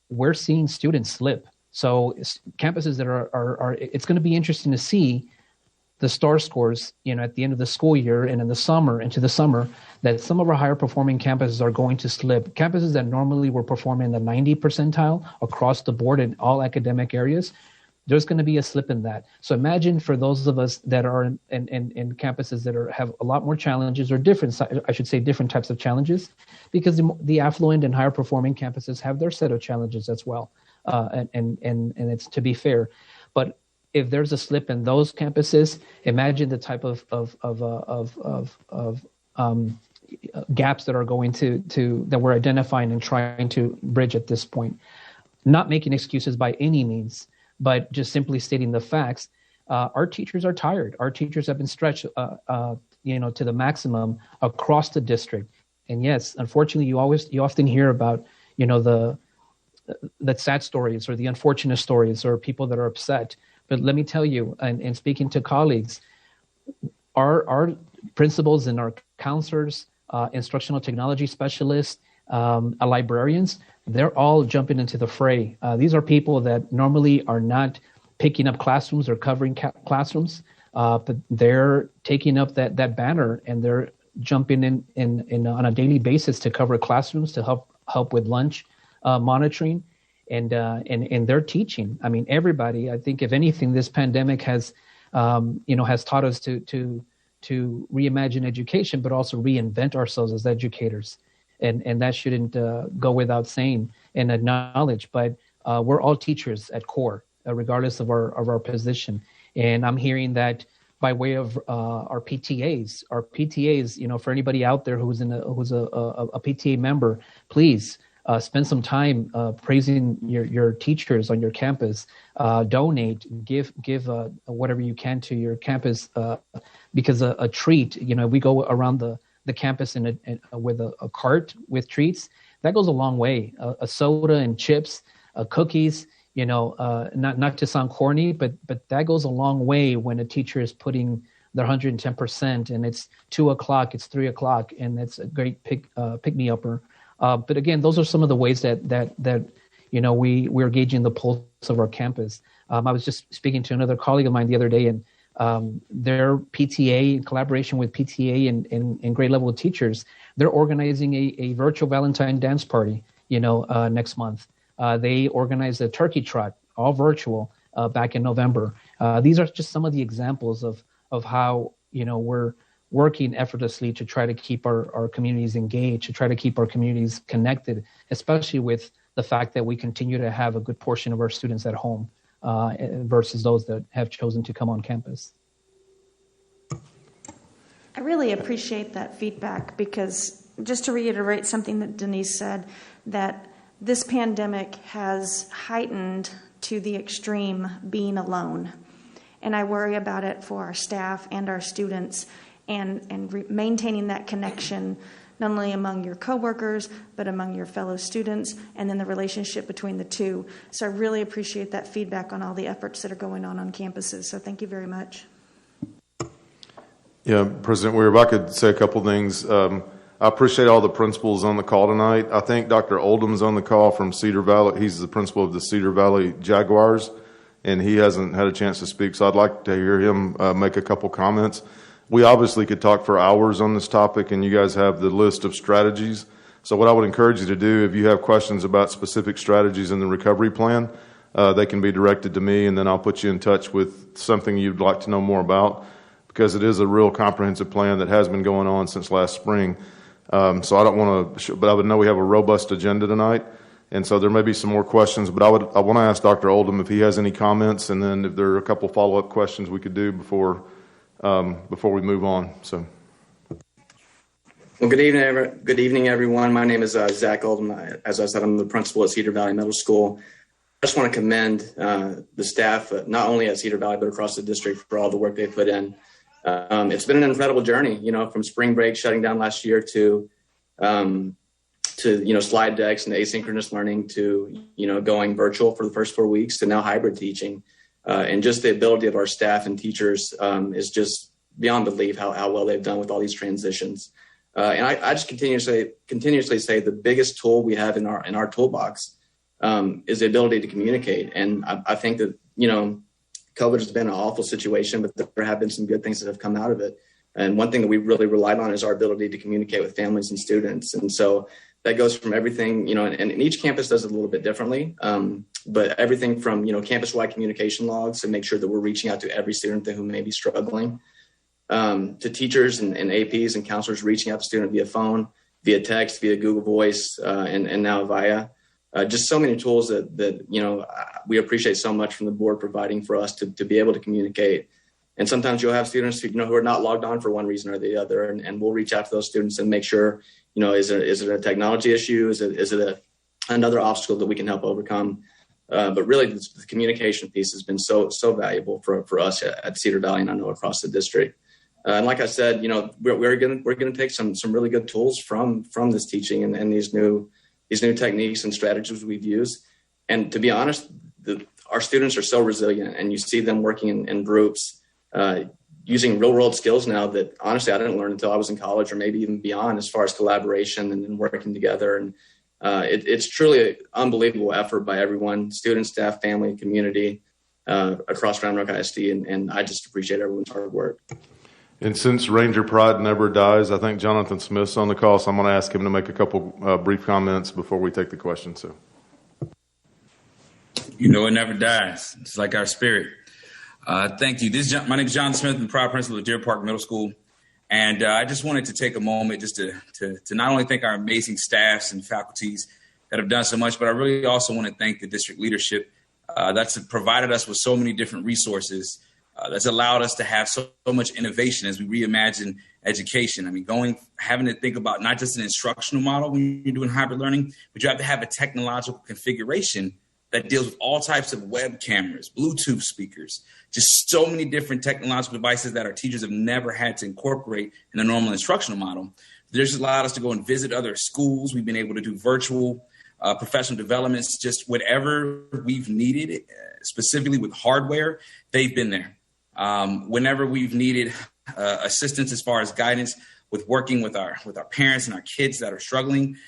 we're seeing students slip. So campuses that are it's going to be interesting to see the STAR scores, at the end of the school year and into the summer, that some of our higher performing campuses are going to slip. Campuses that normally were performing in the 90 percentile across the board in all academic areas, there's going to be a slip in that. So imagine for those of us that are in campuses that have a lot more challenges, or different types of challenges, because the affluent and higher performing campuses have their set of challenges as well. And it's to be fair, but if there's a slip in those campuses, imagine the type of gaps that are going to that we're identifying and trying to bridge at this point. Not making excuses by any means, but just simply stating the facts. Our teachers are tired. Our teachers have been stretched, to the maximum across the district. And yes, unfortunately, you often hear about, the sad stories or the unfortunate stories or people that are upset. But let me tell you, and speaking to colleagues, our principals and our counselors, instructional technology specialists, librarians, they're all jumping into the fray. These are people that normally are not picking up classrooms or covering classrooms, but they're taking up that banner, and they're jumping in on a daily basis to cover classrooms, to help with lunch monitoring, and they're teaching. I mean, everybody. I think if anything, this pandemic has taught us to reimagine education, but also reinvent ourselves as educators. And that shouldn't go without saying and acknowledged. But we're all teachers at core, regardless of our position. And I'm hearing that by way of our PTAs. Our PTAs, for anybody out there who's a PTA member, please spend some time praising your teachers on your campus. Donate, give whatever you can to your campus, because a treat. We go around the campus with a cart with treats. That goes a long way. A soda and chips, cookies. Not to sound corny, but that goes a long way when a teacher is putting their 110%, and it's 2:00, it's 3:00, and it's a great pick me upper. But again, those are some of the ways that we're gauging the pulse of our campus. I was just speaking to another colleague of mine the other day, and their PTA, in collaboration with PTA and grade level teachers, they're organizing a virtual Valentine dance party, next month. They organized a turkey trot, all virtual, back in November. These are just some of the examples of how, we're working effortlessly to try to keep our communities engaged, to try to keep our communities connected, especially with the fact that we continue to have a good portion of our students at home versus those that have chosen to come on campus. I really appreciate that feedback, because just to reiterate something that Denise said, that this pandemic has heightened to the extreme being alone. And I worry about it for our staff and our students, and maintaining that connection, not only among your coworkers, but among your fellow students, and then the relationship between the two. So I really appreciate that feedback on all the efforts that are going on campuses. So thank you very much. Yeah, President Weir, if I could say a couple things. I appreciate all the principals on the call tonight. I think Dr. Oldham's on the call from Cedar Valley. He's the principal of the Cedar Valley Jaguars, and he hasn't had a chance to speak, so I'd like to hear him make a couple comments. We obviously could talk for hours on this topic, and you guys have the list of strategies. So what I would encourage you to do, if you have questions about specific strategies in the recovery plan, they can be directed to me, and then I'll put you in touch with something you'd like to know more about, because it is a real comprehensive plan that has been going on since last spring. So I don't want to, but I would know we have a robust agenda tonight, And so there may be some more questions, but I want to ask Dr. Oldham if he has any comments, and then if there are a couple follow-up questions we could do before we move on. So. Well, good evening, everyone. My name is Zach Oldham. As I said, I'm the principal at Cedar Valley Middle School. I just want to commend the staff, not only at Cedar Valley, but across the district for all the work they put in. It's been an incredible journey, from spring break shutting down last year to slide decks and asynchronous learning to, going virtual for the first 4 weeks to now hybrid teaching. And just the ability of our staff and teachers is just beyond belief how well they've done with all these transitions. And I just continuously say the biggest tool we have in our toolbox is the ability to communicate. And I think that, COVID has been an awful situation, but there have been some good things that have come out of it. And one thing that we really relied on is our ability to communicate with families and students. And so that goes from everything, and each campus does it a little bit differently, but everything from, campus-wide communication logs to make sure that we're reaching out to every student who may be struggling, to teachers and APs and counselors reaching out to students via phone, via text, via Google Voice, and now via. Just so many tools that we appreciate so much from the board providing for us to be able to communicate. And sometimes you'll have students who are not logged on for one reason or the other, and we'll reach out to those students and make sure, is it a technology issue? Is it another obstacle that we can help overcome? But really, the communication piece has been so valuable for us at Cedar Valley, and I know across the district. And like I said, we're going to take some really good tools from this teaching and these new techniques and strategies we've used. And to be honest, our students are so resilient, and you see them working in groups, using real world skills now that honestly I didn't learn until I was in college or maybe even beyond, as far as collaboration and working together. And it's truly an unbelievable effort by everyone, students, staff, family, community, across Round Rock ISD. And I just appreciate everyone's hard work. And since Ranger Pride never dies, I think Jonathan Smith's on the call, so I'm going to ask him to make a couple brief comments before we take the question. So, it never dies. It's like our spirit. Thank you. My name is John Smith. I'm the proud principal of Deer Park Middle School. And I just wanted to take a moment just to not only thank our amazing staffs and faculties that have done so much, but I really also want to thank the district leadership that's provided us with so many different resources. That's allowed us to have so much innovation as we reimagine education. I mean, having to think about not just an instructional model when you're doing hybrid learning, but you have to have a technological configuration that deals with all types of web cameras, Bluetooth speakers, just so many different technological devices that our teachers have never had to incorporate in a normal instructional model. This has allowed us to go and visit other schools. We've been able to do virtual professional developments, just whatever we've needed, specifically with hardware, they've been there. Whenever we've needed assistance as far as guidance with working with our parents and our kids that are struggling,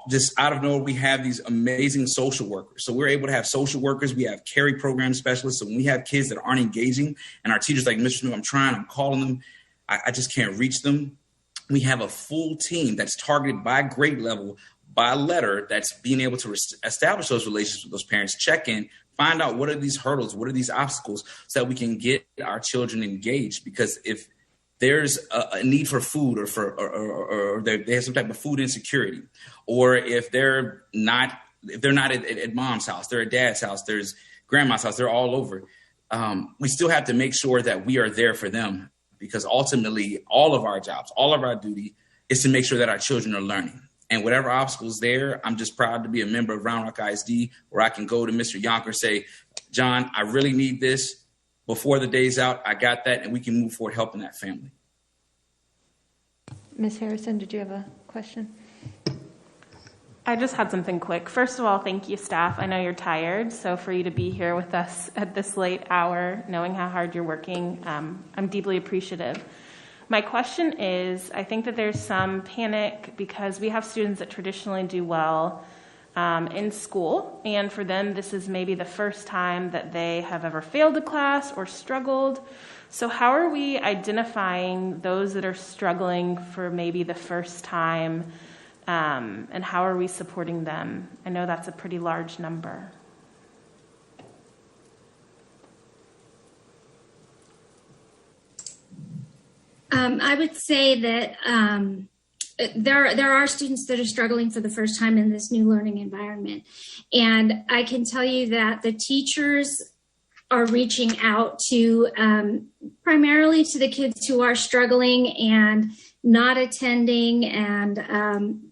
just out of nowhere, we have these amazing social workers. So we're able to have social workers. We have carry program specialists. So when we have kids that aren't engaging and our teachers like, Mr. Smith, I'm calling them, I just can't reach them. We have a full team that's targeted by grade level, by letter, that's being able to establish those relationships with those parents, check in, find out what are these hurdles, what are these obstacles, so that we can get our children engaged. Because if there's a need for food or they have some type of food insecurity, or if they're not at mom's house, they're at dad's house, there's grandma's house, they're all over. We still have to make sure that we are there for them, because ultimately all of our jobs, all of our duty is to make sure that our children are learning. And whatever obstacles there, I'm just proud to be a member of Round Rock ISD, where I can go to Mr. Yonker and say, John, I really need this. Before the day's out, I got that, and we can move forward helping that family. Ms. Harrison, did you have a question? I just had something quick. First of all, thank you, staff. I know you're tired, so for you to be here with us at this late hour, knowing how hard you're working, I'm deeply appreciative. My question is, I think that there's some panic because we have students that traditionally do well in school, and for them this is maybe the first time that they have ever failed a class or struggled. So how are we identifying those that are struggling for maybe the first time, and how are we supporting them? I know that's a pretty large number. I would say that there are students that are struggling for the first time in this new learning environment. And I can tell you that the teachers are reaching out to primarily to the kids who are struggling and not attending and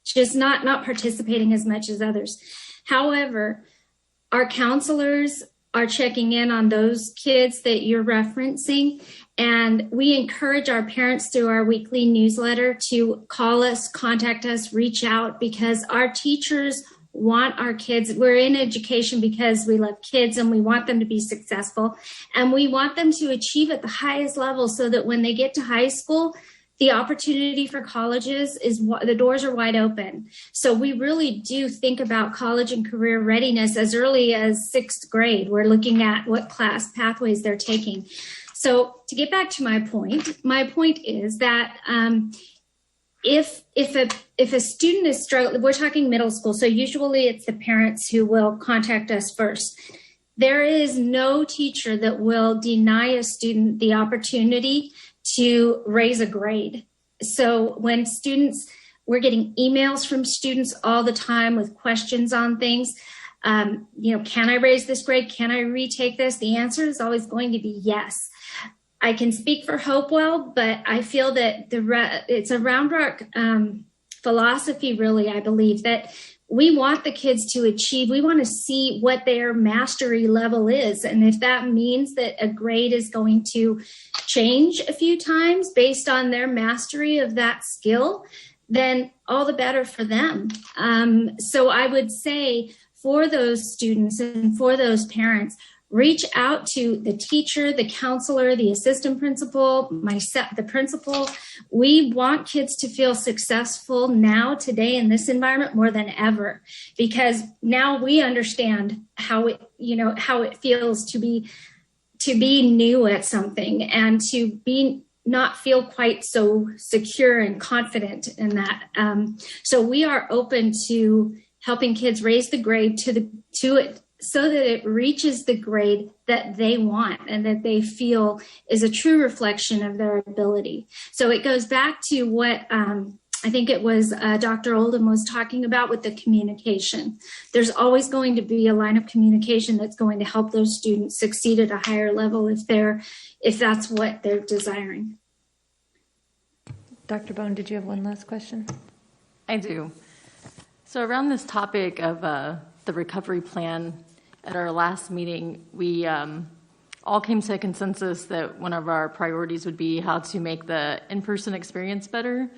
just not participating as much as others. However, our counselors are checking in on those kids that you're referencing, and we encourage our parents through our weekly newsletter to call us, contact us, reach out, because our teachers want our kids. We're in education because we love kids and we want them to be successful, and we want them to achieve at the highest level so that when they get to high school, the opportunity for colleges is, the doors are wide open. So we really do think about college and career readiness as early as 6th grade. We're looking at what class pathways they're taking. So to get back to my point is that if a student is struggling, we're talking middle school, so usually it's the parents who will contact us first. There is no teacher that will deny a student the opportunity to raise a grade. So when we're getting emails from students all the time with questions on things. Can I raise this grade? Can I retake this? The answer is always going to be yes. I can speak for Hopewell, but I feel that it's a Round Rock philosophy, really, I believe, that we want the kids to achieve. We want to see what their mastery level is. And if that means that a grade is going to change a few times based on their mastery of that skill, then all the better for them. So I would say for those students and for those parents, reach out to the teacher, the counselor, the assistant principal, the principal. We want kids to feel successful now, today, in this environment more than ever, because now we understand how it feels to be new at something and to not feel quite so secure and confident in that. So we are open to helping kids raise the grade to it, so that it reaches the grade that they want and that they feel is a true reflection of their ability. So it goes back to what I think it was Dr. Oldham was talking about with the communication. There's always going to be a line of communication that's going to help those students succeed at a higher level if that's what they're desiring. Dr. Bone, did you have one last question? I do. So around this topic of the recovery plan, at our last meeting, we all came to a consensus that one of our priorities would be how to make the in-person experience better.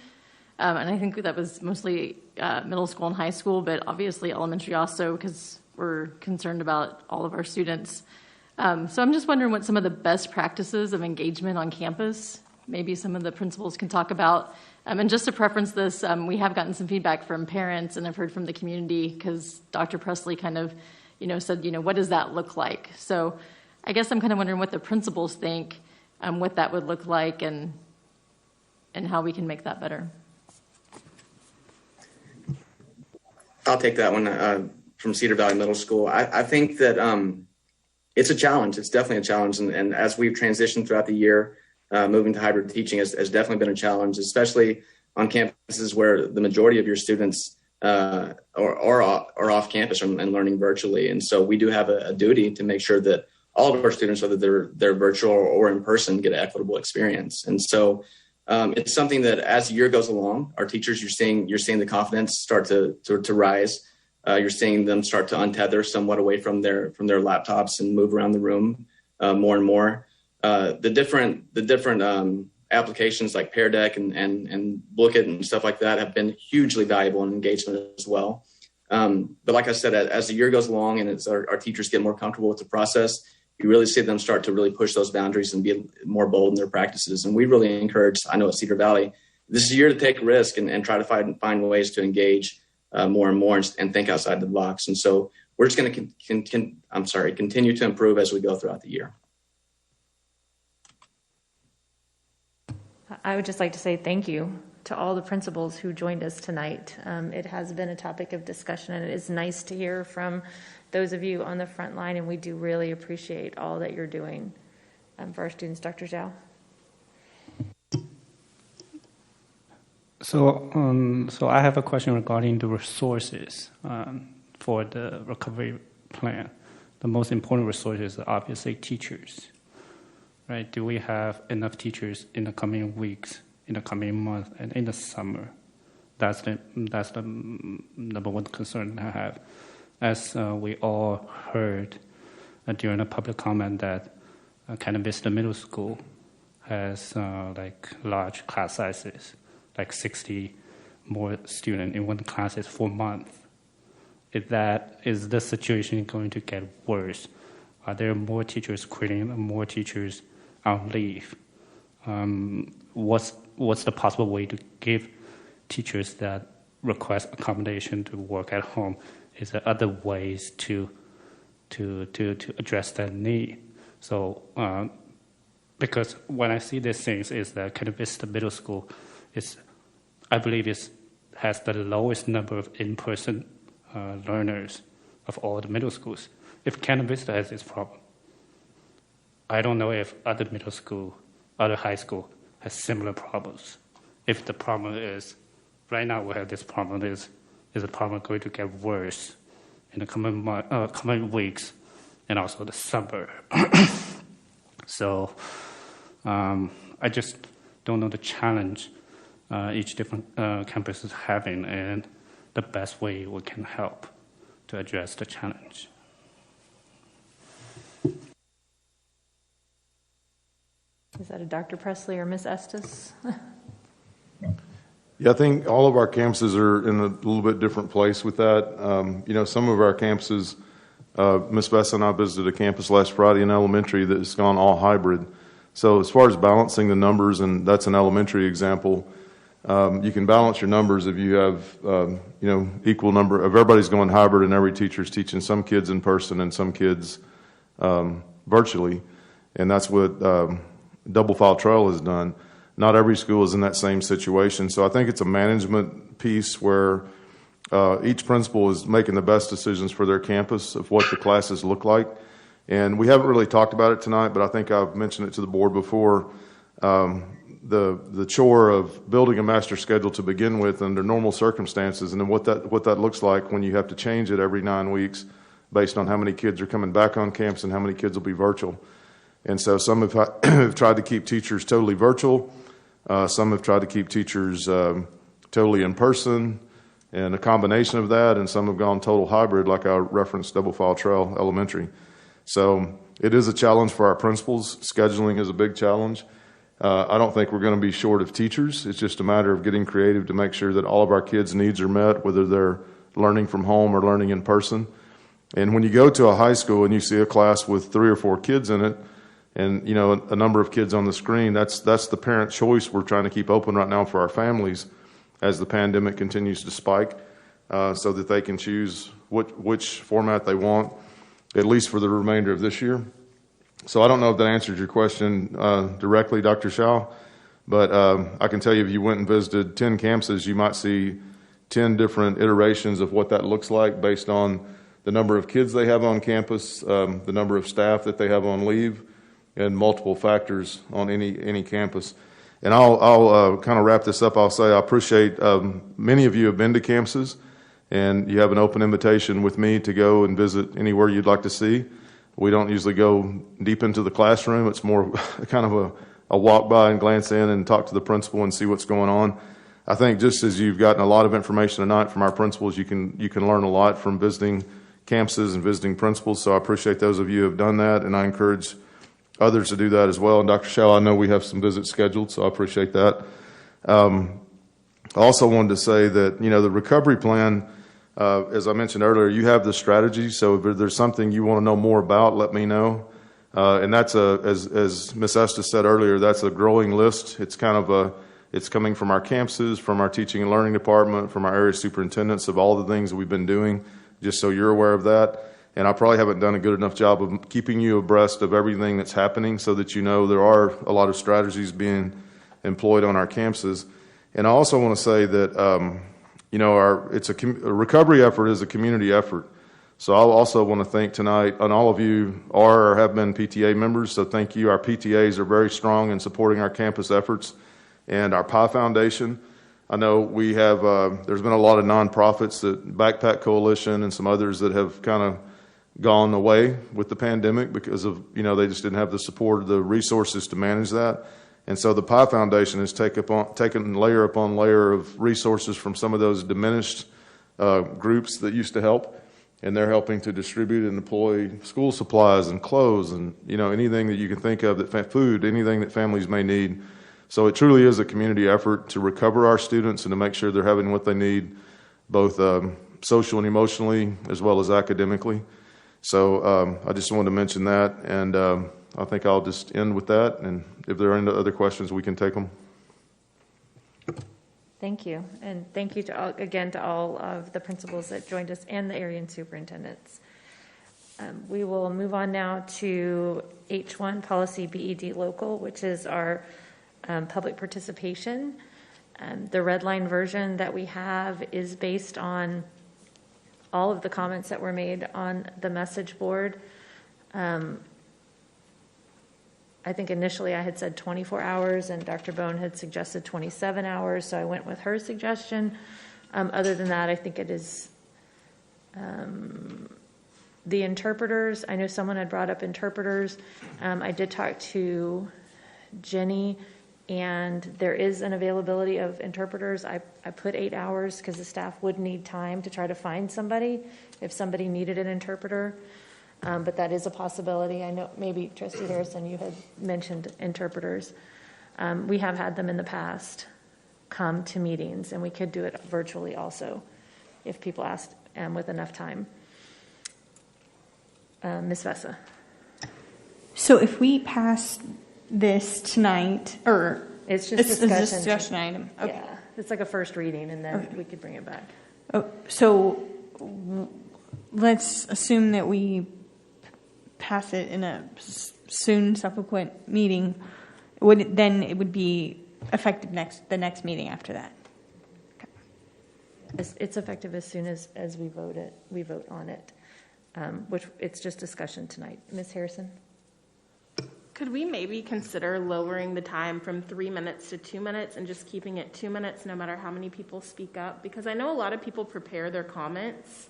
And I think that was mostly middle school and high school, but obviously elementary also, because we're concerned about all of our students. So I'm just wondering what some of the best practices of engagement on campus, maybe some of the principals can talk about. And just to preference this, we have gotten some feedback from parents and I've heard from the community, because Dr. Presley kind of said, what does that look like? So I guess I'm kind of wondering what the principals think, what that would look like and how we can make that better. I'll take that one from Cedar Valley Middle School. I think that it's a challenge. It's definitely a challenge. And as we've transitioned throughout the year, moving to hybrid teaching has definitely been a challenge, especially on campuses where the majority of your students are off campus and learning virtually. And so we do have a duty to make sure that all of our students, whether they're virtual or in person, get an equitable experience. And so it's something that as the year goes along, our teachers, you're seeing the confidence start to rise. You're seeing them start to untether somewhat away from their laptops and move around the room more and more. The different applications like Pear Deck and Book It and stuff like that have been hugely valuable in engagement as well. But like I said, as the year goes along and as our teachers get more comfortable with the process, you really see them start to really push those boundaries and be more bold in their practices. And we really encourage, I know at Cedar Valley, this is a year to take risk and try to find ways to engage more and more and think outside the box. And so we're just going to continue to improve as we go throughout the year. I would just like to say thank you to all the principals who joined us tonight. It has been a topic of discussion, and it is nice to hear from those of you on the front line, and we do really appreciate all that you're doing for our students. Dr. Zhao. So I have a question regarding the resources for the recovery plan. The most important resources are obviously teachers, right? Do we have enough teachers in the coming weeks, in the coming month, and in the summer? That's the number one concern I have. As we all heard during a public comment that Cannon Vista Middle School has like large class sizes, like 60 more students in one class for a month. Is the situation going to get worse? Are there more teachers quitting, more teachers on leave? What's the possible way to give teachers that request accommodation to work at home? Is there other ways to address that need? So, because when I see these things, is that Cannon Vista Middle School I believe has the lowest number of in-person learners of all the middle schools. If Cannon Vista has this problem, I don't know if other middle school, other high school has similar problems. If the problem is, right now we have this problem, is the problem going to get worse in the coming weeks and also the summer? So I just don't know the challenge each different campus is having and the best way we can help to address the challenge. Is that a Dr. Presley or Ms. Estes? Yeah, I think all of our campuses are in a little bit different place with that. Some of our campuses, Ms. Bess and I visited a campus last Friday in elementary that has gone all hybrid. So as far as balancing the numbers, and that's an elementary example, you can balance your numbers if you have, equal number of everybody's going hybrid and every teacher's teaching some kids in person and some kids virtually. And that's what Double File Trail has done. Not every school is in that same situation. So I think it's a management piece where each principal is making the best decisions for their campus of what the classes look like. And we haven't really talked about it tonight, but I think I've mentioned it to the board before. The chore of building a master schedule to begin with under normal circumstances, and then what that looks like when you have to change it every 9 weeks based on how many kids are coming back on campus and how many kids will be virtual. And so some have tried to keep teachers totally virtual. Some have tried to keep teachers totally in person and a combination of that, and some have gone total hybrid, like I referenced Double File Trail Elementary. So it is a challenge for our principals. Scheduling is a big challenge. I don't think we're going to be short of teachers. It's just a matter of getting creative to make sure that all of our kids' needs are met, whether they're learning from home or learning in person. And when you go to a high school and you see a class with 3 or 4 kids in it, and a number of kids on the screen, that's the parent choice we're trying to keep open right now for our families as the pandemic continues to spike, so that they can choose which format they want, at least for the remainder of this year. So I don't know if that answers your question directly, Dr. Shaw, but I can tell you if you went and visited 10 campuses, you might see 10 different iterations of what that looks like based on the number of kids they have on campus, the number of staff that they have on leave, and multiple factors on any campus. And I'll kind of wrap this up. I'll say I appreciate many of you have been to campuses, and you have an open invitation with me to go and visit anywhere you'd like to see. We don't usually go deep into the classroom. It's more kind of a walk by and glance in and talk to the principal and see what's going on. I think just as you've gotten a lot of information tonight from our principals, you can learn a lot from visiting campuses and visiting principals. So I appreciate those of you who have done that, and I encourage others to do that as well. And Dr. Shaw, I know we have some visits scheduled, so I appreciate that. I also wanted to say that, the recovery plan, as I mentioned earlier, you have the strategy. So if there's something you want to know more about, let me know. And that's as Ms. Estes said earlier, that's a growing list. It's it's coming from our campuses, from our teaching and learning department, from our area superintendents of all the things that we've been doing, just so you're aware of that. And I probably haven't done a good enough job of keeping you abreast of everything that's happening so that there are a lot of strategies being employed on our campuses. And I also want to say that, a recovery effort is a community effort. So I also want to thank tonight, and all of you are or have been PTA members, so thank you. Our PTAs are very strong in supporting our campus efforts, and our PI Foundation. I know we have, there's been a lot of nonprofits, that Backpack Coalition and some others that have kind of gone away with the pandemic because of, they just didn't have the support or the resources to manage that. And so the Pi Foundation has taken layer upon layer of resources from some of those diminished groups that used to help, and they're helping to distribute and deploy school supplies and clothes and anything that you can think of, that food, anything that families may need. So it truly is a community effort to recover our students and to make sure they're having what they need, both social and emotionally as well as academically. So I just wanted to mention that, and I think I'll just end with that, and if there are any other questions, we can take them. Thank you. And thank you to all of the principals that joined us and the area superintendents. We will move on now to H1, Policy BED Local, which is our public participation. The red line version that we have is based on all of the comments that were made on the message board. I think initially I had said 24 hours and Dr. Bone had suggested 27 hours, so I went with her suggestion. Other than that, I think it is the interpreters. I know someone had brought up interpreters. I did talk to Jenny, and there is an availability of interpreters. I put 8 hours because the staff would need time to try to find somebody if somebody needed an interpreter. But that is a possibility. I know maybe Trustee Harrison, you had mentioned interpreters. We have had them in the past come to meetings, and we could do it virtually also if people asked with enough time. Ms. Vessa. So if we pass this tonight, or it's just it's a discussion item. Okay. Yeah, it's like a first reading, and then we could bring it back. Oh, so let's assume that we pass it in a soon subsequent meeting. It would be effective the next meeting after that. Okay. It's effective as soon as we vote on it, which it's just discussion tonight. Ms. Harrison. Could we maybe consider lowering the time from 3 minutes to 2 minutes and just keeping it 2 minutes no matter how many people speak up? Because I know a lot of people prepare their comments,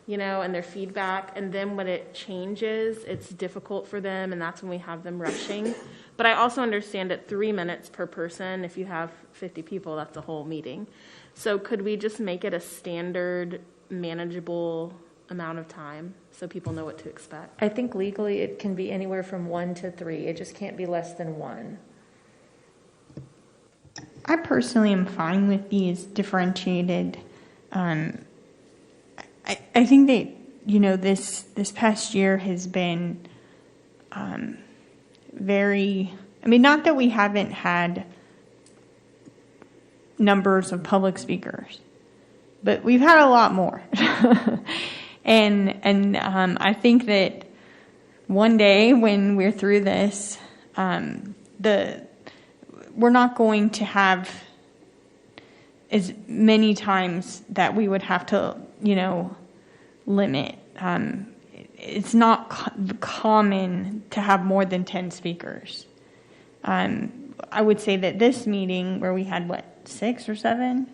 and their feedback, and then when it changes, it's difficult for them, and that's when we have them rushing. But I also understand at 3 minutes per person, if you have 50 people, that's a whole meeting. So could we just make it a standard, manageable amount of time so people know what to expect? I think legally it can be anywhere from 1 to 3. It just can't be less than 1. I personally am fine with these differentiated. I think that this past year has been very. I mean, not that we haven't had numbers of public speakers, but we've had a lot more. and I think that one day when we're through this, we're not going to have as many times that we would have to, limit. It's not common to have more than 10 speakers. I would say that this meeting where we had 6 or 7,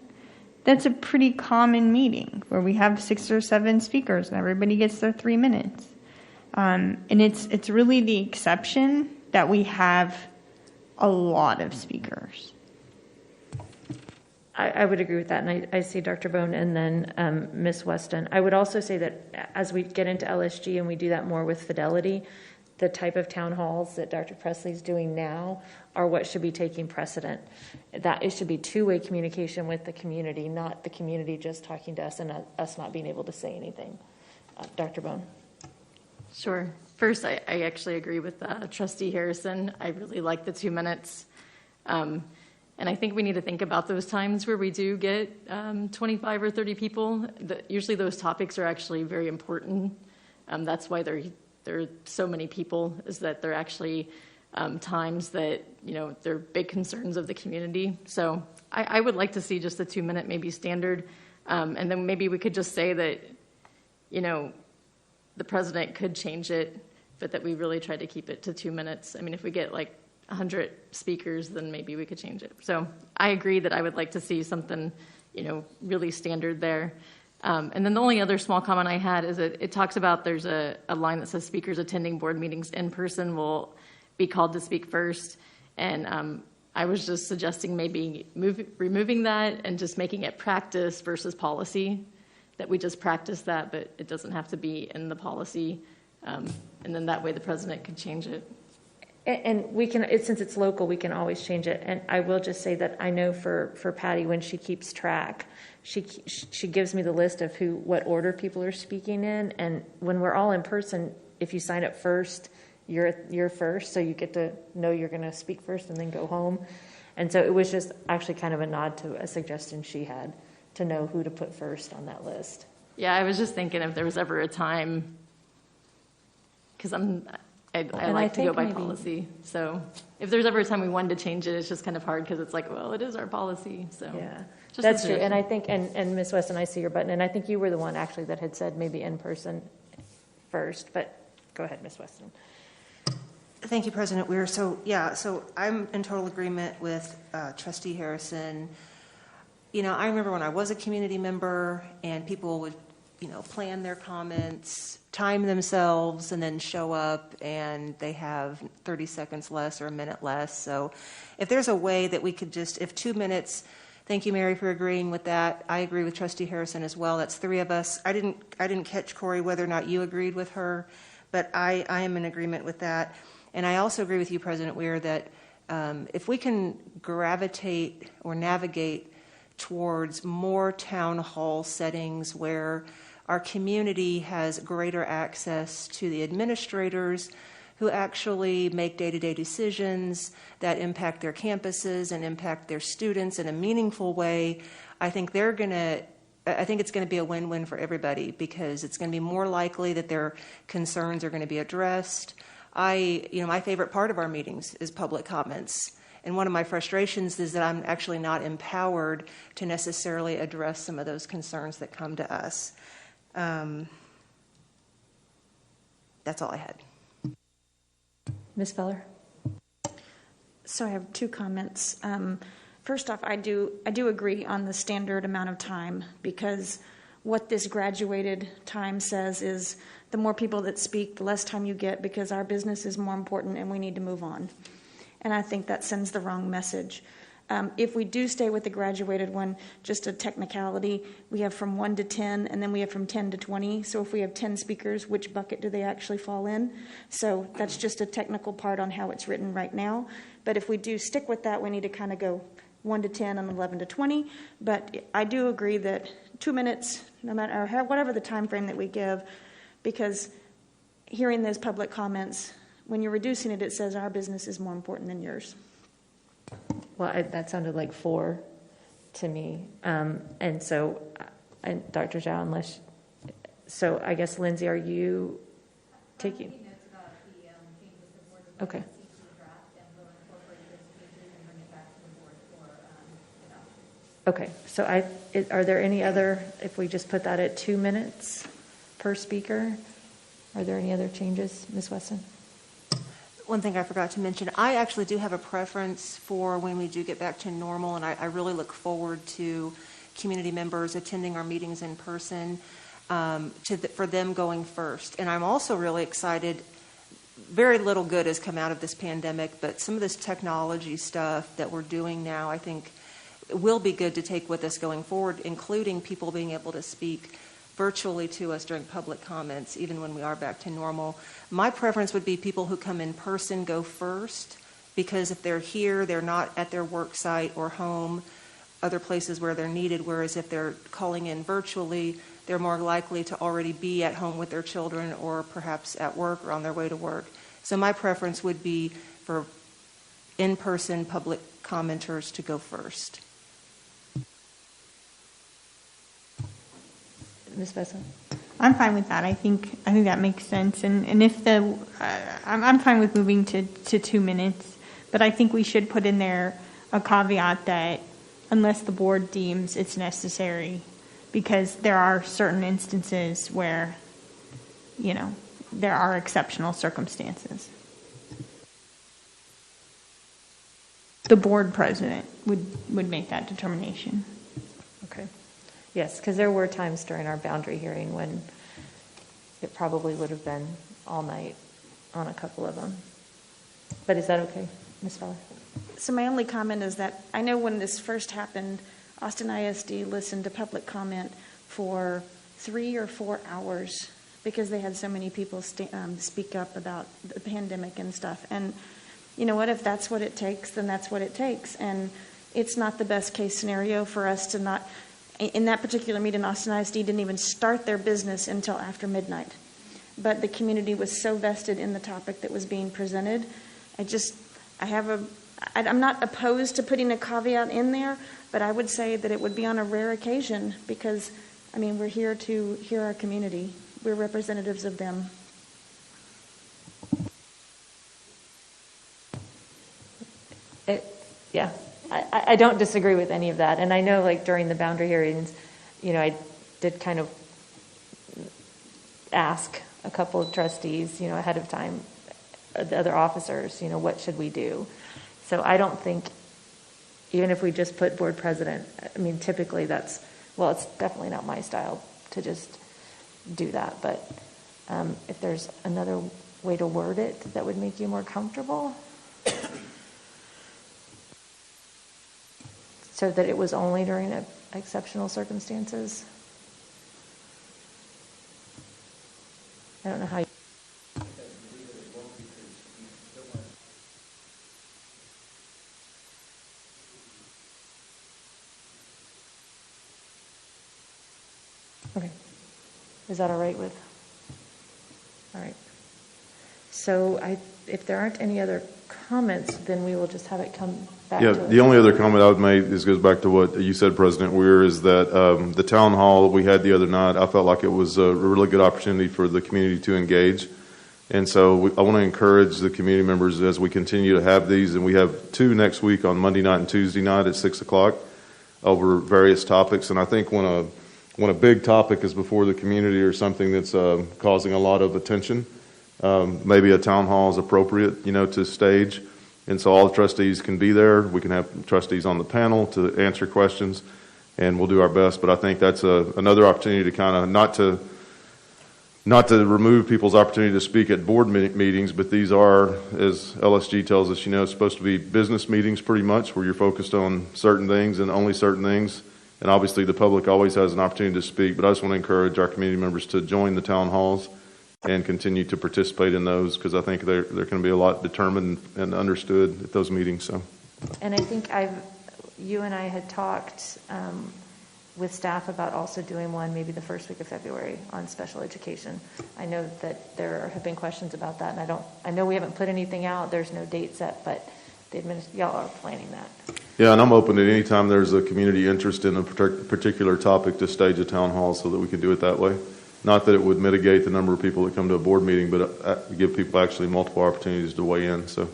that's a pretty common meeting where we have 6 or 7 speakers and everybody gets their 3 minutes. And it's really the exception that we have a lot of speakers. I would agree with that, and I see Dr. Bone and then Ms. Weston. I would also say that as we get into LSG and we do that more with Fidelity, the type of town halls that Dr. Presley is doing now are what should be taking precedent. That it should be two-way communication with the community, not the community just talking to us and us not being able to say anything. Dr. Bone. Sure. First, I actually agree with Trustee Harrison. I really like the 2 minutes. And I think we need to think about those times where we do get 25 or 30 people. Usually those topics are actually very important. That's why there are so many people, is that they're actually times that, they're big concerns of the community. So I would like to see just the 2 minute maybe standard. And then maybe we could just say that, the president could change it, but that we really try to keep it to 2 minutes. I mean, if we get 100 speakers, then maybe we could change it. So I agree that I would like to see something, really standard there. And then the only other small comment I had is that it talks about there's a line that says speakers attending board meetings in person will be called to speak first. And I was just suggesting maybe removing that and just making it practice versus policy, that we just practice that, but it doesn't have to be in the policy. And then that way the president could change it. And we can, since it's local, we can always change it. And I will just say that I know for Patty, when she keeps track, she gives me the list of what order people are speaking in. And when we're all in person, if you sign up first, you're first, so you get to know you're going to speak first and then go home. And so it was just actually kind of a nod to a suggestion she had to know who to put first on that list. Yeah, I was just thinking if there was ever a time, because I like to go by policy. So if there's ever a time we wanted to change it, it's just kind of hard because it's like, well, it is our policy. So yeah, that's true. And I think, and Ms. Weston, I see your button, and I think you were the one actually that had said maybe in person first. But go ahead, Ms. Weston. Thank you, President Weir. So I'm in total agreement with Trustee Harrison. I remember when I was a community member and people would, plan their comments, time themselves, and then show up and they have 30 seconds less or a minute less. So if there's a way that we could just, if 2 minutes, thank you, Mary, for agreeing with that. I agree with Trustee Harrison as well. That's 3 of us. I didn't catch, Corey, whether or not you agreed with her, but I am in agreement with that. And I also agree with you, President Weir, that if we can gravitate or navigate towards more town hall settings where our community has greater access to the administrators who actually make day-to-day decisions that impact their campuses and impact their students in a meaningful way, I think it's going to be a win-win for everybody because it's going to be more likely that their concerns are going to be addressed. My favorite part of our meetings is public comments. And one of my frustrations is that I'm actually not empowered to necessarily address some of those concerns that come to us. That's all I had. Ms. Feller? So I have 2 comments. First off, I do agree on the standard amount of time because what this graduated time says is the more people that speak, the less time you get because our business is more important and we need to move on. And I think that sends the wrong message. If we do stay with the graduated one, just a technicality, we have from 1 to 10, and then we have from 10 to 20. So if we have 10 speakers, which bucket do they actually fall in? So that's just a technical part on how it's written right now. But if we do stick with that, we need to kind of go 1 to 10 and 11 to 20. But I do agree that 2 minutes, no matter whatever the time frame that we give, because hearing those public comments, when you're reducing it, it says our business is more important than yours. Well, that sounded like 4 to me. And so, Dr. Zhao, so I guess, Lindsay, are you taking? Okay. Okay, so are there any other, if we just put that at 2 minutes per speaker, are there any other changes, Ms. Weston? One thing I forgot to mention, I actually do have a preference for when we do get back to normal, and I really look forward to community members attending our meetings in person, for them going first. And I'm also really excited. Very little good has come out of this pandemic, but some of this technology stuff that we're doing now, I think, will be good to take with us going forward, including people being able to speak virtually to us during public comments, even when we are back to normal. My preference would be people who come in person go first, because if they're here, they're not at their work site or home, other places where they're needed, whereas if they're calling in virtually, they're more likely to already be at home with their children or perhaps at work or on their way to work. So my preference would be for in-person public commenters to go first. Ms. Bessa? I'm fine with that. I think that makes sense. And if I'm fine with moving to 2 minutes, but I think we should put in there a caveat that unless the board deems it's necessary, because there are certain instances where, you know, there are exceptional circumstances. The board president would make that determination. Okay. Yes, because there were times during our boundary hearing when it probably would have been all night on a couple of them. But is that okay, Ms. Feller? So my only comment is that I know when this first happened, Austin ISD listened to public comment for 3 or 4 hours because they had so many people speak up about the pandemic and stuff. And you know what? If that's what it takes, then that's what it takes. And it's not the best case scenario for us to not. In that particular meeting, Austin ISD didn't even start their business until after midnight. But the community was so vested in the topic that was being presented. I'm not opposed to putting a caveat in there, but I would say that it would be on a rare occasion because, I mean, we're here to hear our community. We're representatives of them. Yeah, I don't disagree with any of that. And I know like during the boundary hearings, you know, I did kind of ask a couple of trustees, you know, ahead of time, the other officers, you know, what should we do? So I don't think, even if we just put board president, I mean, typically it's definitely not my style to just do that. But if there's another way to word it that would make you more comfortable, so that it was only during exceptional circumstances. I don't know how you... Okay. Is that all right with? All right. So if there aren't any other comments, then we will just have it come back to the only other comment I would make goes back to what you said, President Weir, is that the town hall we had the other night, I felt like it was a really good opportunity for the community to engage. And so I want to encourage the community members as we continue to have these, and we have 2 next week on Monday night and Tuesday night at 6 o'clock over various topics. And I think when a big topic is before the community or something that's causing a lot of attention, maybe a town hall is appropriate, you know, to stage. And so all the trustees can be there. We can have trustees on the panel to answer questions, and we'll do our best. But I think that's another opportunity to kind of not to remove people's opportunity to speak at board meetings, but these are, as LSG tells us, you know, it's supposed to be business meetings pretty much, where you're focused on certain things and only certain things. And obviously the public always has an opportunity to speak, but I just want to encourage our community members to join the town halls and continue to participate in those, because I think they're going to be a lot determined and understood at those meetings. So, and I think you and I had talked with staff about also doing one maybe the first week of February on special education. I know that there have been questions about that, and I know we haven't put anything out. There's no date set, but y'all are planning that. Yeah, and I'm open at any time there's a community interest in a particular topic to stage a town hall so that we can do it that way. Not that it would mitigate the number of people that come to a board meeting, but give people actually multiple opportunities to weigh in. So,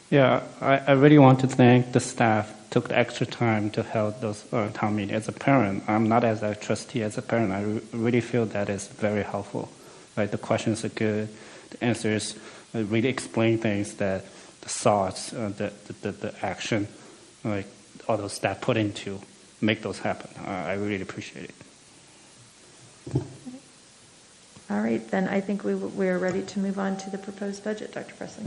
yeah, I really want to thank the staff took the extra time to hold those town meetings. As a parent, I'm not as a trustee, as a parent, I really feel that is very helpful. Like the questions are good, the answers really explain things, that the thoughts, the action, like all those staff put into make those happen. I really appreciate it. All right, then I think we're ready to move on to the proposed budget, Dr. Presley.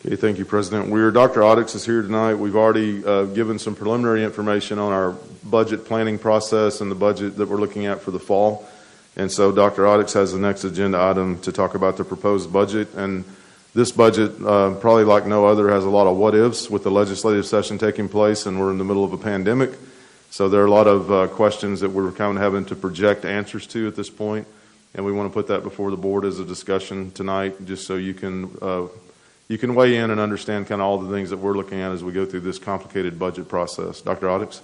Okay, thank you, President Weir. Dr. Audix is here tonight. We've already given some preliminary information on our budget planning process and the budget that we're looking at for the fall. And so Dr. Audix has the next agenda item to talk about the proposed budget. And this budget, probably like no other, has a lot of what-ifs with the legislative session taking place, and we're in the middle of a pandemic. So there are a lot of questions that we're kind of having to project answers to at this point. And we want to put that before the board as a discussion tonight, just so you can weigh in and understand kind of all the things that we're looking at as we go through this complicated budget process. Dr. Audix.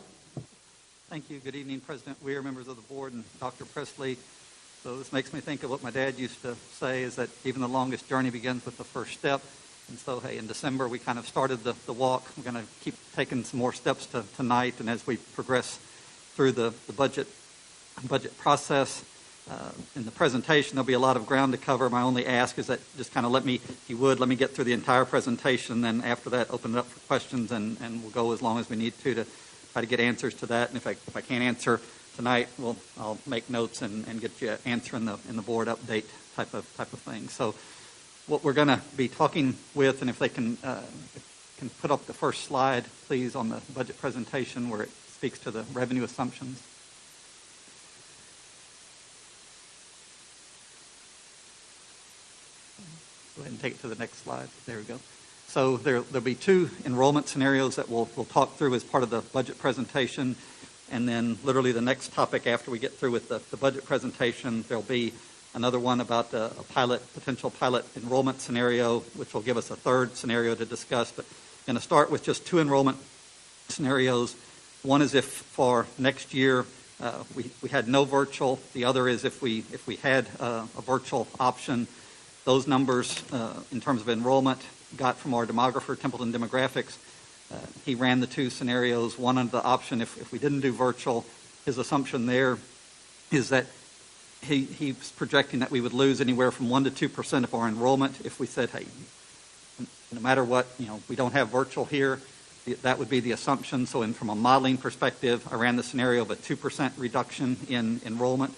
Thank you. Good evening, President Weir, members of the board, and Dr. Presley. So this makes me think of what my dad used to say, is that even the longest journey begins with the first step. And so, hey, in December, we kind of started the walk. We're going to keep taking some more steps tonight, and as we progress through the budget process. In the presentation, there'll be a lot of ground to cover. My only ask is that just kind of let me let me get through the entire presentation. Then after that, open it up for questions, and we'll go as long as we need to try to get answers to that. And if I can't answer tonight, I'll make notes and get you an answer in the board update type of thing. So what we're going to be talking with, and if they can put up the first slide, please, on the budget presentation where it speaks to the revenue assumptions. Go ahead and take it to the next slide. There we go. So there'll be two enrollment scenarios that we'll talk through as part of the budget presentation. And then literally the next topic after we get through with the budget presentation, there'll be another one about a potential pilot enrollment scenario, which will give us a third scenario to discuss. But I'm going to start with just two enrollment scenarios. One is if for next year we had no virtual. The other is if we had a virtual option. Those numbers in terms of enrollment got from our demographer, Templeton Demographics. He ran the two scenarios. One under the option if we didn't do virtual, his assumption there is that he's projecting that we would lose anywhere from 1% to 2% of our enrollment if we said, hey, no matter what, we don't have virtual here. That would be the assumption. So from a modeling perspective, I ran the scenario of a 2% reduction in enrollment.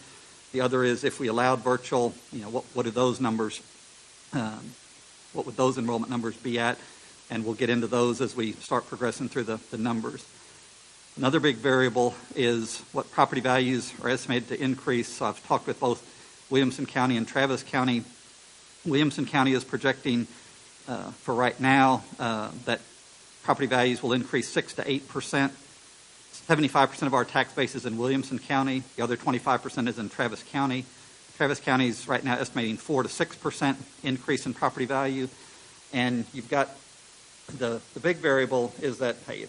The other is if we allowed virtual, what do those numbers, what would those enrollment numbers be at? And we'll get into those as we start progressing through the numbers. Another big variable is what property values are estimated to increase. So I've talked with both Williamson County and Travis County. Williamson County is projecting for right now that property values will increase 6 to 8%. 75% of our tax base is in Williamson County. The other 25% is in Travis County. Travis County is right now estimating 4 to 6% increase in property value. And you've got the big variable is that, hey,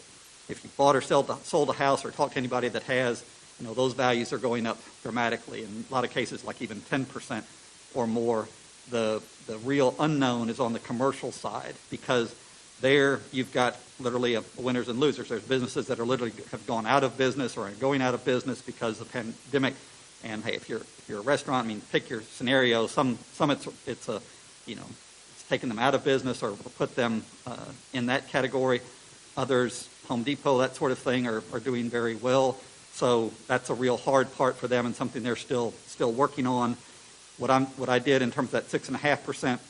if you bought or sold a house or talked to anybody that has, those values are going up dramatically. In a lot of cases, like even 10% or more. The real unknown is on the commercial side, because there you've got literally a winners and losers. There's businesses that are literally have gone out of business or are going out of business because of the pandemic. And hey, if you're a restaurant, pick your scenario. Some it's taking them out of business or put them in that category. Others, Home Depot, that sort of thing, are doing very well. So that's a real hard part for them and something they're still working on. What I did in terms of that 6.5%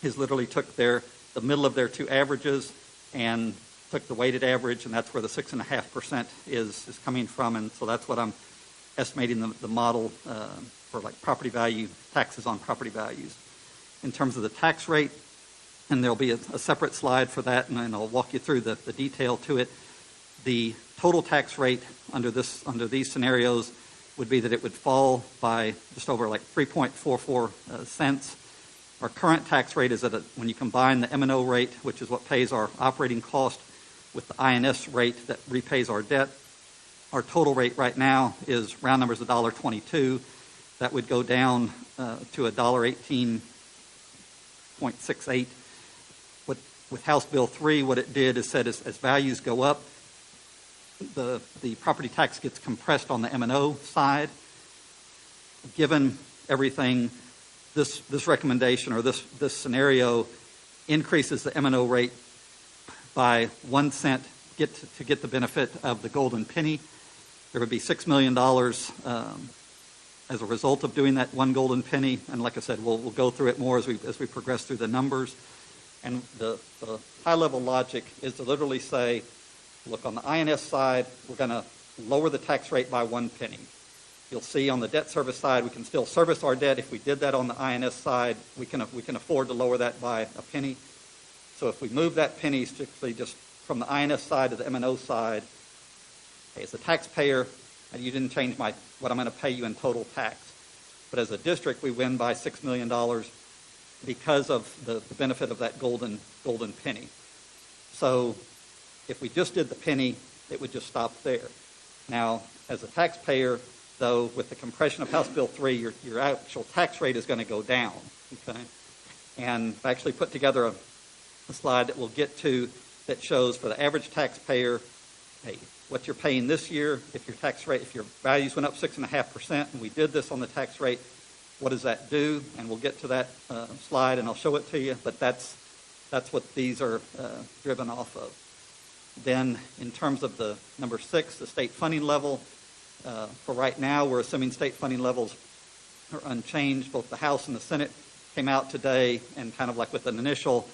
is literally took the middle of their two averages and took the weighted average, and that's where the 6.5% is coming from. And so that's what I'm estimating the model for like property value, taxes on property values. In terms of the tax rate, and there'll be a separate slide for that, and I'll walk you through the detail to it. The total tax rate under these scenarios would be that it would fall by just over like 3.44 cents. Our current tax rate is when you combine the M&O rate, which is what pays our operating cost, with the INS rate that repays our debt. Our total rate right now is round numbers $1.22. That would go down to $1.1868. With House Bill 3, what it did is said as values go up, the property tax gets compressed on the M&O side. Given everything, this recommendation or this scenario increases the M&O rate by 1 cent to get the benefit of the golden penny. There would be $6 million as a result of doing that one golden penny. And like I said, we'll go through it more as we progress through the numbers. And the high-level logic is to literally say, look, on the INS side, we're going to lower the tax rate by 1 penny. You'll see on the debt service side, we can still service our debt. If we did that on the INS side, we can afford to lower that by a penny. So if we move that penny strictly just from the INS side to the M&O side, hey, as a taxpayer, you didn't change what I'm going to pay you in total tax. But as a district, we win by $6 million because of the benefit of that golden penny. So if we just did the penny, it would just stop there. Now, as a taxpayer, though, with the compression of House Bill 3, your actual tax rate is going to go down. Okay? And I actually put together a slide that we'll get to that shows for the average taxpayer, hey, what you're paying this year, if your values went up 6.5%, and we did this on the tax rate, what does that do? And we'll get to that slide, and I'll show it to you, but that's what these are driven off of. Then in terms of the number 6, the state funding level, for right now, we're assuming state funding levels are unchanged. Both the House and the Senate came out today and kind of like with an initial,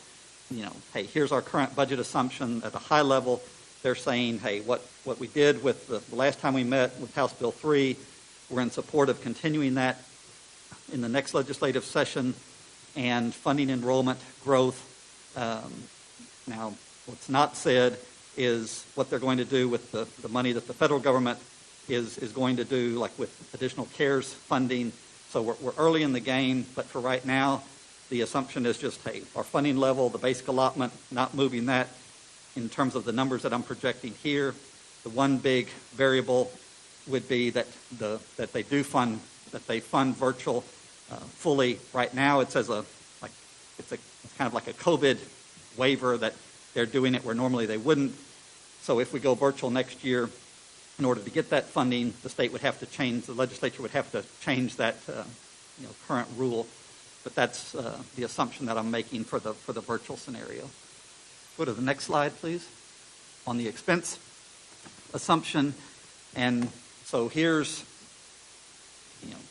hey, here's our current budget assumption at a high level. They're saying, hey, what we did with the last time we met with House Bill 3, we're in support of continuing that in the next legislative session and funding enrollment growth. Now, what's not said is what they're going to do with the money that the federal government is going to do, like with additional CARES funding. So we're early in the game, but for right now, the assumption is just, hey, our funding level, the basic allotment, not moving that. In terms of the numbers that I'm projecting here, the one big variable would be that they fund virtual fully. Right now, it says it's kind of like a COVID waiver that they're doing it where normally they wouldn't. So if we go virtual next year, in order to get that funding, the legislature would have to change that current rule. But that's the assumption that I'm making for the virtual scenario. Go to the next slide, please, on the expense assumption. And so here's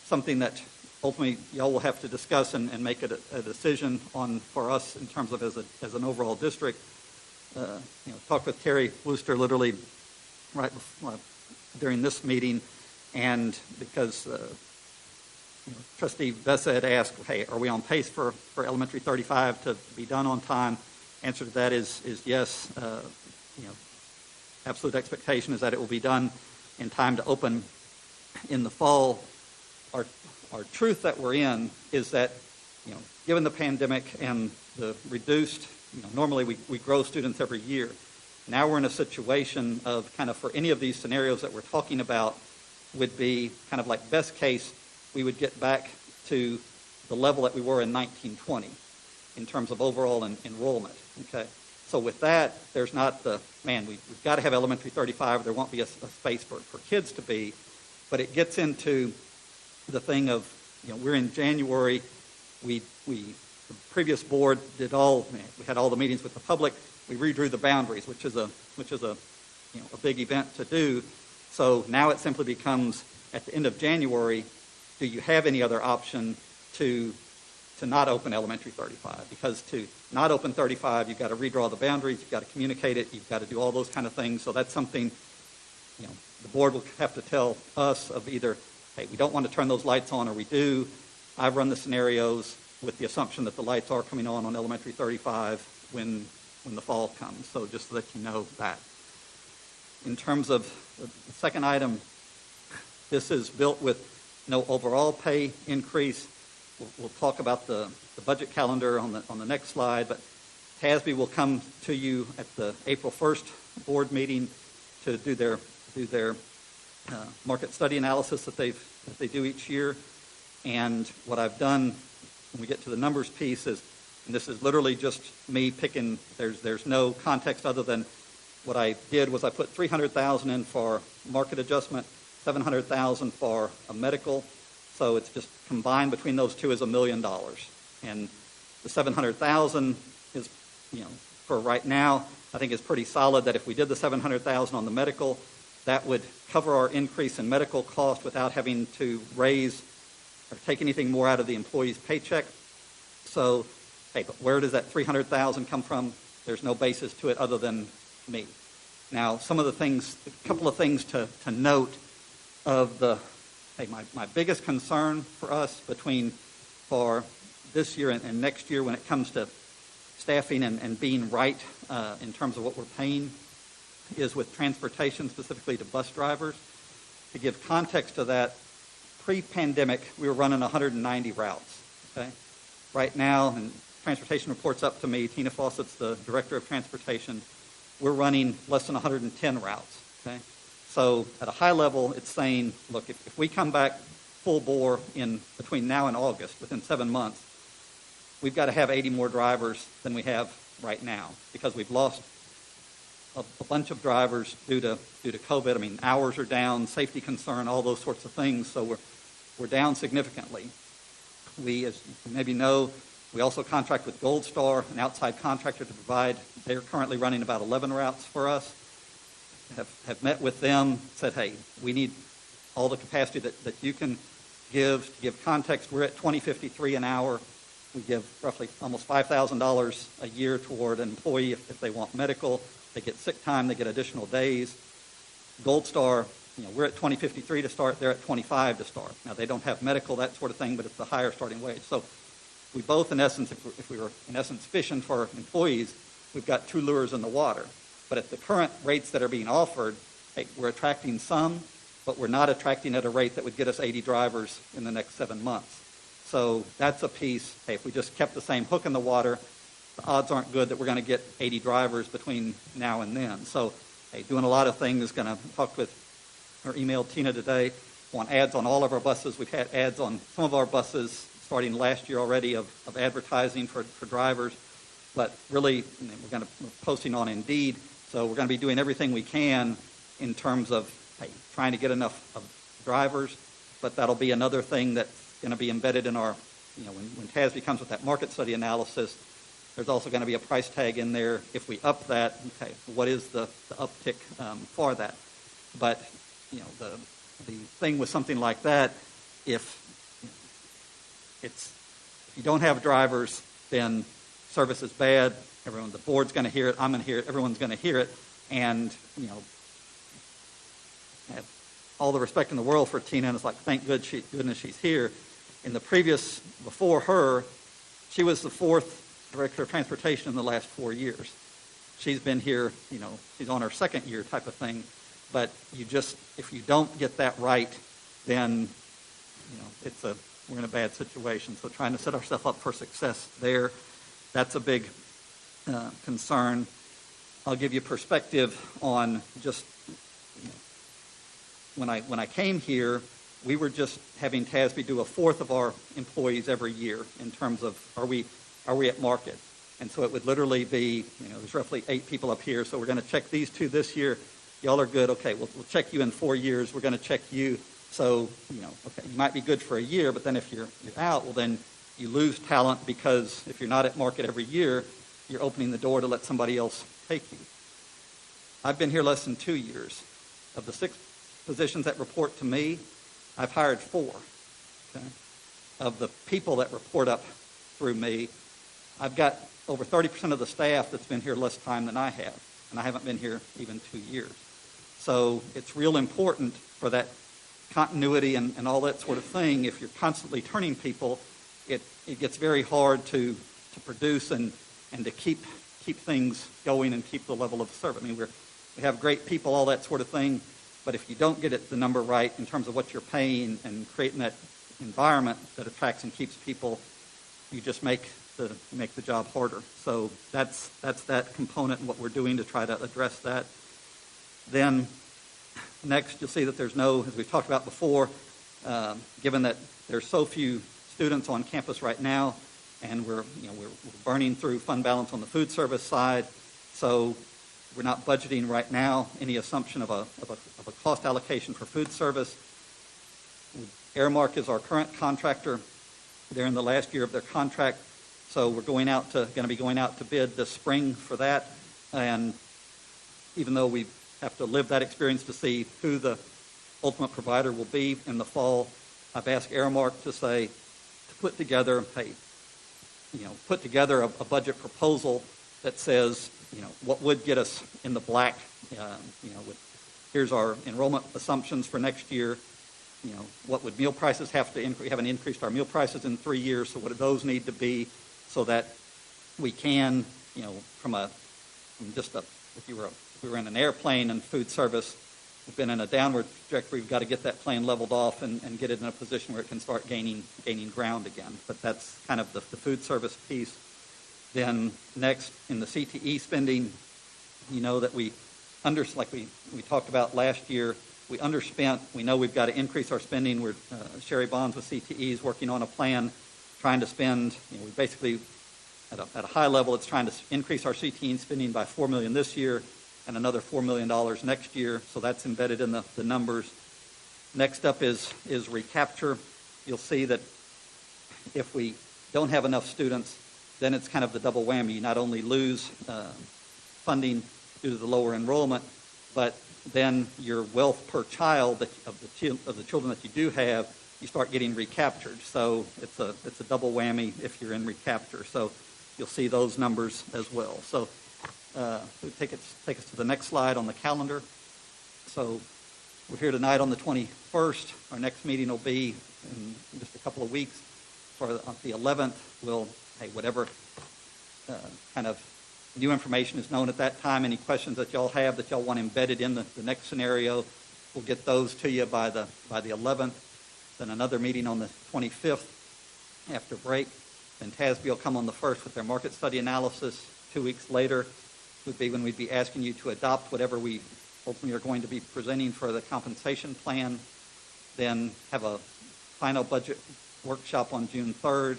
something that ultimately y'all will have to discuss and make a decision on for us in terms of as an overall district. Talked with Terry Wooster literally right before, during this meeting, and because Trustee Vessa had asked, hey, are we on pace for Elementary 35 to be done on time? Answer to that is yes. Absolute expectation is that it will be done in time to open in the fall. Our truth that we're in is that, given the pandemic and the reduced, normally we grow students every year. Now we're in a situation of kind of for any of these scenarios that we're talking about would be kind of like best case, we would get back to the level that we were in 1920 in terms of overall enrollment. Okay, so with that, there's not we've got to have Elementary 35. There won't be a space for kids to be, but it gets into the thing of, we're in January. The previous board we had all the meetings with the public. We redrew the boundaries, which is a big event to do. So now it simply becomes at the end of January, do you have any other option to not open Elementary 35? Because to not open 35, you've got to redraw the boundaries, you've got to communicate it, you've got to do all those kind of things. So that's something, the board will have to tell us of either, hey, we don't want to turn those lights on, or we do. I've run the scenarios with the assumption that the lights are coming on Elementary 35 when the fall comes. So just to let you know that. In terms of the second item, this is built with no overall pay increase. We'll talk about the budget calendar on the next slide, but TASB will come to you at the April 1st board meeting to do their market study analysis that they do each year. And what I've done when we get to the numbers piece is, and this is literally just me picking, there's no context other than what I did was I put $300,000 in for market adjustment, $700,000 for a medical. So it's just combined between those two is $1 million. And the $700,000 is, for right now, I think is pretty solid that if we did the $700,000 on the medical, that would cover our increase in medical cost without having to raise or take anything more out of the employee's paycheck. So, hey, but where does that $300,000 come from? There's no basis to it other than me. Now, a couple of things to note of my biggest concern for us for this year and next year when it comes to staffing and being right in terms of what we're paying is with transportation, specifically to bus drivers. To give context to that, pre-pandemic, we were running 190 routes. Okay, right now, and transportation reports up to me, Tina Fawcett's the director of transportation, we're running less than 110 routes. Okay, so at a high level, it's saying, look, if we come back full bore in between now and August, within 7 months, we've got to have 80 more drivers than we have right now because we've lost a bunch of drivers due to COVID. I mean, hours are down, safety concern, all those sorts of things. So we're down significantly. We, as you maybe know, we also contract with Gold Star, an outside contractor to provide. They're currently running about 11 routes for us. Have met with them, said, hey, we need all the capacity that you can give. To give context, we're at $20.53 an hour. We give roughly almost $5,000 a year toward an employee if they want medical. They get sick time, they get additional days. Gold Star, we're at $20.53 to start, they're at $25 to start. Now, they don't have medical, that sort of thing, but it's the higher starting wage. So we both, in essence, if we were, in essence, fishing for employees, we've got two lures in the water. But at the current rates that are being offered, hey, we're attracting some, but we're not attracting at a rate that would get us 80 drivers in the next 7 months. So that's a piece. Hey, if we just kept the same hook in the water, the odds aren't good that we're going to get 80 drivers between now and then. So, hey, doing a lot of things. Going to talk with or email Tina today on ads on all of our buses. We've had ads on some of our buses starting last year already of advertising for drivers. But really, we're posting on Indeed. So we're going to be doing everything we can in terms of trying to get enough drivers, but that'll be another thing that's going to be embedded in our, when TASB comes with that market study analysis, there's also going to be a price tag in there. If we up that, okay, what is the uptick for that? But, the thing with something like that, if you don't have drivers, then service is bad. The board's going to hear it. I'm going to hear it. Everyone's going to hear it. And, I have all the respect in the world for Tina, and it's like, thank goodness she's here. In the previous, before her, she was the 4th director of transportation in the last 4 years. She's been here, she's on her 2nd year type of thing. But if you don't get that right, then, we're in a bad situation. So trying to set ourselves up for success there, that's a big concern. I'll give you perspective on just when I came here, we were just having TASB do 1/4 of our employees every year in terms of are we at market, and so it would literally be there's roughly 8 people up here, so we're going to check these 2 this year. Y'all are good. Okay, we'll check you in 4 years. We're going to check you. So okay, you might be good for a year, but then if you're out, well then you lose talent because if you're not at market every year, you're opening the door to let somebody else take you. I've been here less than 2 years. Of the 6 positions that report to me, I've hired 4. Okay? Of the people that report up through me, I've got over 30% of the staff that's been here less time than I have, and I haven't been here even 2 years. So it's real important for that continuity and all that sort of thing. If you're constantly turning people, it gets very hard to produce and to keep things going and keep the level of service. I mean, we have great people, all that sort of thing, but if you don't get the number right in terms of what you're paying and creating that environment that attracts and keeps people, you just make the job harder. So that's that component and what we're doing to try to address that. Then next, you'll see that there's no, as we've talked about before, given that there's so few students on campus right now, and we're burning through fund balance on the food service side, so we're not budgeting right now any assumption of a cost allocation for food service. Airmark is our current contractor. They're in the last year of their contract, so we're going to be going out to bid this spring for that. And even though we have to live that experience to see who the ultimate provider will be in the fall, I've asked Airmark to put together a budget proposal that says, what would get us in the black, here's our enrollment assumptions for next year, what would meal prices have to increase? We haven't increased our meal prices in 3 years, so what do those need to be so that we can, if we were in an airplane and food service, we've been in a downward trajectory, we've got to get that plane leveled off and get it in a position where it can start gaining ground again. But that's kind of the food service piece. Then next, in the CTE spending, that like we talked about last year, we underspent. We know we've got to increase our spending. We're Sherry Bonds with CTE is working on a plan, trying to spend. We basically, at a high level, it's trying to increase our CTE spending by $4 million this year, and another $4 million next year. So that's embedded in the numbers. Next up is recapture. You'll see that if we don't have enough students, then it's kind of the double whammy. You not only lose funding due to the lower enrollment, but then your wealth per child of the children that you do have, you start getting recaptured. So it's a double whammy if you're in recapture. So you'll see those numbers as well. So take us to the next slide on the calendar. So we're here tonight on the 21st. Our next meeting will be in just a couple of weeks. On the 11th, whatever kind of new information is known at that time, any questions that y'all have that y'all want embedded in the next scenario, we'll get those to you by the 11th. Then another meeting on the 25th after break. Then TASB will come on the 1st with their market study analysis. 2 weeks later would be when we'd be asking you to adopt whatever we ultimately are going to be presenting for the compensation plan. Then have a final budget workshop on June 3rd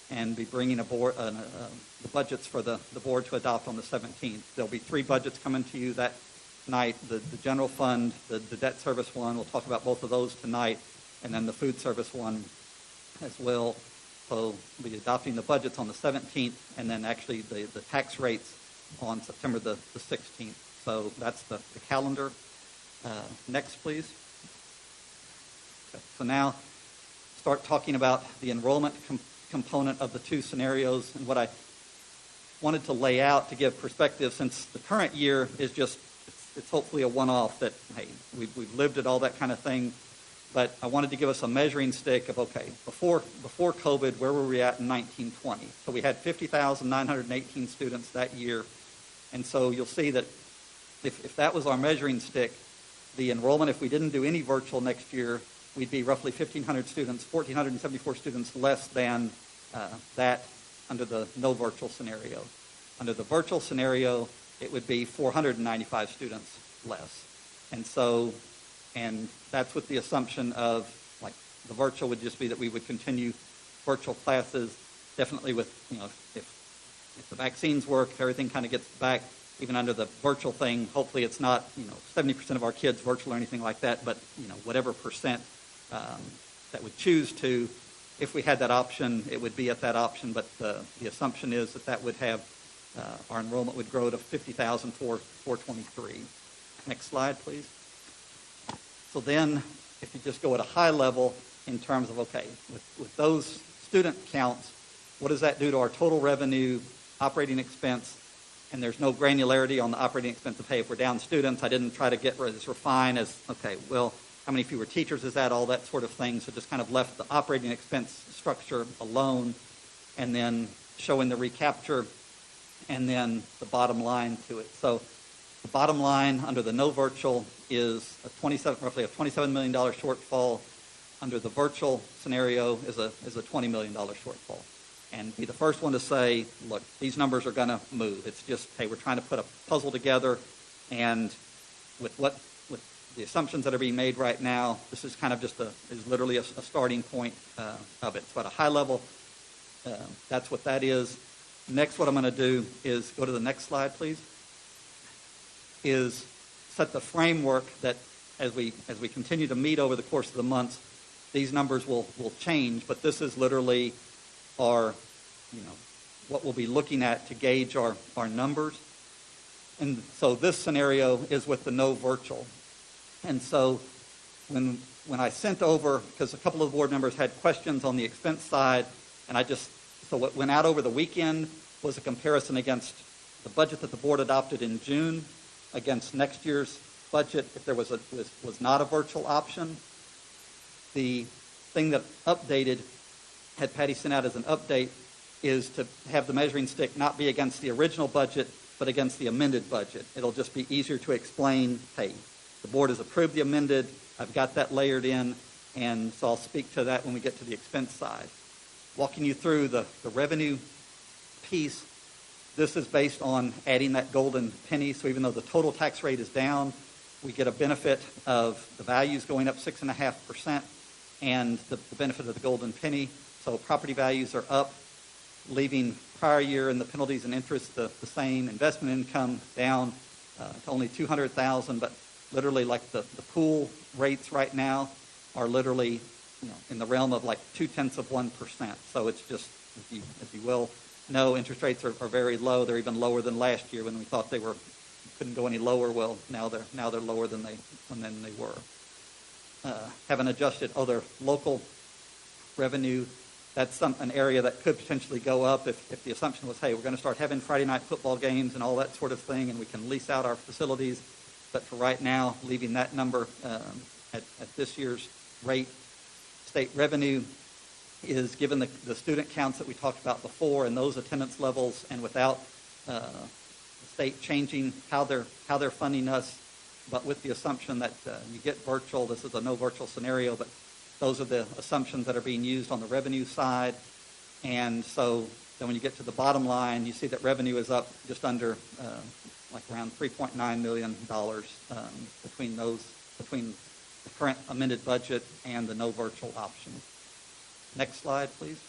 and be bringing the budgets for the board to adopt on the 17th. There'll be 3 budgets coming to you that night, the general fund, the debt service one. We'll talk about both of those tonight, and then the food service one as well. So we'll be adopting the budgets on the 17th, and then actually the tax rates on September the 16th. So that's the calendar. Next, please. Okay. So now start talking about the enrollment component of the 2 scenarios, and what I wanted to lay out to give perspective, since the current year is just, it's hopefully a one-off that, hey, we've lived it, all that kind of thing, but I wanted to give us a measuring stick of, okay, before COVID, where were we at in 1920? So we had 50,918 students that year, and so you'll see that if that was our measuring stick, the enrollment, if we didn't do any virtual next year, we'd be roughly 1,500 students, 1,474 students less than that under the no virtual scenario. Under the virtual scenario, it would be 495 students less. And that's with the assumption of, like, the virtual would just be that we would continue virtual classes, definitely with, if the vaccines work, if everything kind of gets back, even under the virtual thing, hopefully it's not, 70% of our kids virtual or anything like that, but, whatever percent that would choose to, if we had that option, it would be at that option, but the assumption is that would have, our enrollment would grow to 50,423. Next slide, please. So then, if you just go at a high level in terms of, okay, with those student counts, what does that do to our total revenue, operating expense? And there's no granularity on the operating expense of, hey, if we're down students, I didn't try to get as refined as, okay, well, how many fewer teachers is that, all that sort of thing. So just kind of left the operating expense structure alone, and then showing the recapture, and then the bottom line to it. So the bottom line under the no virtual is roughly a $27 million shortfall. Under the virtual scenario is a $20 million shortfall. And be the first one to say, look, these numbers are going to move. It's just, hey, we're trying to put a puzzle together, and with the assumptions that are being made right now, this is kind of just is literally a starting point of it. So at a high level, that's what that is. Next, what I'm going to do is go to the next slide, please, is set the framework that as we continue to meet over the course of the months, these numbers will change, but this is literally our, what we'll be looking at to gauge our numbers. And so this scenario is with the no virtual. And so when I sent over, because a couple of board members had questions on the expense side, and so what went out over the weekend was a comparison against the budget that the board adopted in June against next year's budget if there was not a virtual option. The thing that updated, had Patty sent out as an update, is to have the measuring stick not be against the original budget, but against the amended budget. It'll just be easier to explain, hey, the board has approved the amended, I've got that layered in, and so I'll speak to that when we get to the expense side. Walking you through the revenue piece, this is based on adding that golden penny, so even though the total tax rate is down, we get a benefit of the values going up 6.5% and the benefit of the golden penny. So property values are up, leaving prior year and the penalties and interest the same, investment income down, to only $200,000, but literally like the pool rates right now are literally in the realm of like 0.2%. So it's just, as you well know, interest rates are very low. They're even lower than last year when we thought they couldn't go any lower. Well, now they're lower than they were. Haven't adjusted other local revenue. That's an area that could potentially go up if the assumption was, hey, we're going to start having Friday night football games and all that sort of thing, and we can lease out our facilities. But for right now, leaving that number at this year's rate, state revenue is, given the student counts that we talked about before and those attendance levels, and without the state changing how they're funding us, but with the assumption that you get virtual. This is a no virtual scenario, but those are the assumptions that are being used on the revenue side. And so then when you get to the bottom line, you see that revenue is up just under like around $3.9 million between the current amended budget and the no virtual option. Next slide, please.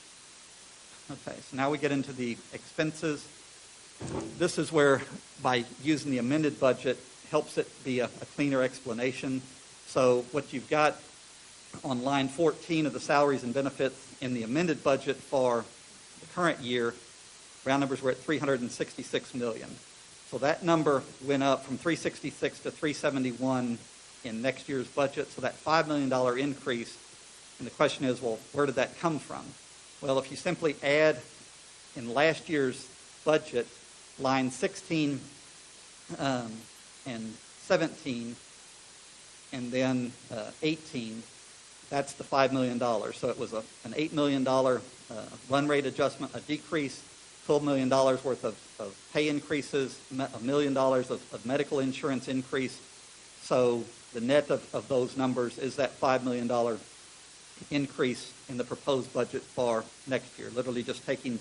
Okay, so now we get into the expenses. This is where, by using the amended budget, helps it be a cleaner explanation. So what you've got on line 14 of the salaries and benefits in the amended budget for the current year, round numbers were at $366 million. So that number went up from 366 to 371 in next year's budget. So that $5 million increase, and the question is, well, where did that come from? Well, if you simply add in last year's budget, line 16 and 17, and then 18, that's the $5 million. So it was an $8 million run rate adjustment, a decrease, $12 million worth of pay increases, $1 million of medical insurance increase. So the net of those numbers is that $5 million increase in the proposed budget for next year. Literally just taking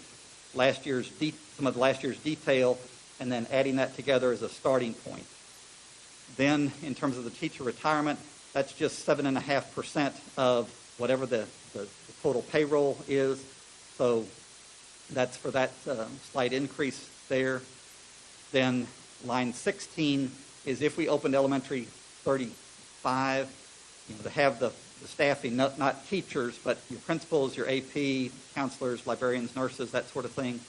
some of last year's detail and then adding that together as a starting point. Then, in terms of the teacher retirement, that's just 7.5% of whatever the total payroll is. So that's for that slight increase there. Then line 16 is if we opened elementary 35, to have the staffing, not teachers, but your principals, your AP, counselors, librarians, nurses, that sort of thing,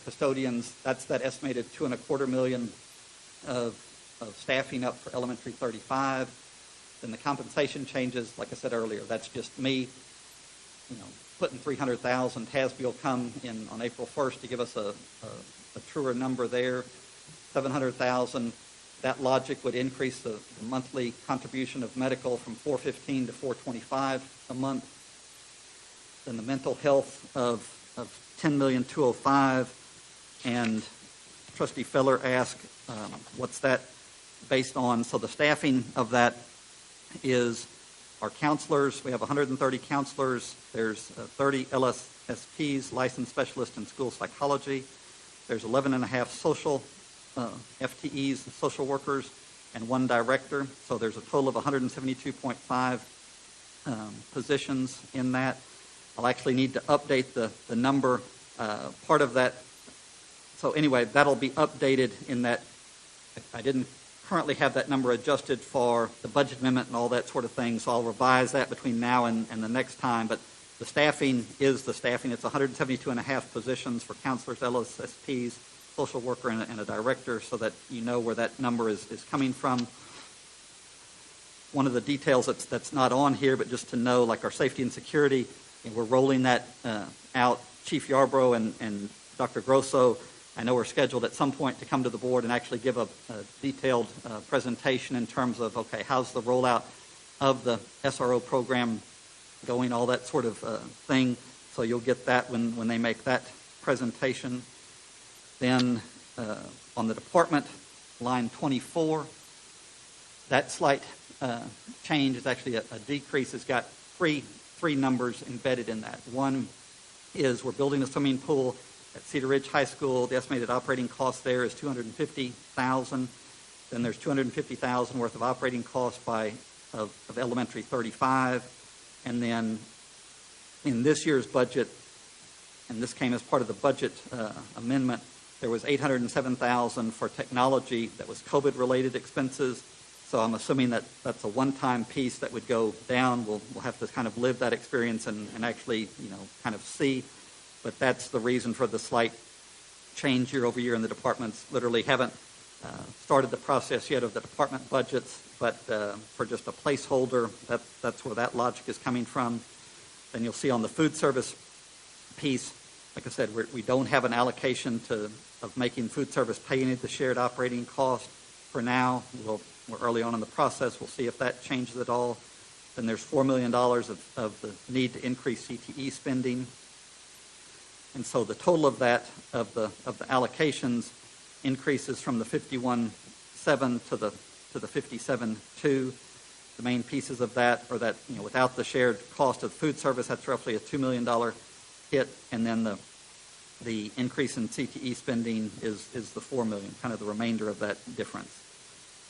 custodians, that's that estimated $2.25 million of staffing up for elementary 35. Then the compensation changes, like I said earlier, that's just me, putting $300,000. TASB will come in on April 1st to give us a truer number there, $700,000. That logic would increase the monthly contribution of medical from $415 to $425 a month. Then the mental health of $10,205,000, and Trustee Feller asked, what's that based on? So the staffing of that is our counselors. We have 130 counselors. There's 30 LSSPs, licensed specialists in school psychology. There's 11.5 social FTEs, social workers, and 1 director. So there's a total of 172.5 positions in that. I'll actually need to update the number, part of that. So anyway, that'll be updated in that I didn't currently have that number adjusted for the budget amendment and all that sort of thing. So I'll revise that between now and the next time. But the staffing is the staffing. It's 172.5 positions for counselors, LSSPs, social worker, and a director, so that you know where that number is coming from. One of the details that's not on here, but just to know, like our safety and security, we're rolling that out. Chief Yarbrough and Dr. Grosso, I know, are scheduled at some point to come to the board and actually give a detailed presentation in terms of, okay, how's the rollout of the SRO program going, all that sort of thing. So you'll get that when they make that presentation. Then on the department, line 24, that slight change is actually a decrease. It's got three numbers embedded in that. One is we're building a swimming pool at Cedar Ridge High School. The estimated operating cost there is $250,000. Then there's $250,000 worth of operating costs of elementary 35. And then in this year's budget, and this came as part of the budget amendment, There was $807,000 for technology that was COVID-related expenses. So I'm assuming that that's a one-time piece that would go down. We'll have to kind of live that experience and actually, kind of see. But that's the reason for the slight change year over year, and the departments literally haven't started the process yet of the department budgets, but for just a placeholder, that's where that logic is coming from. Then you'll see on the food service piece, like I said, we don't have an allocation of making food service pay any of the shared operating cost for now. We're early on in the process. We'll see if that changes at all. Then there's $4 million of the need to increase CTE spending. And so the total of that, of the allocations, increases from the 51.7 to the 57.2. The main pieces of that are that, without the shared cost of food service, that's roughly a $2 million hit, and then the increase in CTE spending is the $4 million, kind of the remainder of that difference.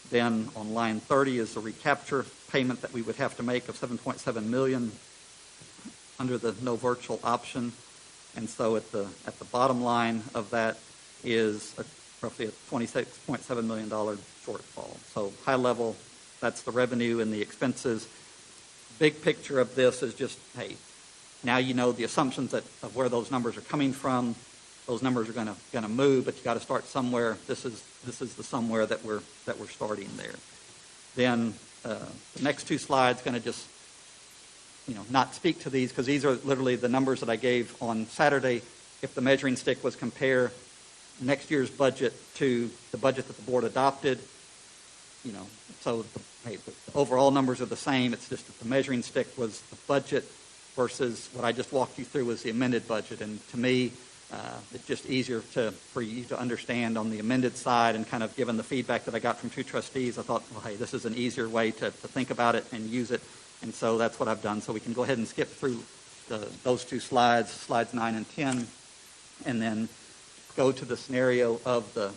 Then on line 30 is the recapture payment that we would have to make of $7.7 million under the no virtual option. And so at the bottom line of that is roughly a $26.7 million shortfall. So high level, that's the revenue and the expenses. Big picture of this is just, hey, now you know the assumptions of where those numbers are coming from. Those numbers are going to move, but you got to start somewhere. This is the somewhere that we're starting there. Then the next two slides going to just not speak to these, because these are literally the numbers that I gave on Saturday. If the measuring stick was compare next year's budget to the budget that the board adopted, so the overall numbers are the same. It's just that the measuring stick was the budget versus what I just walked you through was the amended budget. And to me, it's just easier for you to understand on the amended side, and kind of given the feedback that I got from two trustees, I thought, well, hey, this is an easier way to think about it and use it. And so that's what I've done. So we can go ahead and skip through those two slides, slides 9 and 10, and then go to the scenario okay.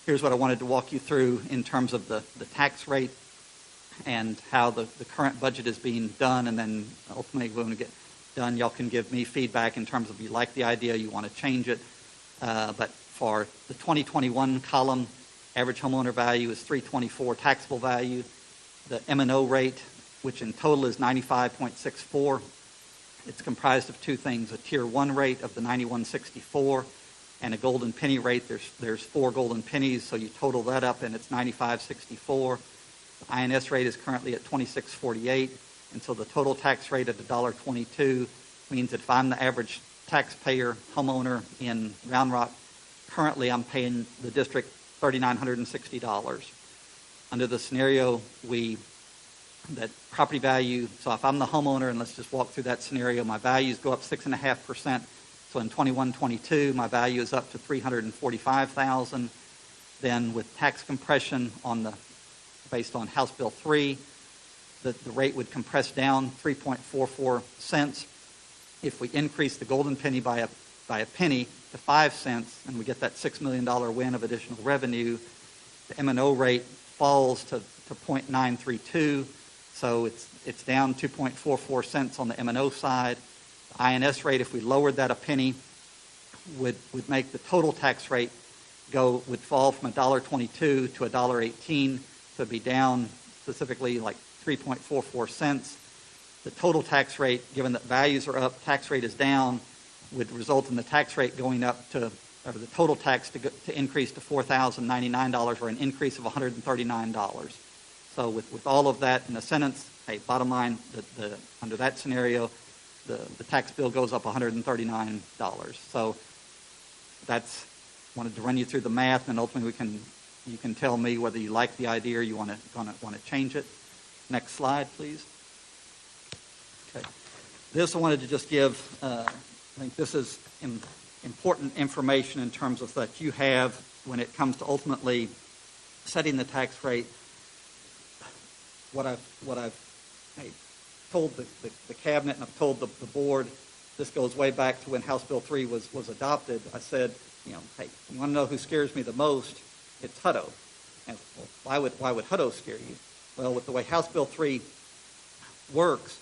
Here's what I wanted to walk you through in terms of the tax rate and how the current budget is being done. And then ultimately when we get done, y'all can give me feedback in terms of you like the idea, you want to change it. But for the 2021 column, average homeowner value is $324 taxable value. The M&O rate, which in total is 95.64, it's comprised of two things: a tier 1 rate of the 91.64 and a golden penny rate. There's 4 golden pennies, so you total that up and it's 95.64. The INS rate is currently at 26.48, and so the total tax rate at $1.22 means that if I'm the average taxpayer homeowner in Round Rock, currently I'm paying the district $3,960. Under the scenario that property value, so if I'm the homeowner, and let's just walk through that scenario, my values go up 6.5%. So in 21-22, my value is up to $345,000. Then with tax compression based on House Bill 3, the rate would compress down 3.44 cents. If we increase the golden penny by a penny to 5 cents, and we get that $6 million win of additional revenue, the M&O rate falls to 0.932, so it's down 2.44 cents on the M&O side. The INS rate, if we lowered that a penny, would make the total tax rate would fall from $1.22 to $1.18, so it'd be down specifically like 3.44 cents. The total tax rate, given that values are up, tax rate is down, would result in the tax rate going up or the total tax to increase to $4,099, or an increase of $139. So with all of that in a sentence, hey, bottom line, under that scenario, the tax bill goes up $139. So wanted to run you through the math, and ultimately you can tell me whether you like the idea or you want to change it. Next slide, please. Okay. This I wanted to just give, I think this is important information in terms of that you have when it comes to ultimately setting the tax rate. What I've told the cabinet, and I've told the board, this goes way back to when House Bill 3 was adopted. I said, hey, you want to know who scares me the most? It's Hutto. And why would Hutto scare you? Well, with the way House Bill 3 works,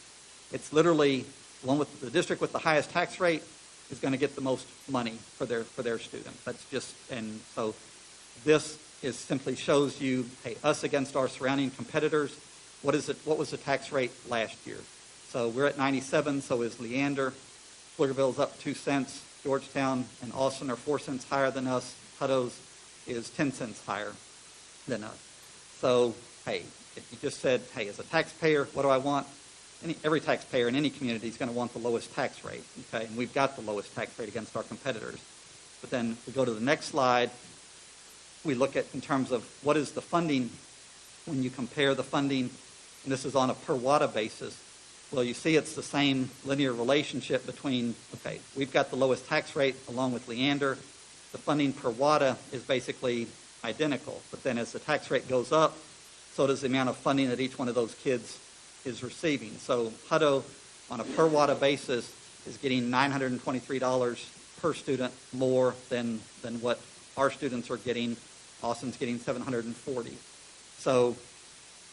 it's literally one with the district with the highest tax rate is going to get the most money for their students. That's just, and so this is simply shows you, hey, us against our surrounding competitors. What was the tax rate last year? So we're at 97, so is Leander. Pflugerville's up 2 cents. Georgetown and Austin are 4 cents higher than us. Hutto's is 10 cents higher than us. So, hey, if you just said, hey, as a taxpayer, what do I want? Every taxpayer in any community is going to want the lowest tax rate, okay? And we've got the lowest tax rate against our competitors. But then we go to the next slide. We look at in terms of what is the funding when you compare the funding, and this is on a per WADA basis. Well, you see it's the same linear relationship between, okay, we've got the lowest tax rate along with Leander. The funding per WADA is basically identical. But then as the tax rate goes up, so does the amount of funding that each one of those kids is receiving. So Hutto, on a per WADA basis, is getting $923 per student more than what our students are getting. Austin's getting $740. So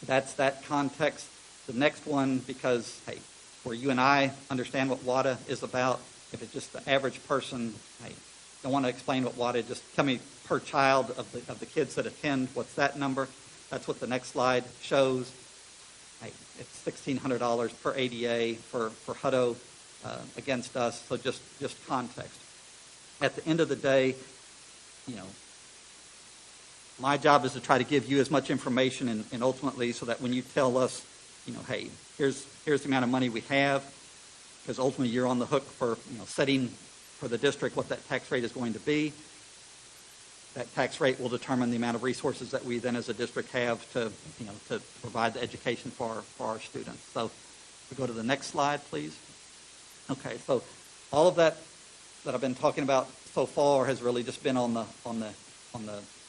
that's that context. The next one, because, hey, where you and I understand what WADA is about, if it's just the average person, hey, don't want to explain what WADA is, just tell me per child of the kids that attend, what's that number? That's what the next slide shows. Hey, it's $1,600 per ADA for Hutto against us, so just context. At the end of the day, you know, my job is to try to give you as much information and ultimately so that when you tell us, you know, hey, here's the amount of money we have, because ultimately you're on the hook for, you know, setting for the district what that tax rate is going to be. That tax rate will determine the amount of resources that we then as a district have to, you know, to provide the education for our students. So we go to the next slide, please. Okay, so all of that I've been talking about so far has really just been on the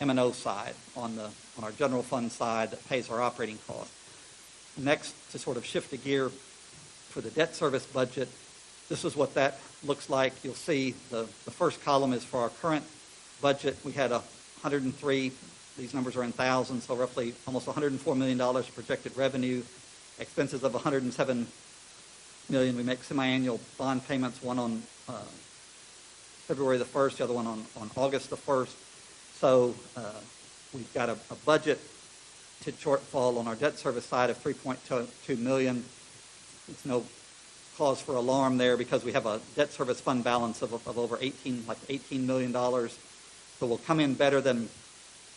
M&O side, on our general fund side that pays our operating costs. Next, to sort of shift the gear for the debt service budget, this is what that looks like. You'll see the first column is for our current budget. We had 103, these numbers are in thousands, so roughly almost $104 million projected revenue, expenses of $107 million. We make semi-annual bond payments, one on February the 1st, the other one on August the 1st. So we've got a budget to shortfall on our debt service side of $3.2 million. There's no cause for alarm there because we have a debt service fund balance of over $18 million. So we'll come in better than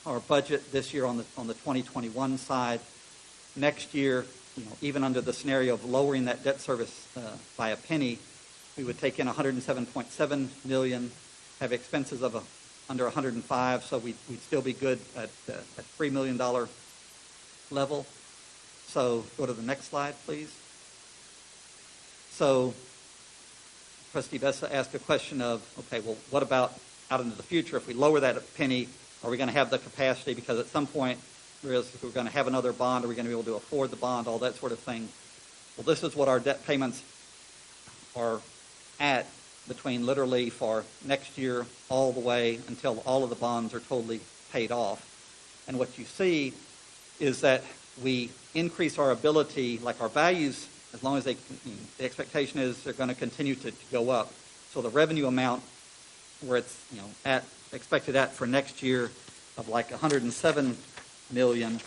our budget this year on the 2021 side. Next year, you know, even under the scenario of lowering that debt service by a penny, we would take in $107.7 million, have expenses of under 105, so we'd still be good at $3 million level. So go to the next slide, please. So Trustee Bessa asked a question of, okay, well, what about out into the future? If we lower that a penny, are we going to have the capacity? Because at some point, we're going to have another bond. Are we going to be able to afford the bond? All that sort of thing. Well, this is what our debt payments are at between literally for next year all the way until all of the bonds are totally paid off. And what you see is that we increase our ability, like our values, as long as the expectation is they're going to continue to go up. So the revenue amount where it's, you know, expected at for next year of like $107 million,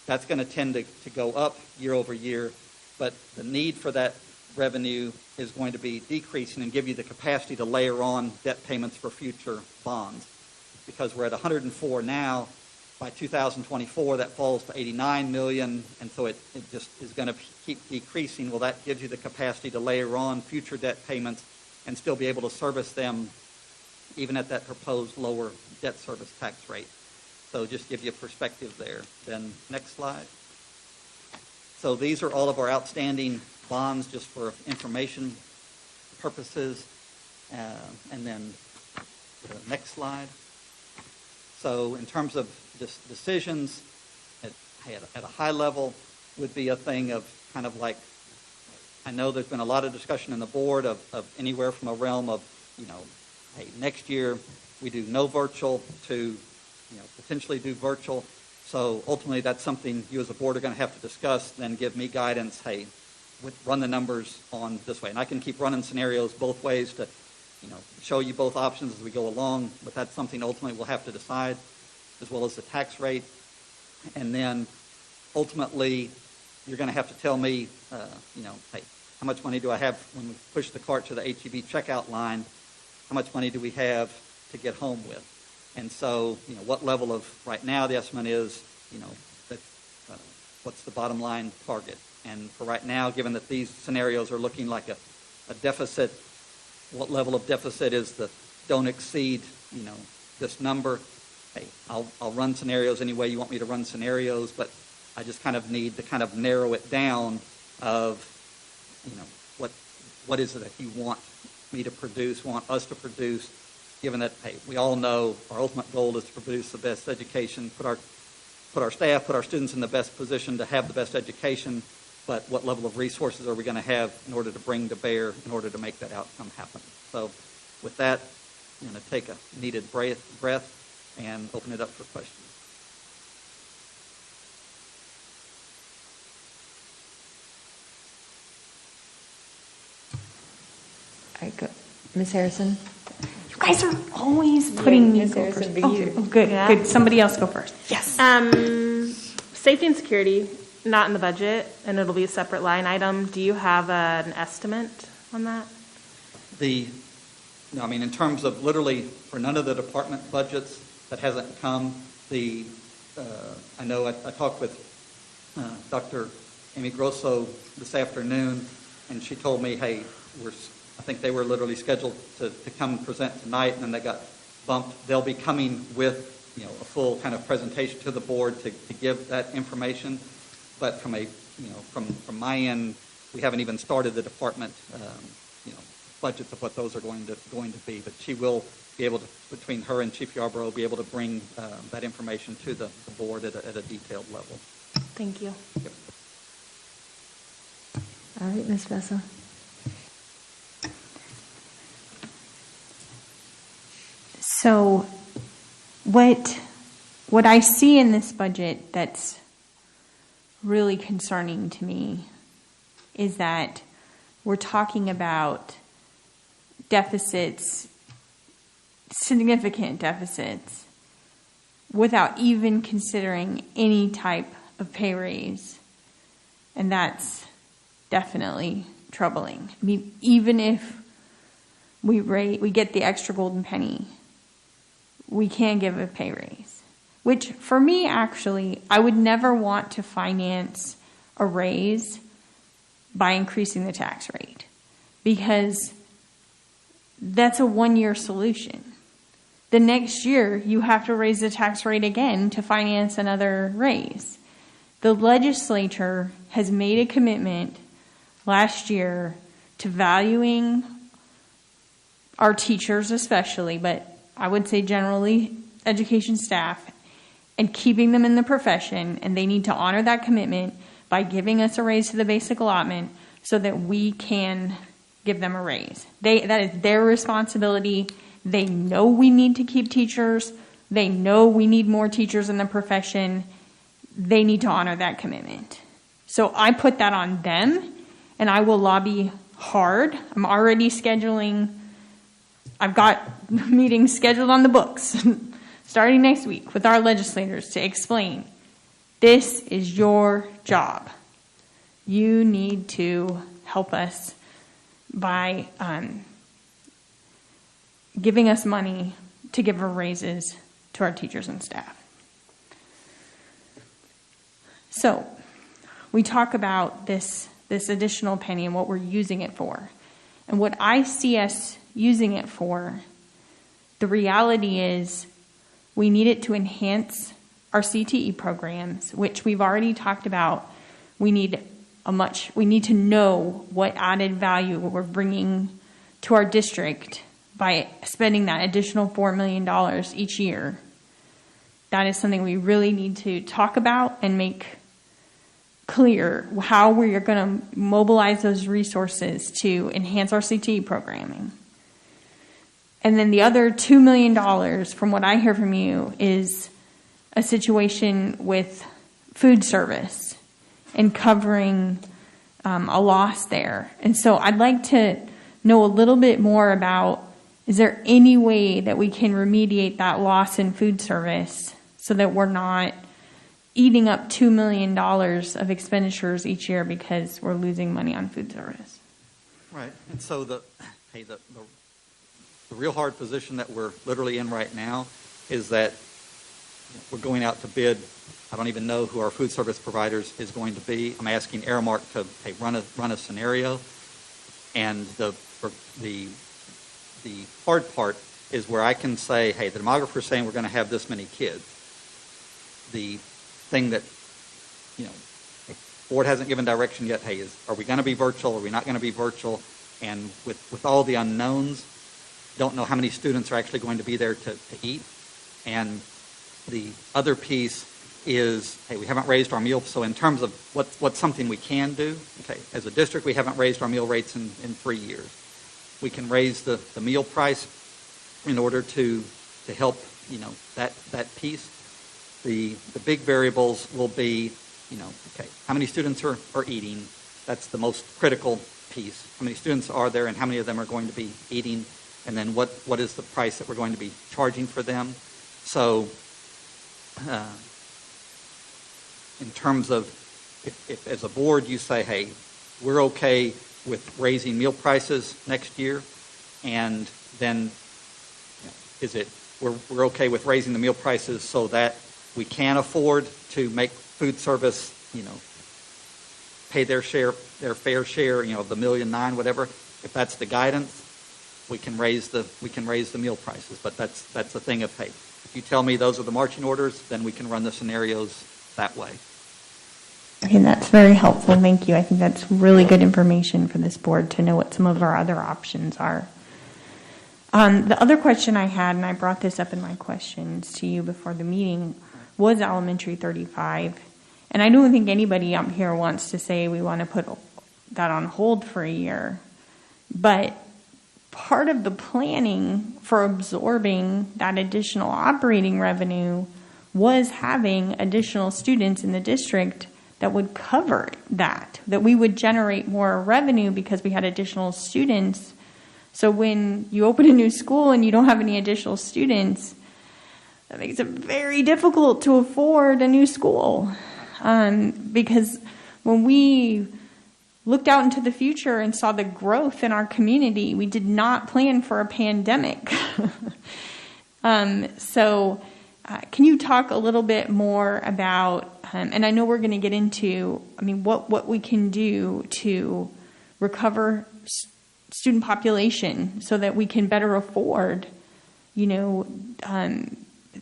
that's going to tend to go up year over year, but the need for that revenue is going to be decreasing and give you the capacity to layer on debt payments for future bonds. Because we're at 104 now, by 2024 that falls to 89 million, and so it just is going to keep decreasing. Well, that gives you the capacity to layer on future debt payments and still be able to service them even at that proposed lower debt service tax rate. So just give you a perspective there. Then next slide. So these are all of our outstanding bonds just for information purposes. And then the next slide. So in terms of just decisions, at a high level would be a thing of kind of like, I know there's been a lot of discussion in the board of anywhere from a realm of, you know, hey, next year we do no virtual to, you know, potentially do virtual. So ultimately that's something you as a board are going to have to discuss, then give me guidance, hey, run the numbers on this way. And I can keep running scenarios both ways to show you both options as we go along, but that's something ultimately we'll have to decide, as well as the tax rate. And then ultimately, you're going to have to tell me, hey, how much money do I have when we push the cart to the HEB checkout line? How much money do we have to get home with? And so, what level of, right now, the estimate is, that, what's the bottom line target? And for right now, given that these scenarios are looking like a deficit, what level of deficit is the don't exceed, this number? Hey, I'll run scenarios any way you want me to run scenarios, but I just kind of need to kind of narrow it down of, what is it that you want me to produce, want us to produce, given that, hey, we all know our ultimate goal is to produce the best education, put our staff, put our students in the best position to have the best education, but what level of resources are we going to have in order to bring to bear in order to make that outcome happen? So with that, I'm going to take a needed breath and open it up for questions. All right, go. Ms. Harrison. You guys are always putting me Ms. go Harrison, first. be Oh, you. good, Yeah. good. Somebody else go first. Yes. Safety and security, not in the budget, and it'll be a separate line item. Do you have an estimate on that? In terms of literally for none of the department budgets, that hasn't come. I know I talked with Dr. Amy Grosso this afternoon, and she told me, hey, I think they were literally scheduled to come present tonight, and then they got bumped. They'll be coming with a full kind of presentation to the board to give that information. But from from my end, we haven't even started the department budgets of what those are going to be. But she will be able to, between her and Chief Yarborough, be able to bring that information to the board at a detailed level. Thank you. Yep. All right, Ms. Bessa. So what I see in this budget that's really concerning to me is that we're talking about deficits, significant deficits, without even considering any type of pay raise. And that's definitely troubling. I mean, even if we get the extra golden penny, we can give a pay raise. Which, for me, actually, I would never want to finance a raise by increasing the tax rate. Because that's a one-year solution. The next year, you have to raise the tax rate again to finance another raise. The legislature has made a commitment last year to valuing our teachers especially, but I would say generally education staff, and keeping them in the profession, and they need to honor that commitment by giving us a raise to the basic allotment so that we can give them a raise. That is their responsibility. They know we need to keep teachers. They know we need more teachers in the profession. They need to honor that commitment. So I put that on them, and I will lobby hard. I'm already scheduling. I've got meetings scheduled on the books starting next week with our legislators to explain this is your job. You need to help us by giving us money to give our raises to our teachers and staff. So we talk about this additional penny and what we're using it for. And what I see us using it for, the reality is we need it to enhance our CTE programs, which we've already talked about. We need to know what added value we're bringing to our district by spending that additional $4 million each year. That is something we really need to talk about and make clear how we are going to mobilize those resources to enhance our CTE programming. And then the other $2 million, from what I hear from you, is a situation with food service and covering a loss there. And so I'd like to know a little bit more about Is there any way that we can remediate that loss in food service so that we're not eating up $2 million of expenditures each year because we're losing money on food service? Right. And so the real hard position that we're literally in right now is that we're going out to bid. I don't even know who our food service providers is going to be. I'm asking Aramark to run a scenario, and the hard part is where I can say, hey, the demographer is saying we're going to have this many kids. The thing that, board hasn't given direction yet, hey, are we going to be virtual? Are we not going to be virtual? And with all the unknowns, don't know how many students are actually going to be there to eat. And the other piece is, hey, we haven't raised our meal. So in terms of what's something we can do, okay, as a district, we haven't raised our meal rates in 3 years. We can raise the meal price in order to help, that piece. The big variables will be, okay, how many students are eating? That's the most critical piece. How many students are there and how many of them are going to be eating? And then what is the price that we're going to be charging for them? So in terms of if as a board you say, hey, we're okay with raising meal prices next year, and then is it we're okay with raising the meal prices so that we can afford to make food service, pay their fair share, of the $1.9 million, whatever. If that's the guidance, we can raise the meal prices. But that's the thing of, hey, if you tell me those are the marching orders, then we can run the scenarios that way. Okay, that's very helpful. Thank you. I think that's really good information for this board to know what some of our other options are. The other question I had, and I brought this up in my questions to you before the meeting, was Elementary 35. And I don't think anybody up here wants to say we want to put that on hold for a year. But part of the planning for absorbing that additional operating revenue was having additional students in the district that would cover that we would generate more revenue because we had additional students. So when you open a new school and you don't have any additional students, that makes it very difficult to afford a new school. Because when we looked out into the future and saw the growth in our community, we did not plan for a pandemic. So can you talk a little bit more about, and I know we're going to get into, what we can do to recover student population so that we can better afford,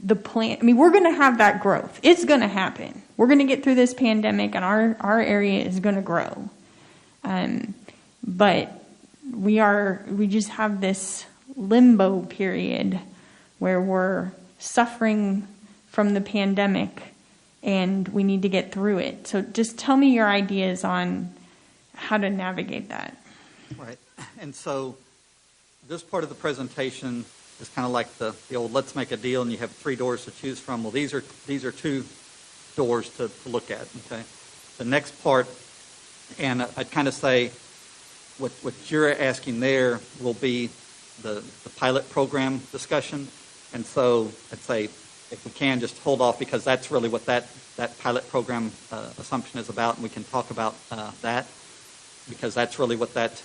the plan. We're going to have that growth. It's going to happen. We're going to get through this pandemic and our area is going to grow. But we just have this limbo period where we're suffering from the pandemic and we need to get through it. So just tell me your ideas on how to navigate that. Right. And so this part of the presentation is kind of like the old let's make a deal and you have 3 doors to choose from. Well, these are 2 doors to look at. Okay. The next part, and I'd kind of say what you're asking there will be the pilot program discussion. And so I'd say if we can just hold off because that's really what that pilot program assumption is about, and we can talk about that because that's really what that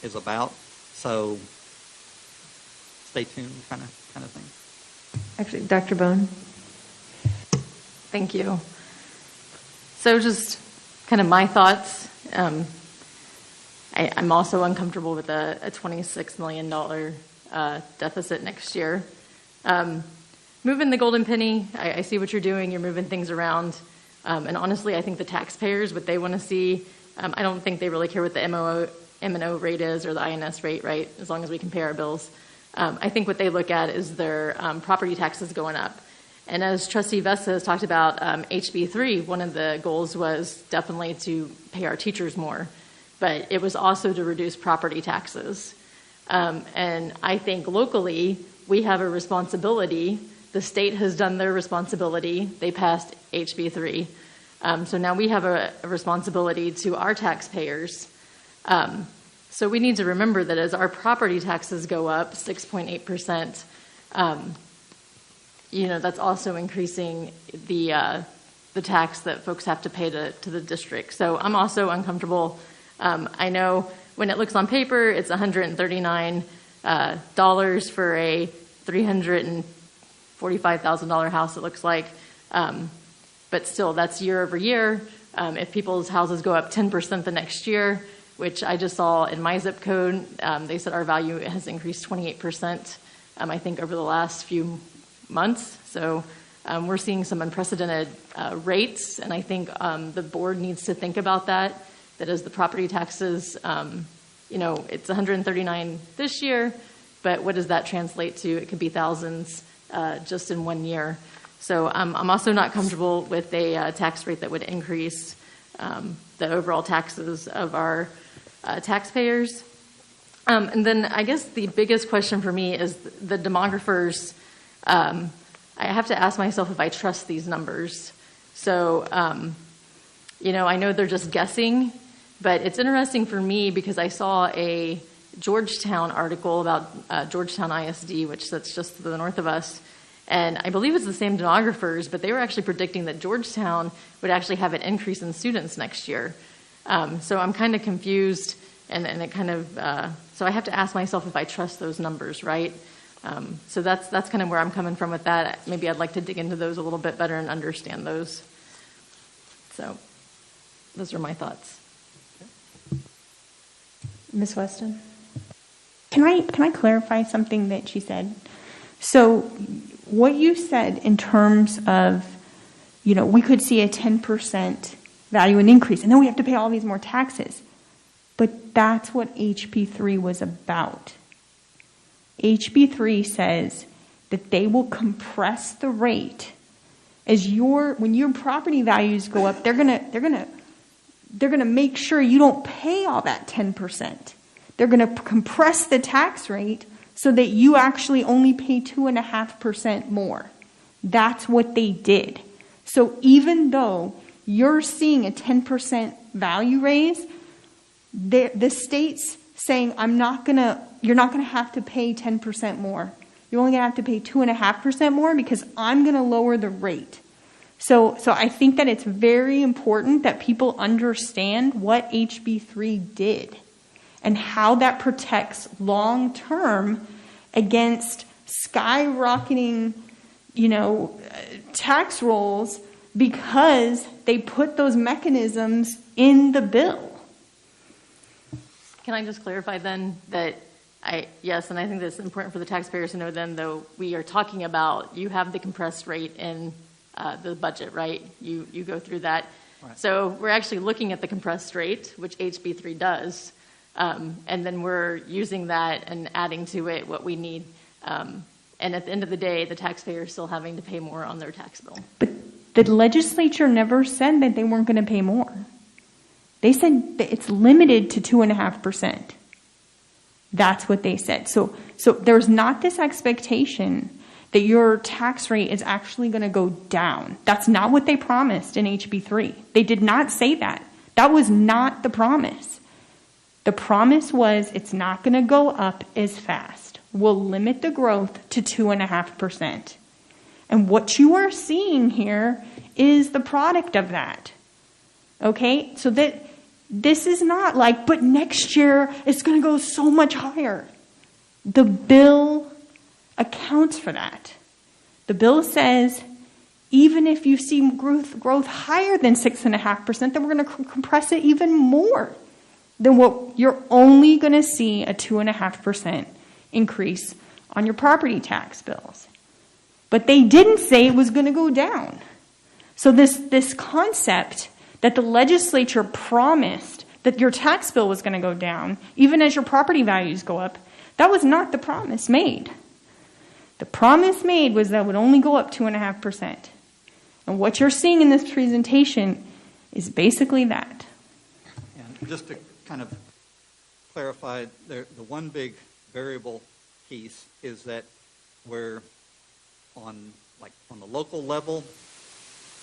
is about. So stay tuned, kind of thing. Actually, Dr. Bone. Thank you. So just kind of my thoughts. I'm also uncomfortable with a $26 million deficit next year. Moving the golden penny, I see what you're doing. You're moving things around. And honestly, I think the taxpayers, what they want to see, I don't think they really care what the M&O rate is or the INS rate, right, as long as we can pay our bills. I think what they look at is their property taxes going up. And as Trustee Vesta has talked about HB3, one of the goals was definitely to pay our teachers more, but it was also to reduce property taxes. And I think locally, we have a responsibility. The state has done their responsibility. They passed HB3. So now we have a responsibility to our taxpayers. So we need to remember that as our property taxes go up 6.8%, that's also increasing the tax that folks have to pay to the district. So I'm also uncomfortable. I know when it looks on paper, it's $139 for a $345,000 house, it looks like. But still, that's year over year. If people's houses go up 10% the next year, which I just saw in my zip code, they said our value has increased 28%, I think, over the last few months. So we're seeing some unprecedented rates, and I think the board needs to think about that as the property taxes, it's $139 this year, but what does that translate to? It could be thousands just in 1 year. So I'm also not comfortable with a tax rate that would increase the overall taxes of our taxpayers. And then I guess the biggest question for me is the demographers. I have to ask myself if I trust these numbers. So, I know they're just guessing, but it's interesting for me because I saw a Georgetown article about Georgetown ISD, which sits just to the north of us. And I believe it's the same demographers, but they were actually predicting that Georgetown would actually have an increase in students next year. So I'm kind of confused, and it kind of, so I have to ask myself if I trust those numbers, right? So that's kind of where I'm coming from with that. Maybe I'd like to dig into those a little bit better and understand those. So those are my thoughts. Ms. Weston? Can I clarify something that she said? So what you said in terms of, we could see a 10% value and increase, and then we have to pay all these more taxes. But that's what HB3 was about. HB3 says that they will compress the rate as when your property values go up. They're gonna make sure you don't pay all that 10%. They're gonna compress the tax rate so that you actually only pay 2.5% more. That's what they did. So even though you're seeing a 10% value raise, the state's saying, you're not gonna have to pay 10% more. You're only gonna have to pay 2.5% more because I'm gonna lower the rate. So I think that it's very important that people understand what HB3 did and how that protects long-term against skyrocketing, tax rolls because they put those mechanisms in the bill. Can I just clarify then that yes, and I think that's important for the taxpayers to know then, though we are talking about, you have the compressed rate in the budget, right? You go through that. Right. So we're actually looking at the compressed rate, which HB3 does, and then we're using that and adding to it what we need. And at the end of the day, the taxpayer is still having to pay more on their tax bill. But the legislature never said that they weren't going to pay more. They said that it's limited to 2.5%. That's what they said. So there's not this expectation that your tax rate is actually going to go down. That's not what they promised in HB3. They did not say that. That was not the promise. The promise was it's not going to go up as fast. We'll limit the growth to 2.5%. And what you are seeing here is the product of that. Okay? So that this is not like, but next year it's going to go so much higher. The bill accounts for that. The bill says even if you see growth higher than 6.5%, then we're going to compress it even more than what you're only going to see a 2.5% increase on your property tax bills. But they didn't say it was going to go down. So this concept that the legislature promised that your tax bill was going to go down, even as your property values go up, that was not the promise made. The promise made was that it would only go up 2.5%. And what you're seeing in this presentation is basically that. And just to kind of clarify, the one big variable piece is that we're on the local level,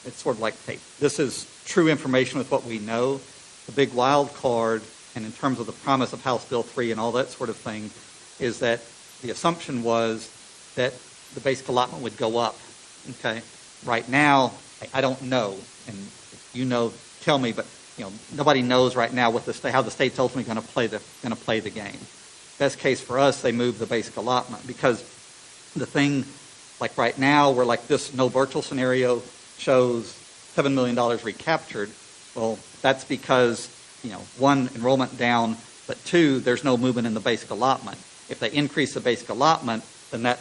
it's sort of like, hey, this is true information with what we know. The big wild card and in terms of the promise of House Bill 3 and all that sort of thing, is that the assumption was that the basic allotment would go up. Okay, right now I don't know, and if you know, tell me. But nobody knows right now what how the state's ultimately going to play the game. Best case for us, they move the basic allotment, because the thing, like right now, where like this no virtual scenario shows $7 million recaptured. Well, that's because one, enrollment down, but two, there's no movement in the basic allotment. If they increase the basic allotment, then that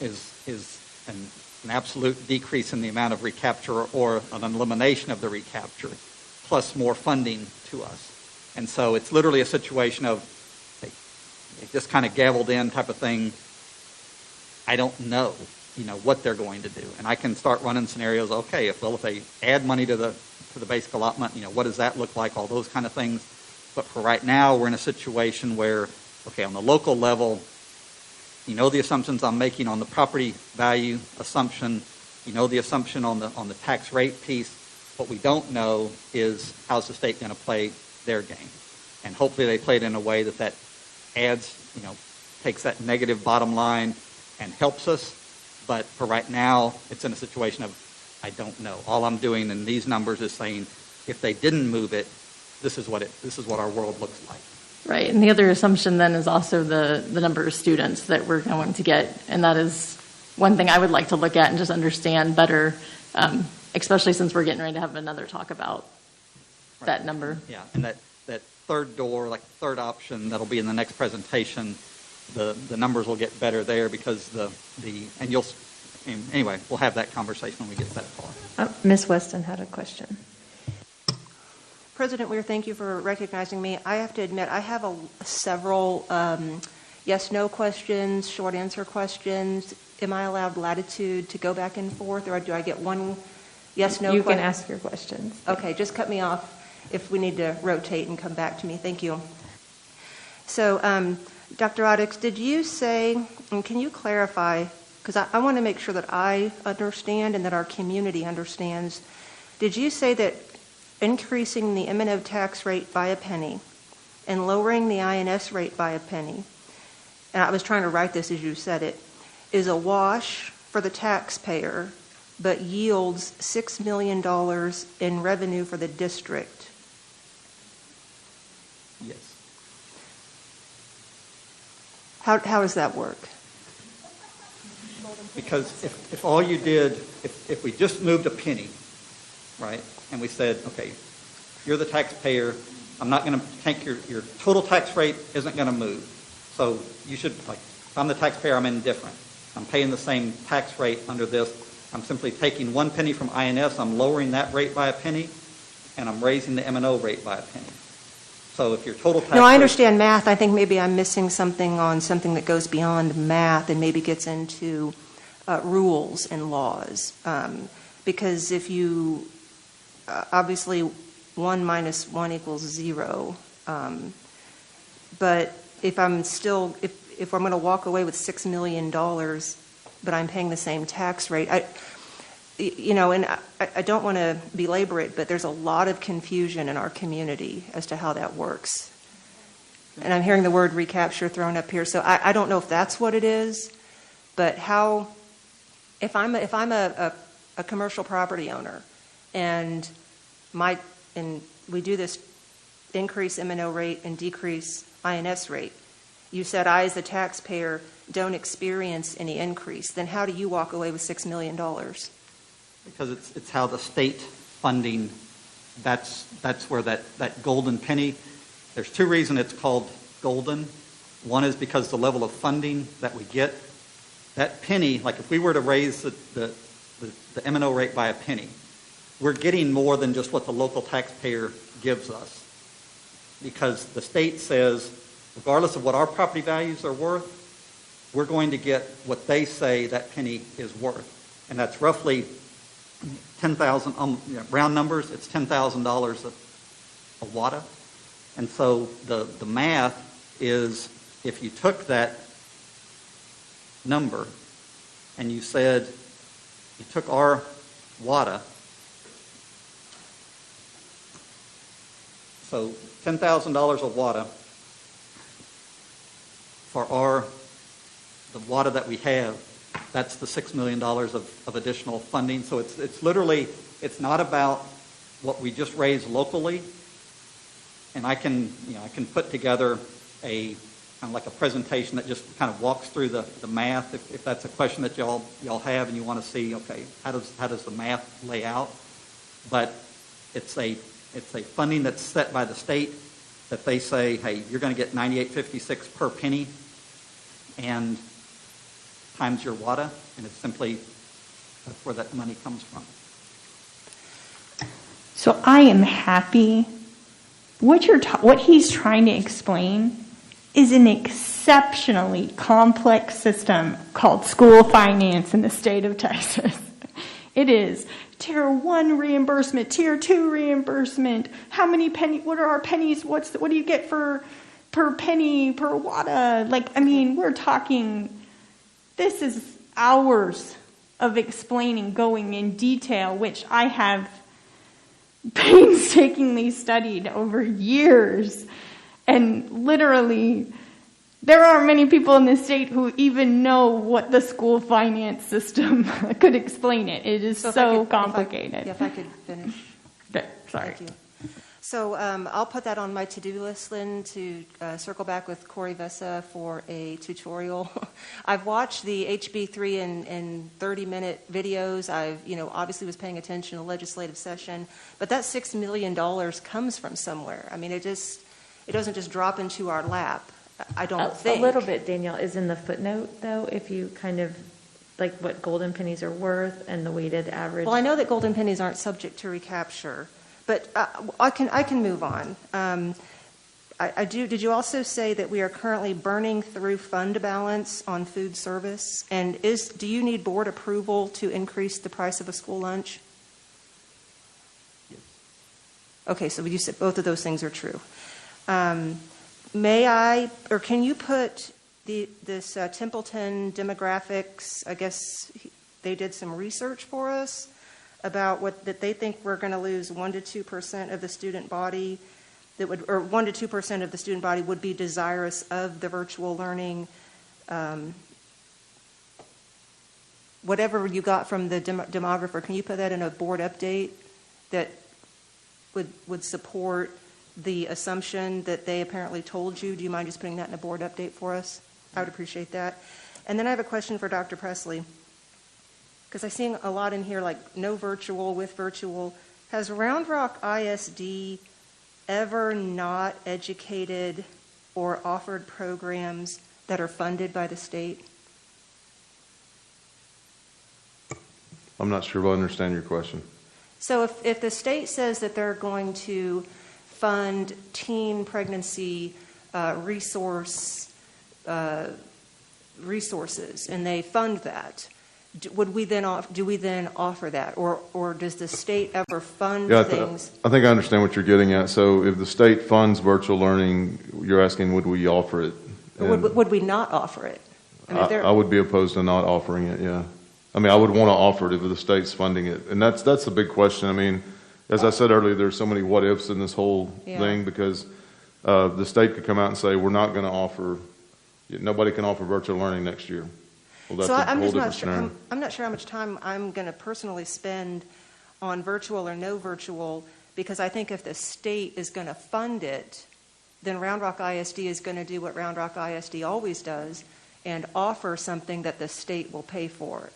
is an absolute decrease in the amount of recapture or an elimination of the recapture, plus more funding to us. And so it's literally a situation of they just kind of gavelled in type of thing. I don't know, what they're going to do. And I can start running scenarios, okay, if they add money to the basic allotment, what does that look like, all those kind of things. But for right now, we're in a situation where, okay, on the local level, the assumptions I'm making on the property value assumption, the assumption on the tax rate piece. What we don't know is how's the state going to play their game. And hopefully they play it in a way that adds, takes that negative bottom line and helps us. But for right now, it's in a situation of I don't know. All I'm doing in these numbers is saying if they didn't move it, this is what our world looks like. Right, and the other assumption then is also the number of students that we're going to get, and that is one thing I would like to look at and just understand better, especially since we're getting ready to have another talk about that number. Yeah, and that third door, like the third option, that'll be in the next presentation. The numbers will get better there because anyway, we'll have that conversation when we get that far. Ms. Weston had a question. President Weir, thank you for recognizing me. I have to admit, I have several yes/no questions, short answer questions. Am I allowed latitude to go back and forth, or do I get one yes/no? You can ask your questions. Okay, just cut me off if we need to rotate and come back to me. Thank you. So, Dr. Oddix, did you say, and can you clarify, because I want to make sure that I understand and that our community understands, did you say that increasing the M&O tax rate by a penny and lowering the INS rate by a penny, and I was trying to write this as you said it, is a wash for the taxpayer but yields $6 million in revenue for the district? Yes. How does that work? Because if all you did, if we just moved a penny, right, and we said, okay, you're the taxpayer, I'm not going to take your total tax rate isn't going to move. So you should, if I'm the taxpayer, I'm indifferent. I'm paying the same tax rate under this. I'm simply taking 1 penny from INS, I'm lowering that rate by a penny, and I'm raising the M&O rate by a penny. So if your total tax No, I rate, understand math. I think maybe I'm missing something on something that goes beyond math and maybe gets into rules and laws. Because if you, obviously 1 minus 1 equals 0. But if I'm still, if I'm going to walk away with $6 million, but I'm paying the same tax rate, and I don't want to belabor it, but there's a lot of confusion in our community as to how that works. And I'm hearing the word recapture thrown up here, so I don't know if that's what it is, but how, if I'm a commercial property owner and we do this increase M&O rate and decrease INS rate, you said I as the taxpayer don't experience any increase, then how do you walk away with $6 million? because it's how the state funding, that's where that golden penny, there's 2 reasons it's called golden. One is because the level of funding that we get, that penny, like if we were to raise the M&O rate by a penny, we're getting more than just what the local taxpayer gives us. Because the state says, regardless of what our property values are worth, we're going to get what they say that penny is worth. And that's roughly 10,000, round numbers, it's $10,000 a WATA. And so the math is, if you took that number and you said, you took our WATA, So $10,000 of WADA for the WADA that we have, that's the $6 million of additional funding. So it's literally, it's not about what we just raised locally. And I can put together a kind of like a presentation that just kind of walks through the math. If that's a question that y'all have and you want to see, okay, how does the math lay out? But it's a funding that's set by the state that they say, hey, you're going to get $98.56 per penny and times your WADA, and it's simply that's where that money comes from. So I am happy. What he's trying to explain is an exceptionally complex system called school finance in the state of Texas. It is Tier 1 reimbursement, Tier 2 reimbursement, how many pennies, what are our pennies, what do you get per penny, per WADA? We're talking, this is hours of explaining, going in detail, which I have painstakingly studied over years. And literally, there aren't many people in this state who even know what the school finance system could explain it. It is so complicated. If I could finish. Okay, sorry. Thank you. So I'll put that on my to-do list, Lynn, to circle back with Corey Vessa for a tutorial. I've watched the HB3 and 30-minute videos. I've, obviously was paying attention to legislative session, but that $6 million comes from somewhere. I mean, it doesn't just drop into our lap. I don't think. A little bit, Danielle, is in the footnote, though, if you kind of, like what golden pennies are worth and the weighted average. Well, I know that golden pennies aren't subject to recapture, but I can move on. Did you also say that we are currently burning through fund balance on food service? And do you need board approval to increase the price of a school lunch? Yes. Okay, so you said both of those things are true. May I, or can you put this Templeton demographics, I guess they did some research for us about that they think we're going to lose 1 to 2% of the student body or 1 to 2% of the student body would be desirous of the virtual learning. Whatever you got from the demographer, can you put that in a board update that would support the assumption that they apparently told you? Do you mind just putting that in a board update for us? I would appreciate that. And then I have a question for Dr. Presley, because I'm seeing a lot in here like no virtual, with virtual. Has Round Rock ISD ever not educated or offered programs that are funded by the state? I'm not sure if I understand your question. So if the state says that they're going to fund teen pregnancy resources, and they fund that, do we then offer that, or does the state ever fund things? I think I understand what you're getting at. So if the state funds virtual learning, you're asking would we offer it? Would we not offer it? I would be opposed to not offering it. Yeah, I would want to offer it if the state's funding it, and that's a big question. As I said earlier, there's so many what ifs in this whole thing, because the state could come out and say we're not going to offer. Nobody can offer virtual learning next year. Well, that's a whole different scenario. I'm not sure how much time I'm going to personally spend on virtual or no virtual, because I think if the state is going to fund it, then Round Rock ISD is going to do what Round Rock ISD always does and offer something that the state will pay for.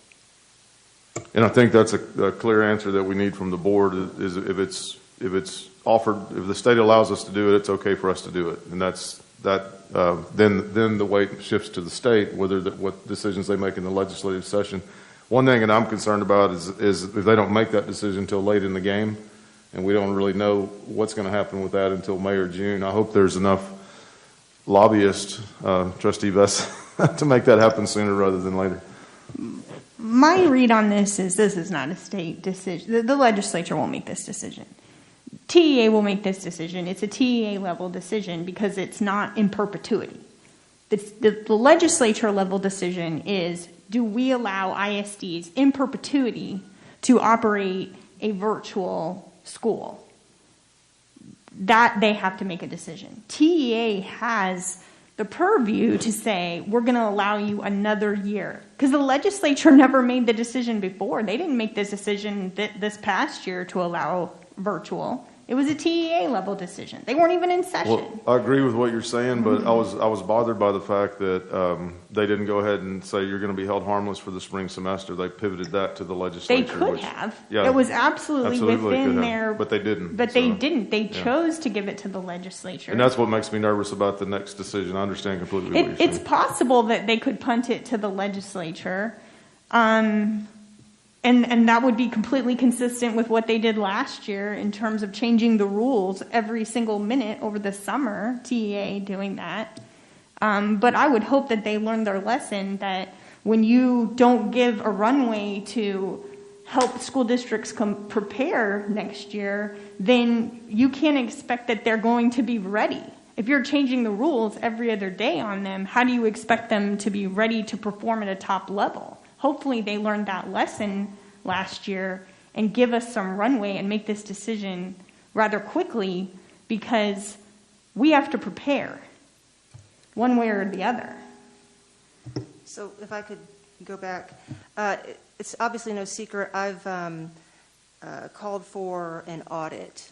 And I think that's a clear answer that we need from the board is if it's offered, if the state allows us to do it, it's okay for us to do it. And then the weight shifts to the state, what decisions they make in the legislative session. One thing that I'm concerned about is if they don't make that decision until late in the game, and we don't really know what's going to happen with that until May or June. I hope there's enough lobbyists, Trustee Vess, to make that happen sooner rather than later. My read on this is not a state decision. The legislature won't make this decision. TEA will make this decision. It's a TEA level decision because it's not in perpetuity. The legislature level decision is, do we allow ISDs in perpetuity to operate a virtual school? that they have to make a decision. TEA has the purview to say, we're going to allow you another year. Because the legislature never made the decision before. They didn't make this decision this past year to allow virtual. It was a TEA level decision. They weren't even in session. Well, I agree with what you're saying, but I was bothered by the fact that they didn't go ahead and say you're going to be held harmless for the spring semester. They pivoted that to the legislature. They could have. Yeah, it was absolutely within their. But they didn't. But they didn't. They chose to give it to the legislature. And that's what makes me nervous about the next decision. I understand completely what you're saying. It's possible that they could punt it to the legislature. And that would be completely consistent with what they did last year in terms of changing the rules every single minute over the summer, TEA doing that. But I would hope that they learned their lesson that when you don't give a runway to help school districts prepare next year, then you can't expect that they're going to be ready. If you're changing the rules every other day on them, how do you expect them to be ready to perform at a top level? Hopefully they learned that lesson last year and give us some runway and make this decision rather quickly, because we have to prepare one way or the other. So if I could go back, it's obviously no secret I've called for an audit.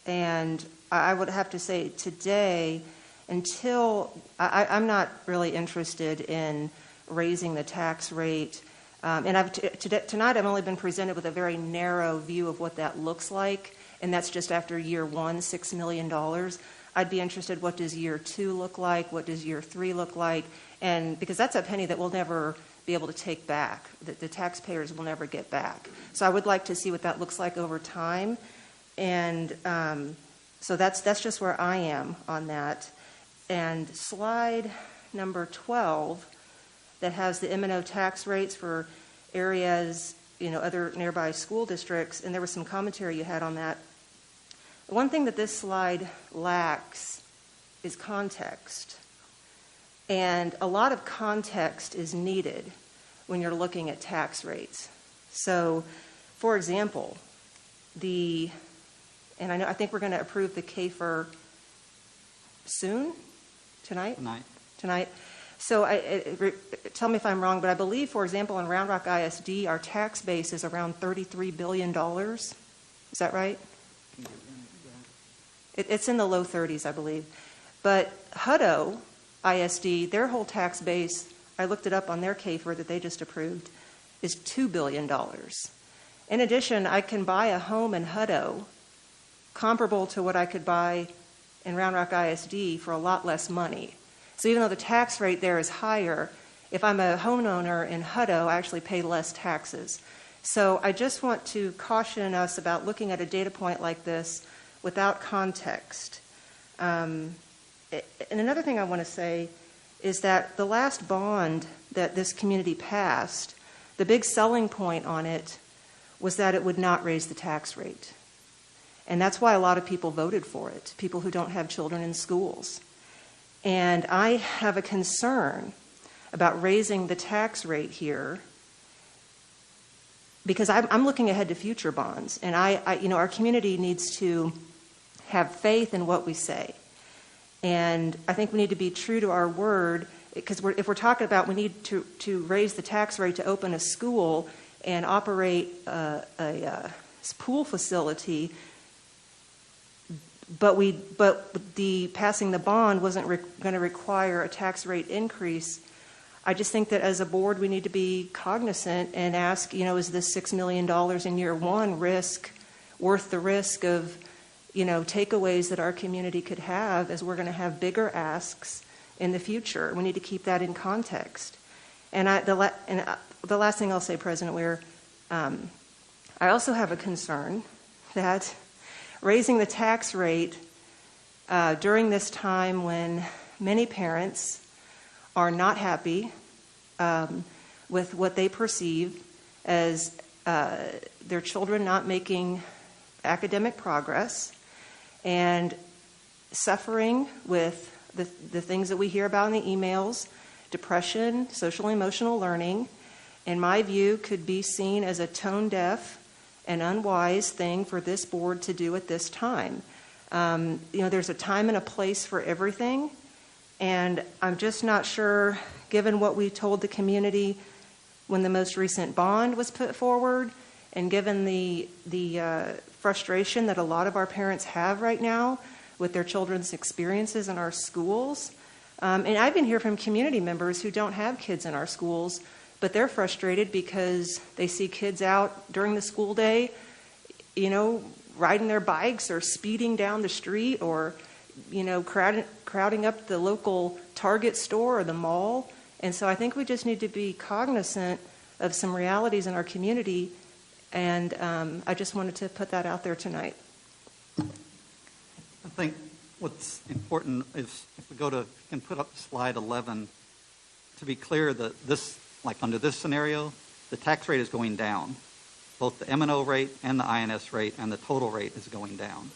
And I would have to say today, until I'm not really interested in raising the tax rate. And tonight I've only been presented with a very narrow view of what that looks like, and that's just after year one, $6 million. I'd be interested, what does year 2 look like? What does year 3 look like? And because that's a penny that we'll never be able to take back, that the taxpayers will never get back. So I would like to see what that looks like over time. And so that's just where I am on that. And slide number 12, that has the M&O tax rates for areas, other nearby school districts, and there was some commentary you had on that. One thing that this slide lacks is context. And a lot of context is needed when you're looking at tax rates. So, for example, and I think we're going to approve the CAFR soon? Tonight. So tell me if I'm wrong, but I believe, for example, in Round Rock ISD, our tax base is around $33 billion. Is that right? It's in the low 30s, I believe. But Hutto ISD, their whole tax base, I looked it up on their CAFR that they just approved, is $2 billion. In addition, I can buy a home in Hutto comparable to what I could buy in Round Rock ISD for a lot less money. So even though the tax rate there is higher, if I'm a homeowner in Hutto, I actually pay less taxes. So I just want to caution us about looking at a data point like this without context. And another thing I want to say is that the last bond that this community passed, the big selling point on it was that it would not raise the tax rate. And that's why a lot of people voted for it, people who don't have children in schools. And I have a concern about raising the tax rate here because I'm looking ahead to future bonds. And our community needs to have faith in what we say. And I think we need to be true to our word, because if we're talking about we need to raise the tax rate to open a school and operate a pool facility, but the passing the bond wasn't going to require a tax rate increase. I just think that as a board we need to be cognizant and ask, is this $6 million in year one worth the risk of, takeaways that our community could have, as we're going to have bigger asks in the future. We need to keep that in context. And the last thing I'll say, President Weir, I also have a concern that raising the tax rate during this time when many parents are not happy with what they perceive as their children not making academic progress and suffering with the things that we hear about in the emails, depression, social and emotional learning, in my view, could be seen as a tone-deaf and unwise thing for this board to do at this time. There's a time and a place for everything, and I'm just not sure, given what we told the community when the most recent bond was put forward, and given the frustration that a lot of our parents have right now with their children's experiences in our schools. And I've been hearing from community members who don't have kids in our schools, but they're frustrated because they see kids out during the school day, riding their bikes or speeding down the street or, crowding up the local Target store or the mall. And so I think we just need to be cognizant of some realities in our community. And I just wanted to put that out there tonight. I think what's important is if we can put up slide 11, to be clear that this, like under this scenario, the tax rate is going down. Both the M&O rate and the INS rate and the total rate is going down.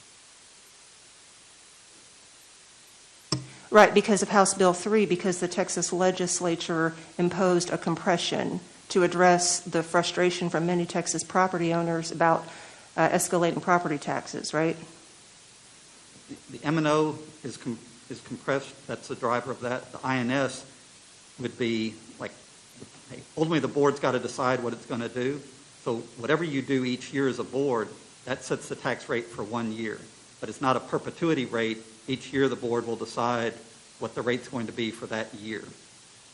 Right, because of House Bill 3, because the Texas legislature imposed a compression to address the frustration from many Texas property owners about escalating property taxes, right? The M&O is compressed. That's the driver of that. The INS would be like, ultimately the board's got to decide what it's going to do. So whatever you do each year as a board, that sets the tax rate for 1 year. But it's not a perpetuity rate. Each year the board will decide what the rate's going to be for that year.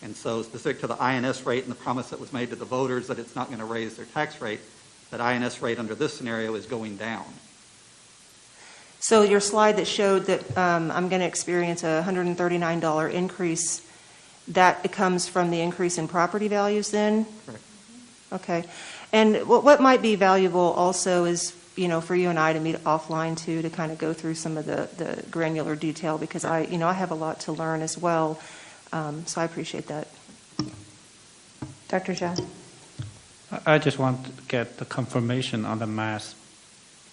And so specific to the INS rate and the promise that was made to the voters that it's not going to raise their tax rate, that INS rate under this scenario is going down. So your slide that showed that I'm going to experience a $139 increase, that comes from the increase in property values then? Correct. Okay. And what might be valuable also is, for you and I to meet offline too, to kind of go through some of the granular detail, because I have a lot to learn as well. So I appreciate that. Dr. Zhao. I just want to get the confirmation on the math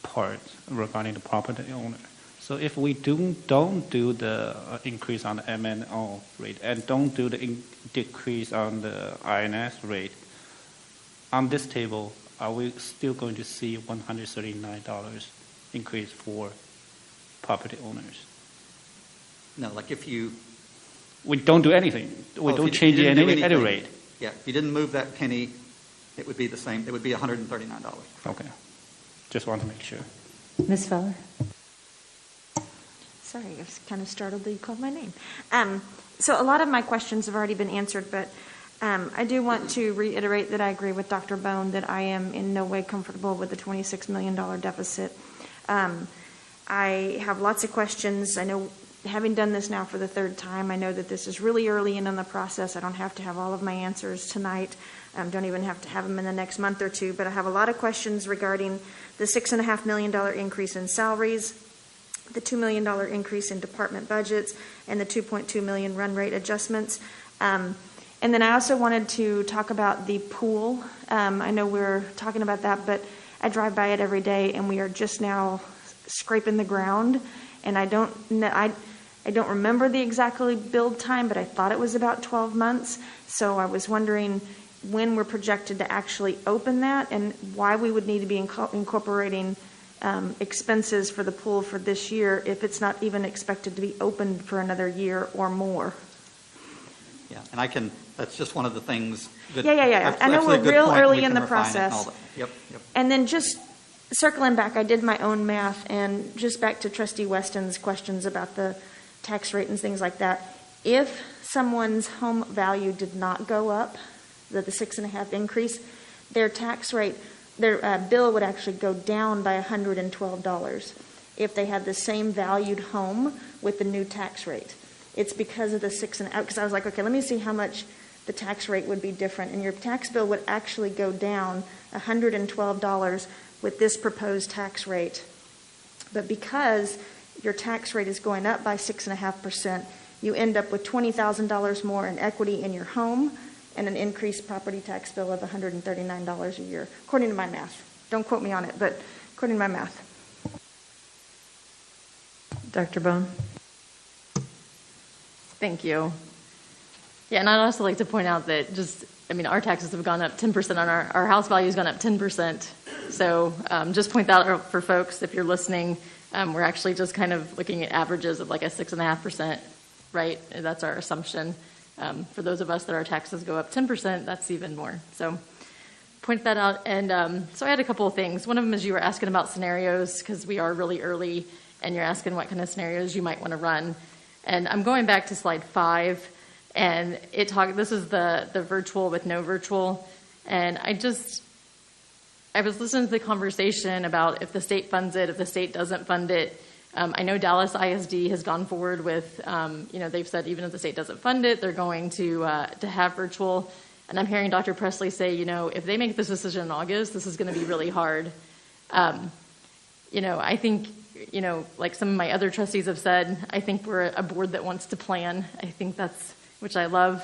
part regarding the property owner. So if we don't do the increase on the M&O rate and don't do the decrease on the INS rate, on this table, are we still going to see $139 increase for property owners? No, like if we don't do anything. We don't change any rate. Yeah, if you didn't move that penny, it would be the same. It would be $139. Okay. Just want to make sure. Ms. Feller. Sorry, I was kind of startled that you called my name. So a lot of my questions have already been answered, but I do want to reiterate that I agree with Dr. Bone that I am in no way comfortable with the $26 million deficit. I have lots of questions. I know, having done this now for the third time, I know that this is really early in the process. I don't have to have all of my answers tonight. Don't even have to have them in the next month or two, but I have a lot of questions regarding the $6.5 million increase in salaries, the $2 million increase in department budgets, and the $2.2 million run rate adjustments. And then I also wanted to talk about the pool. I know we're talking about that, but I drive by it every day, and we are just now scraping the ground. And I don't remember the exactly build time, but I thought it was about 12 months. So I was wondering when we're projected to actually open that, and why we would need to be incorporating expenses for the pool for this year if it's not even expected to be opened for another year or more. Yeah, and that's just one of the things. Yeah. I know we're real early in the process. Yep. And then just circling back, I did my own math, and just back to Trustee Weston's questions about the tax rate and things like that. If someone's home value did not go up, the 6.5 increase, their tax rate, their bill would actually go down by $112 if they had the same valued home with the new tax rate. It's because of the 6.5, because I was like, okay, let me see how much the tax rate would be different. And your tax bill would actually go down $112 with this proposed tax rate. But because your tax rate is going up by 6.5%, you end up with $20,000 more in equity in your home and an increased property tax bill of $139 a year, according to my math. Don't quote me on it, but according to my math. Dr. Bone. Thank you. Yeah, and I'd also like to point out that our taxes have gone up 10% on our house value has gone up 10%. So just point that out for folks if you're listening. We're actually just kind of looking at averages of like a 6.5%, right? And that's our assumption. For those of us that our taxes go up 10%, that's even more. So point that out. And so I had a couple of things. One of them is you were asking about scenarios because we are really early, and you're asking what kind of scenarios you might want to run. And I'm going back to slide 5, and this is the virtual with no virtual. And I was listening to the conversation about if the state funds it, if the state doesn't fund it. I know Dallas ISD has gone forward with, they've said even if the state doesn't fund it, they're going to have virtual. And I'm hearing Dr. Presley say, if they make this decision in August, this is going to be really hard. I think, like some of my other trustees have said, I think we're a board that wants to plan. I think which I love.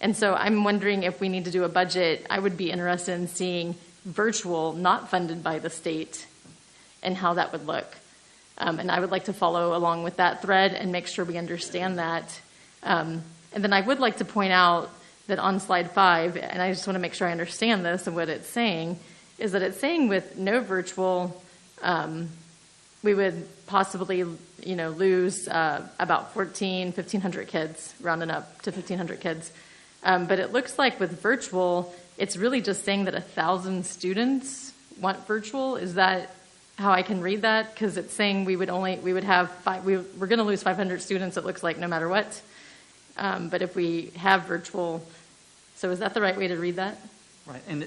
And so I'm wondering if we need to do a budget. I would be interested in seeing virtual not funded by the state and how that would look. And I would like to follow along with that thread and make sure we understand that. And then I would like to point out that on slide 5, and I just want to make sure I understand this and what it's saying, is that it's saying with no virtual, we would possibly, lose about 1,500 kids, rounding up to 1,500 kids. But it looks like with virtual, it's really just saying that 1,000 students want virtual. Is that how I can read that? Because it's saying we're going to lose 500 students, it looks like, no matter what. But if we have virtual, so is that the right way to read that? Right, and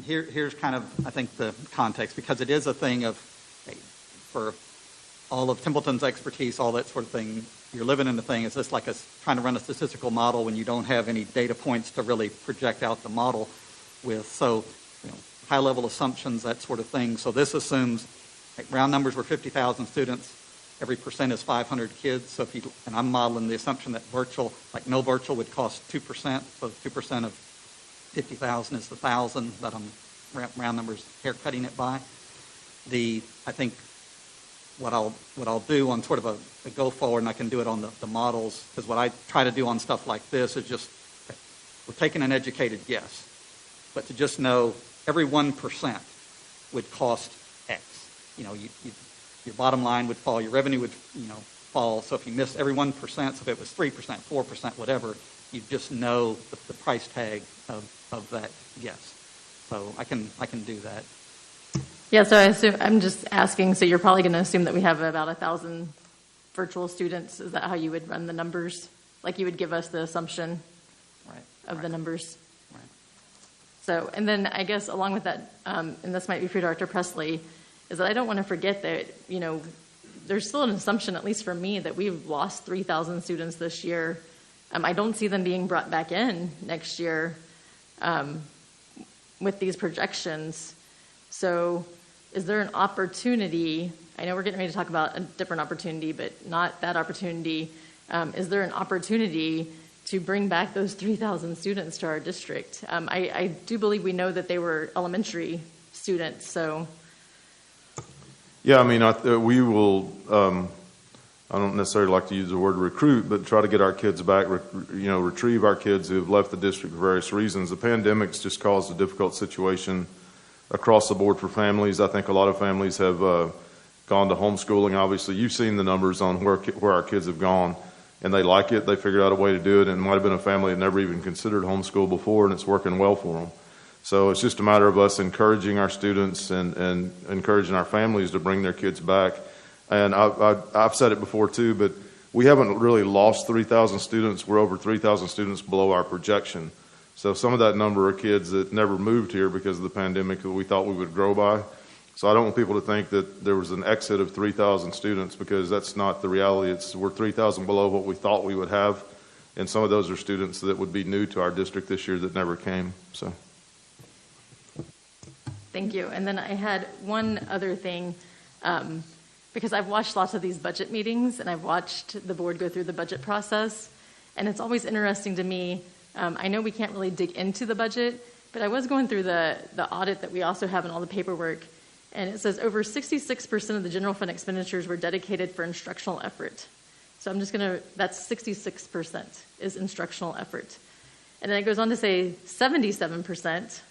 here's kind of, I think, the context, because it is a thing of, for all of Templeton's expertise, all that sort of thing, you're living in the thing. It's just like trying to run a statistical model when you don't have any data points to really project out the model with. So, high-level assumptions, that sort of thing. So this assumes, round numbers were 50,000 students. Every percent is 500 kids. So and I'm modeling the assumption that no virtual would cost 2%. So 2% of 50,000 is the 1,000 that I'm round numbers haircutting it by. I think what I'll do on sort of a go forward, and I can do it on the models, because what I try to do on stuff like this is just, we're taking an educated guess, but to just know every 1% would cost X. Your bottom line would fall, your revenue would fall. So if you miss every 1%, so if it was 3%, 4%, whatever, you just know the price tag of that guess. So I can do that. Yeah, so I'm just asking, so you're probably going to assume that we have about 1,000 virtual students. Is that how you would run the numbers? Like you would give us the assumption of the numbers? Right. So, and then I guess along with that, and this might be for Dr. Presley, is that I don't want to forget that, there's still an assumption, at least for me, that we've lost 3,000 students this year. I don't see them being brought back in next year with these projections. So is there an opportunity, I know we're getting ready to talk about a different opportunity, but not that opportunity. Is there an opportunity to bring back those 3,000 students to our district? I do believe we know that they were elementary students, so. Yeah, I mean, we will, I don't necessarily like to use the word recruit, but try to get our kids back, retrieve our kids who have left the district for various reasons. The pandemic's just caused a difficult situation across the board for families. I think a lot of families have gone to homeschooling. Obviously, you've seen the numbers on where our kids have gone, and they like it. They figured out a way to do it, and it might have been a family that never even considered homeschool before, and it's working well for them. So it's just a matter of us encouraging our students and encouraging our families to bring their kids back. And I've said it before too, but we haven't really lost 3,000 students. We're over 3,000 students below our projection. So some of that number are kids that never moved here because of the pandemic that we thought we would grow by. So I don't want people to think that there was an exit of 3,000 students, because that's not the reality. We're 3,000 below what we thought we would have. And some of those are students that would be new to our district this year that never came. So. Thank you. And then I had one other thing, because I've watched lots of these budget meetings and I've watched the board go through the budget process, and it's always interesting to me. I know we can't really dig into the budget, but I was going through the audit that we also have in all the paperwork, and it says over 66% of the general fund expenditures were dedicated for instructional effort. So I'm just that's 66% is instructional effort. And then it goes on to say 77%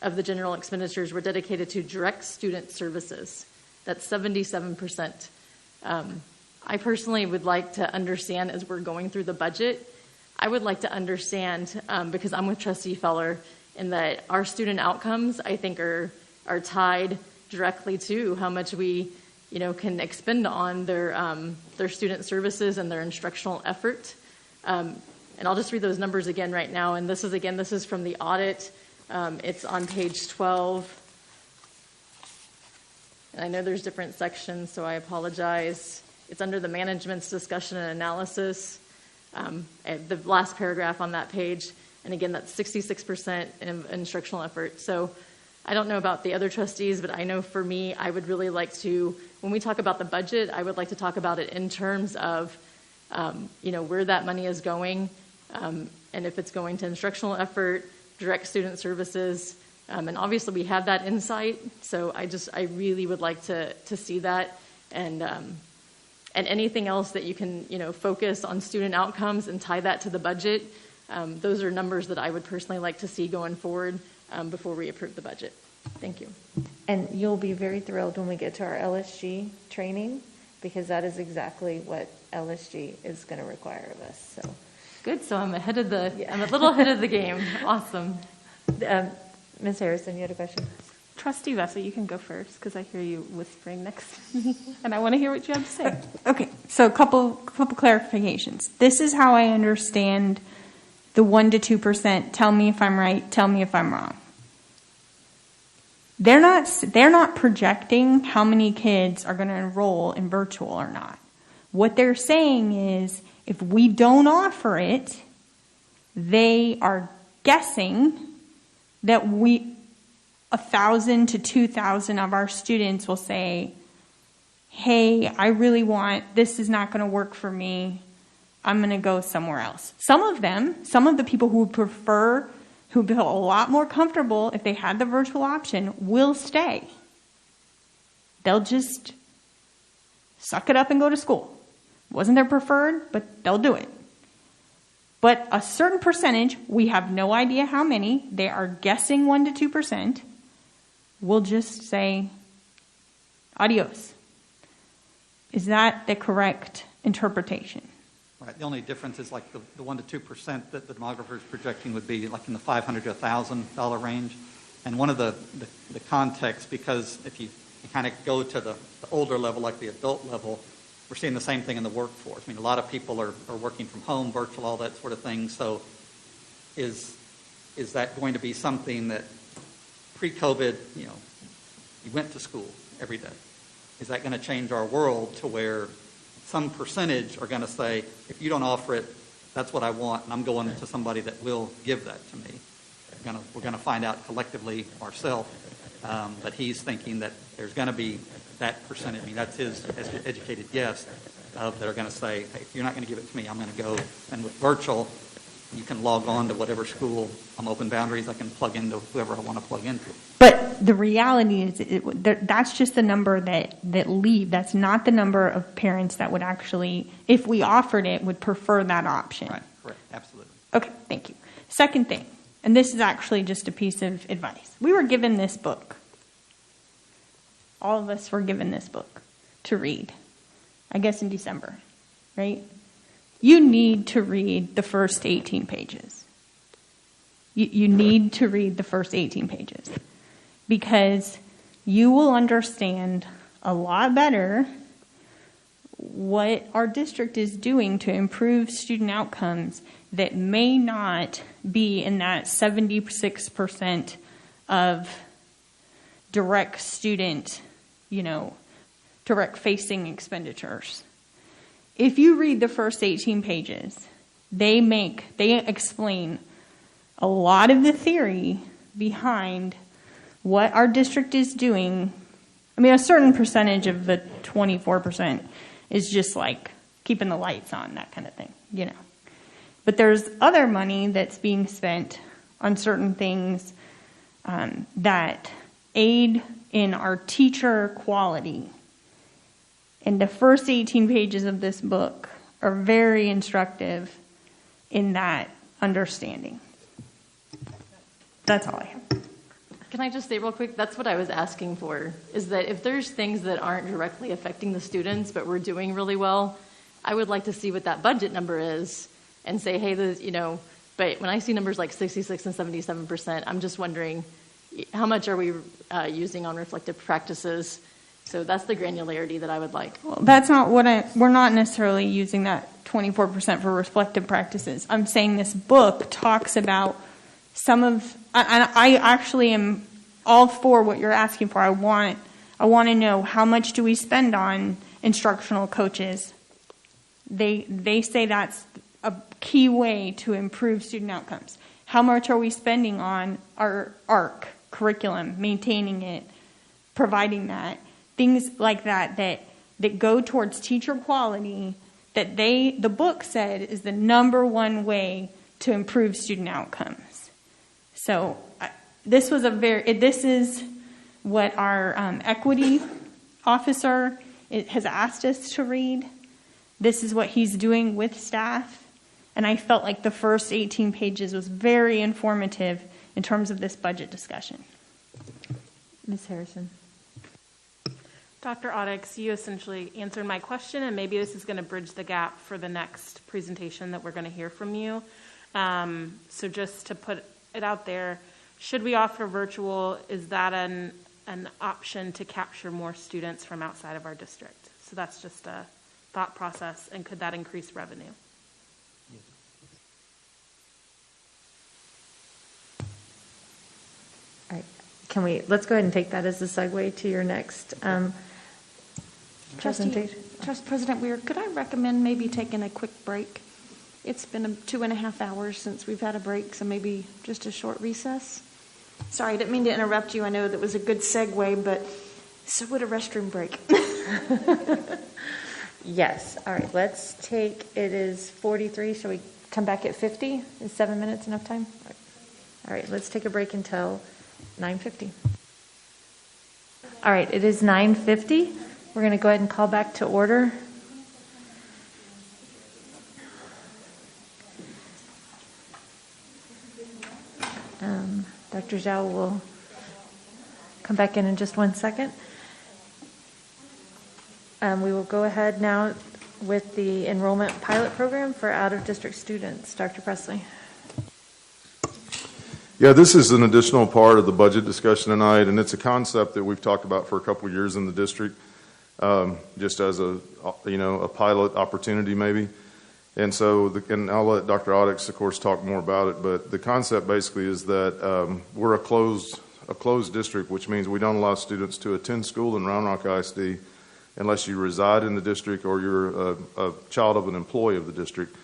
of the general expenditures were dedicated to direct student services. That's 77%. I personally would like to understand, as we're going through the budget, I would like to understand, because I'm with Trustee Feller, in that our student outcomes, I think, are tied directly to how much we, can expend on their student services and their instructional effort. And I'll just read those numbers again right now. And this is from the audit. It's on page 12. And I know there's different sections, so I apologize. It's under the management's discussion and analysis. The last paragraph on that page. And again, that's 66% in instructional effort. So I don't know about the other trustees, but I know for me, I would really like to, when we talk about the budget, I would like to talk about it in terms of, where that money is going, and if it's going to instructional effort, direct student services, and obviously we have that insight. So I really would like to see that, and anything else that you can, focus on student outcomes and tie that to the budget. Those are numbers that I would personally like to see going forward before we approve the budget. Thank you. And you'll be very thrilled when we get to our LSG training, because that is exactly what LSG is going to require of us. So good. So I'm a little ahead of the game. Awesome. Ms. Harrison, you had a question? Trustee Vessa, you can go first because I hear you whispering next to me, and I want to hear what you have to say. Okay, so a couple clarifications. This is how I understand the 1 to 2%. Tell me if I'm right. Tell me if I'm wrong. They're not projecting how many kids are going to enroll in virtual or not. What they're saying is, if we don't offer it, they are guessing that 1,000 to 2,000 of our students will say, hey, I really this is not going to work for me. I'm going to go somewhere else. Some of the people who feel a lot more comfortable if they had the virtual option, will stay. They'll just suck it up and go to school. Wasn't their preferred, but they'll do it. But a certain percentage, we have no idea how many, they are guessing 1 to 2%, will just say, adios. Is that the correct interpretation? Right. The only difference is like the 1 to 2% that the demographer is projecting would be like in the $500 to $1,000 range. And one of the context, because if you kind of go to the older level, like the adult level, we're seeing the same thing in the workforce. I mean, a lot of people are working from home, virtual, all that sort of thing. So is that going to be something that pre-COVID, you went to school every day? Is that going to change our world to where some percentage are going to say, if you don't offer it, that's what I want, and I'm going to somebody that will give that to me? We're going to find out collectively ourselves that he's thinking that there's going to be that percentage. I mean, that's his educated guess that are going to say, hey, if you're not going to give it to me, I'm going to go. And with virtual, you can log on to whatever school. I'm open boundaries. I can plug into whoever I want to plug into. But the reality is that's just the number that leave. That's not the number of parents that would actually, if we offered it, would prefer that option. Right, correct, absolutely. Okay, thank you. Second thing, and this is actually just a piece of advice. We were given this book. All of us were given this book to read, I guess in December, right? You need to read the first 18 pages. You need to read the first 18 pages because you will understand a lot better what our district is doing to improve student outcomes that may not be in that 76% of direct student, direct facing expenditures. If you read the first 18 pages, they explain a lot of the theory behind what our district is doing. I mean, a certain percentage of the 24% is just like keeping the lights on, that kind of thing, But there's other money that's being spent on certain things that aid in our teacher quality. And the first 18 pages of this book are very instructive in that understanding. That's all I have. Can I just say real quick, that's what I was asking for, is that if there's things that aren't directly affecting the students, but we're doing really well, I would like to see what that budget number is and say, hey, but when I see numbers like 66 and 77%, I'm just wondering, how much are we using on reflective practices? So that's the granularity that I would like. Well, that's not we're not necessarily using that 24% for reflective practices. I'm saying this book talks about I actually am all for what you're asking for. I want to know, how much do we spend on instructional coaches? They say that's a key way to improve student outcomes. How much are we spending on our ARC curriculum, maintaining it, providing that? Things like that go towards teacher quality, that the book said is the number one way to improve student outcomes. So this is what our equity officer has asked us to read. This is what he's doing with staff. And I felt like the first 18 pages was very informative in terms of this budget discussion. Ms. Harrison. Dr. Audix, you essentially answered my question, and maybe this is going to bridge the gap for the next presentation that we're going to hear from you. So just to put it out there, should we offer virtual? Is that an option to capture more students from outside of our district? So that's just a thought process, and could that increase revenue? All right. Let's go ahead and take that as a segue to your next presentation. Trust President Weir, could I recommend maybe taking a quick break? It's been 2.5 hours since we've had a break, so maybe just a short recess. Sorry, I didn't mean to interrupt you. I know that was a good segue, but so would a restroom break. Yes. All right. It is 43. Shall we come back at 50? Is 7 minutes enough time? All right. Let's take a break until 9:50. All right. It is 9:50. We're going to go ahead and call back to order. Dr. Zhao will come back in just 1 second. We will go ahead now with the enrollment pilot program for out-of-district students. Dr. Presley. Yeah, this is an additional part of the budget discussion tonight, and it's a concept that we've talked about for a couple of years in the district, just as a pilot opportunity maybe. And so, and I'll let Dr. Audix, of course, talk more about it, but the concept basically is that we're a closed district, which means we don't allow students to attend school in Round Rock ISD unless you reside in the district or you're a child of an employee of the district.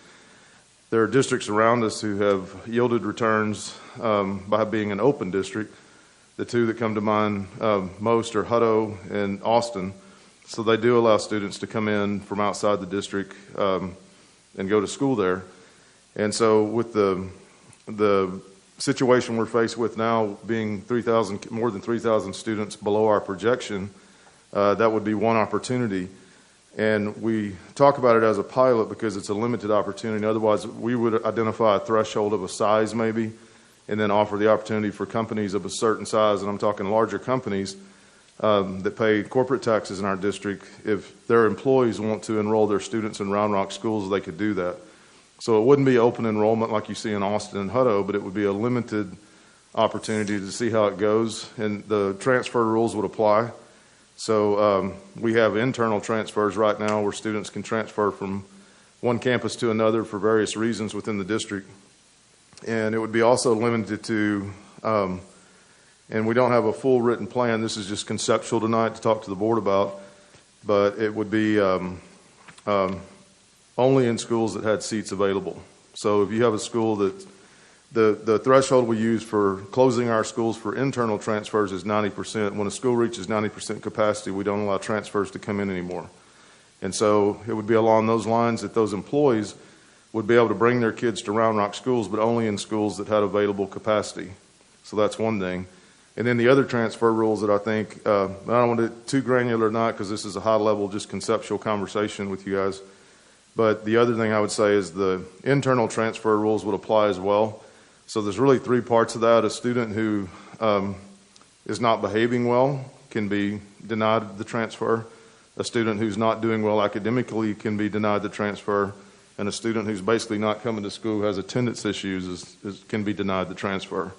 There are districts around us who have yielded returns by being an open district. The two that come to mind most are Hutto and Austin. So they do allow students to come in from outside the district and go to school there. And so with the situation we're faced with now being more than 3,000 students below our projection, that would be one opportunity. And we talk about it as a pilot because it's a limited opportunity. Otherwise, we would identify a threshold of a size maybe and then offer the opportunity for companies of a certain size, and I'm talking larger companies that pay corporate taxes in our district. If their employees want to enroll their students in Round Rock schools, they could do that. So it wouldn't be open enrollment like you see in Austin and Hutto, but it would be a limited opportunity to see how it goes, and the transfer rules would apply. So we have internal transfers right now where students can transfer from one campus to another for various reasons within the district. And it would be also limited to, and we don't have a full written plan, this is just conceptual tonight to talk to the board about, but it would be only in schools that had seats available. So if you have a school that the threshold we use for closing our schools for internal transfers is 90%. When a school reaches 90% capacity, we don't allow transfers to come in anymore. And so it would be along those lines that those employees would be able to bring their kids to Round Rock schools, but only in schools that had available capacity. So that's one thing. And then the other transfer rules that I think, I don't want to get too granular or not because this is a high level, just conceptual conversation with you guys. But the other thing I would say is the internal transfer rules would apply as well. So there's really three parts of that. A student who is not behaving well can be denied the transfer. A student who's not doing well academically can be denied the transfer. And a student who's basically not coming to school, who has attendance issues, can be denied the transfer.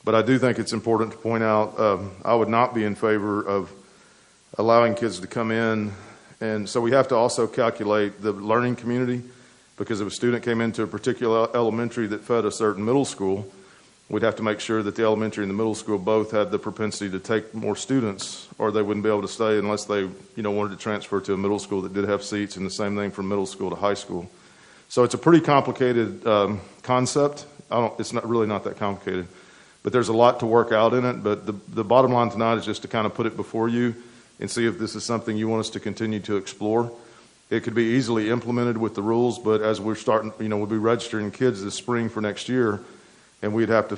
But I do think it's important to point out, I would not be in favor of allowing kids to come in. And so we have to also calculate the learning community, because if a student came into a particular elementary that fed a certain middle school, we'd have to make sure that the elementary and the middle school both had the propensity to take more students, or they wouldn't be able to stay unless they wanted to transfer to a middle school that did have seats, and the same thing from middle school to high school. So it's a pretty complicated concept. It's really not that complicated. But there's a lot to work out in it. But the bottom line tonight is just to kind of put it before you and see if this is something you want us to continue to explore. It could be easily implemented with the rules, but as we're starting, we'll be registering kids this spring for next year, and we'd have to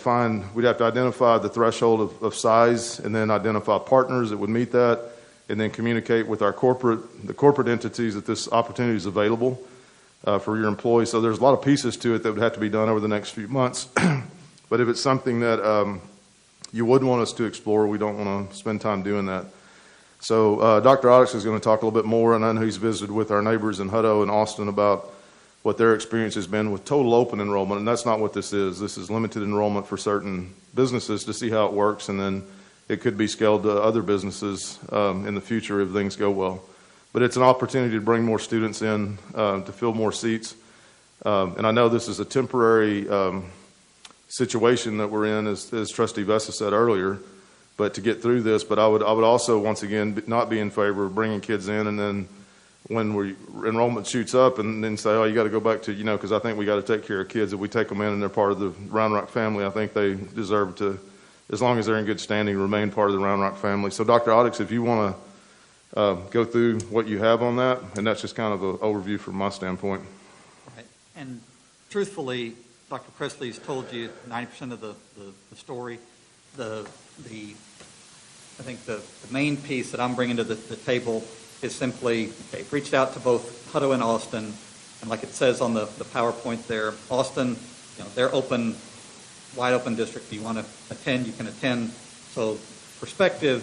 identify the threshold of size, and then identify partners that would meet that, and then communicate with the corporate entities that this opportunity is available for your employees. So there's a lot of pieces to it that would have to be done over the next few months. But if it's something that you would want us to explore, we don't want to spend time doing that. So Dr. Oddix is going to talk a little bit more, and I know he's visited with our neighbors in Hutto and Austin about what their experience has been with total open enrollment, and that's not what this is. This is limited enrollment for certain businesses to see how it works, and then it could be scaled to other businesses in the future if things go well. But it's an opportunity to bring more students in, to fill more seats. And I know this is a temporary situation that we're in, as Trustee Vessa said earlier, but to get through this. But I would also, once again, not be in favor of bringing kids in and then when enrollment shoots up and then say, oh, you got to go back to, because I think we got to take care of kids. If we take them in and they're part of the Round Rock family, I think they deserve to, as long as they're in good standing, remain part of the Round Rock family. So Dr. Oddix, if you want to go through what you have on that, and that's just kind of an overview from my standpoint. Right. And truthfully, Dr. Presley's told you 90% of the story. I think the main piece that I'm bringing to the table is simply, okay, reached out to both Hutto and Austin, and like it says on the PowerPoint there, Austin, they're open, wide open district. If you want to attend, you can attend. So perspective,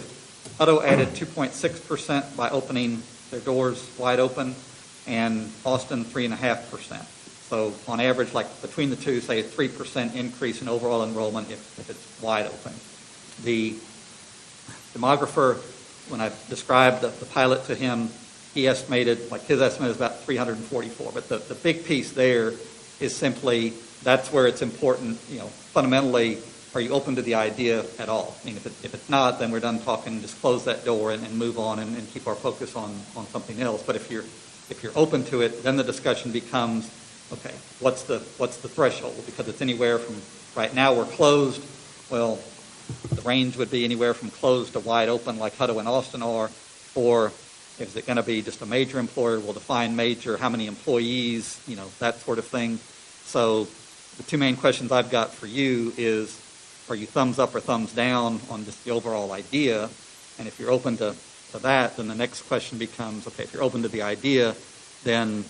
Hutto added 2.6% by opening their doors wide open, and Austin 3.5%. So on average, like between the two, say a 3% increase in overall enrollment if it's wide open. The demographer, when I described the pilot to him, he estimated, like his estimate is about 344. But the big piece there is simply, that's where it's important, fundamentally, are you open to the idea at all? I mean, if it's not, then we're done talking, just close that door and move on and keep our focus on something else. But if you're open to it, then the discussion becomes, okay, what's the threshold? Because it's anywhere from, right now we're closed, well, the range would be anywhere from closed to wide open like Hutto and Austin are, or is it going to be just a major employer? We'll define major, how many employees, that sort of thing. So the two main questions I've got for you is, are you thumbs up or thumbs down on just the overall idea? And if you're open to that, then the next question becomes, okay, if you're open to the idea, then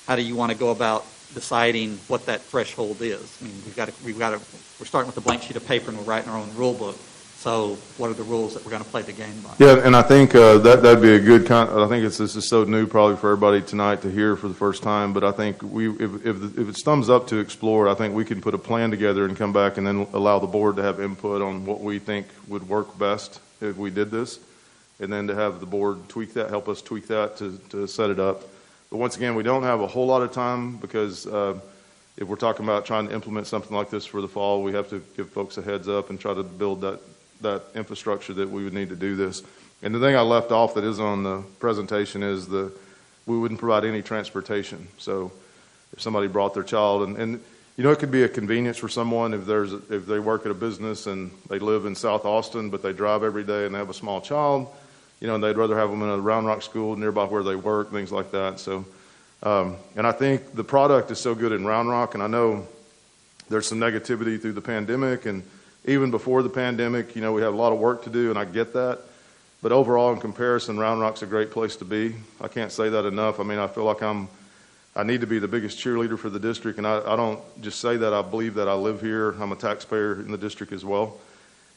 how do you want to go about deciding what that threshold is? I mean, we're starting with a blank sheet of paper and we're writing our own rule book. So what are the rules that we're going to play the game by? Yeah, and I think that'd be a good I think this is so new probably for everybody tonight to hear for the first time, but I think if it's thumbs up to explore, I think we can put a plan together and come back and then allow the board to have input on what we think would work best if we did this, and then to have the board help us tweak that to set it up. But once again, we don't have a whole lot of time because if we're talking about trying to implement something like this for the fall, we have to give folks a heads up and try to build that infrastructure that we would need to do this. And the thing I left off that is on the presentation is we wouldn't provide any transportation. So if somebody brought their child, and it could be a convenience for someone if they work at a business and they live in South Austin, but they drive every day and they have a small child, and they'd rather have them in a Round Rock school nearby where they work, things like that. So, and I think the product is so good in Round Rock, and I know there's some negativity through the pandemic, and even before the pandemic, we have a lot of work to do, and I get that. But overall, in comparison, Round Rock's a great place to be. I can't say that enough. I mean, I feel like I need to be the biggest cheerleader for the district, and I don't just say that. I believe that I live here. I'm a taxpayer in the district as well.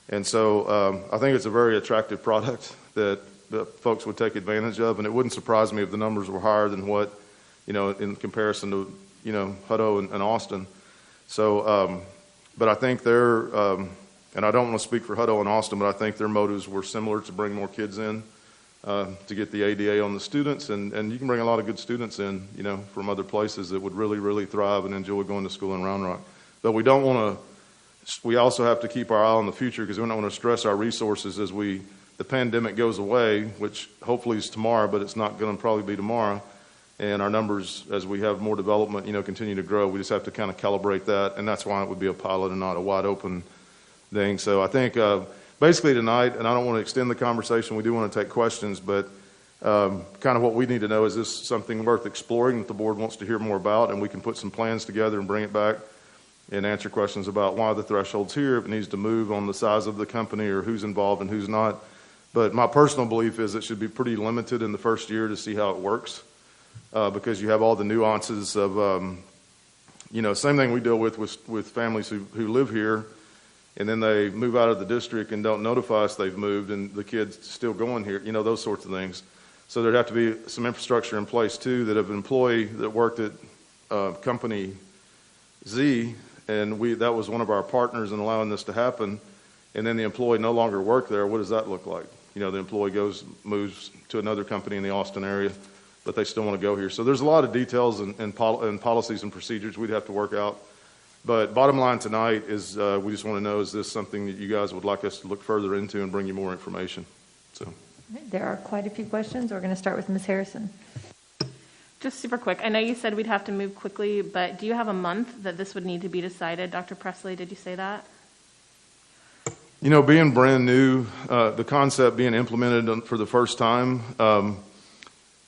And so I think it's a very attractive product that folks would take advantage of, and it wouldn't surprise me if the numbers were higher than what, in comparison to, Hutto and Austin. So, but I think and I don't want to speak for Hutto and Austin, but I think their motives were similar to bring more kids in, to get the ADA on the students, and you can bring a lot of good students in, from other places that would really, really thrive and enjoy going to school in Round Rock. But we don't want to, we also have to keep our eye on the future, because we don't want to stress our resources as the pandemic goes away, which hopefully is tomorrow, but it's not going to probably be tomorrow. And our numbers, as we have more development, continue to grow. We just have to kind of calibrate that, and that's why it would be a pilot and not a wide open thing. So I think basically tonight, and I don't want to extend the conversation, we do want to take questions, but kind of what we need to know, is this something worth exploring that the board wants to hear more about, and we can put some plans together and bring it back and answer questions about why the threshold's here, if it needs to move on the size of the company or who's involved and who's not. But my personal belief is it should be pretty limited in the first year to see how it works, because you have all the nuances of, same thing we deal with families who live here, and then they move out of the district and don't notify us they've moved, and the kid's still going here, those sorts of things. So there'd have to be some infrastructure in place too, that if an employee that worked at company Z, and that was one of our partners in allowing this to happen, and then the employee no longer worked there, what does that look like? The employee moves to another company in the Austin area, but they still want to go here. So there's a lot of details and policies and procedures we'd have to work out. But bottom line tonight is we just want to know, is this something that you guys would like us to look further into and bring you more information? So There are quite a few questions. We're going to start with Ms. Harrison. Just super quick. I know you said we'd have to move quickly, but do you have a month that this would need to be decided? Dr. Presley, did you say that? Being brand new, the concept being implemented for the first time,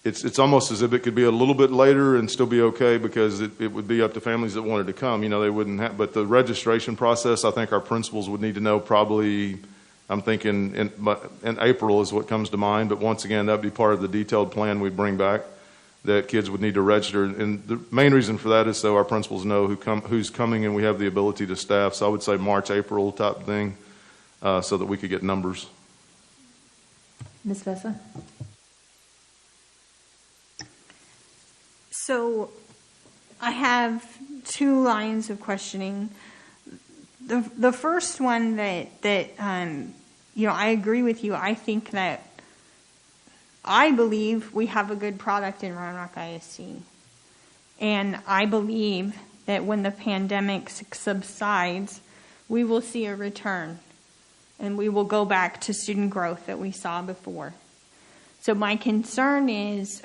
it's almost as if it could be a little bit later and still be okay, because it would be up to families that wanted to come. They wouldn't have, but the registration process, I think our principals would need to know probably, I'm thinking in April is what comes to mind. But once again, that'd be part of the detailed plan we'd bring back, that kids would need to register. And the main reason for that is so our principals know who's coming, and we have the ability to staff. So I would say March, April type thing, so that we could get numbers. Ms. Vessa? So I have two lines of questioning. The first one that I agree with you. I think that I believe we have a good product in Round Rock ISD. And I believe that when the pandemic subsides, we will see a return, and we will go back to student growth that we saw before. So my concern is,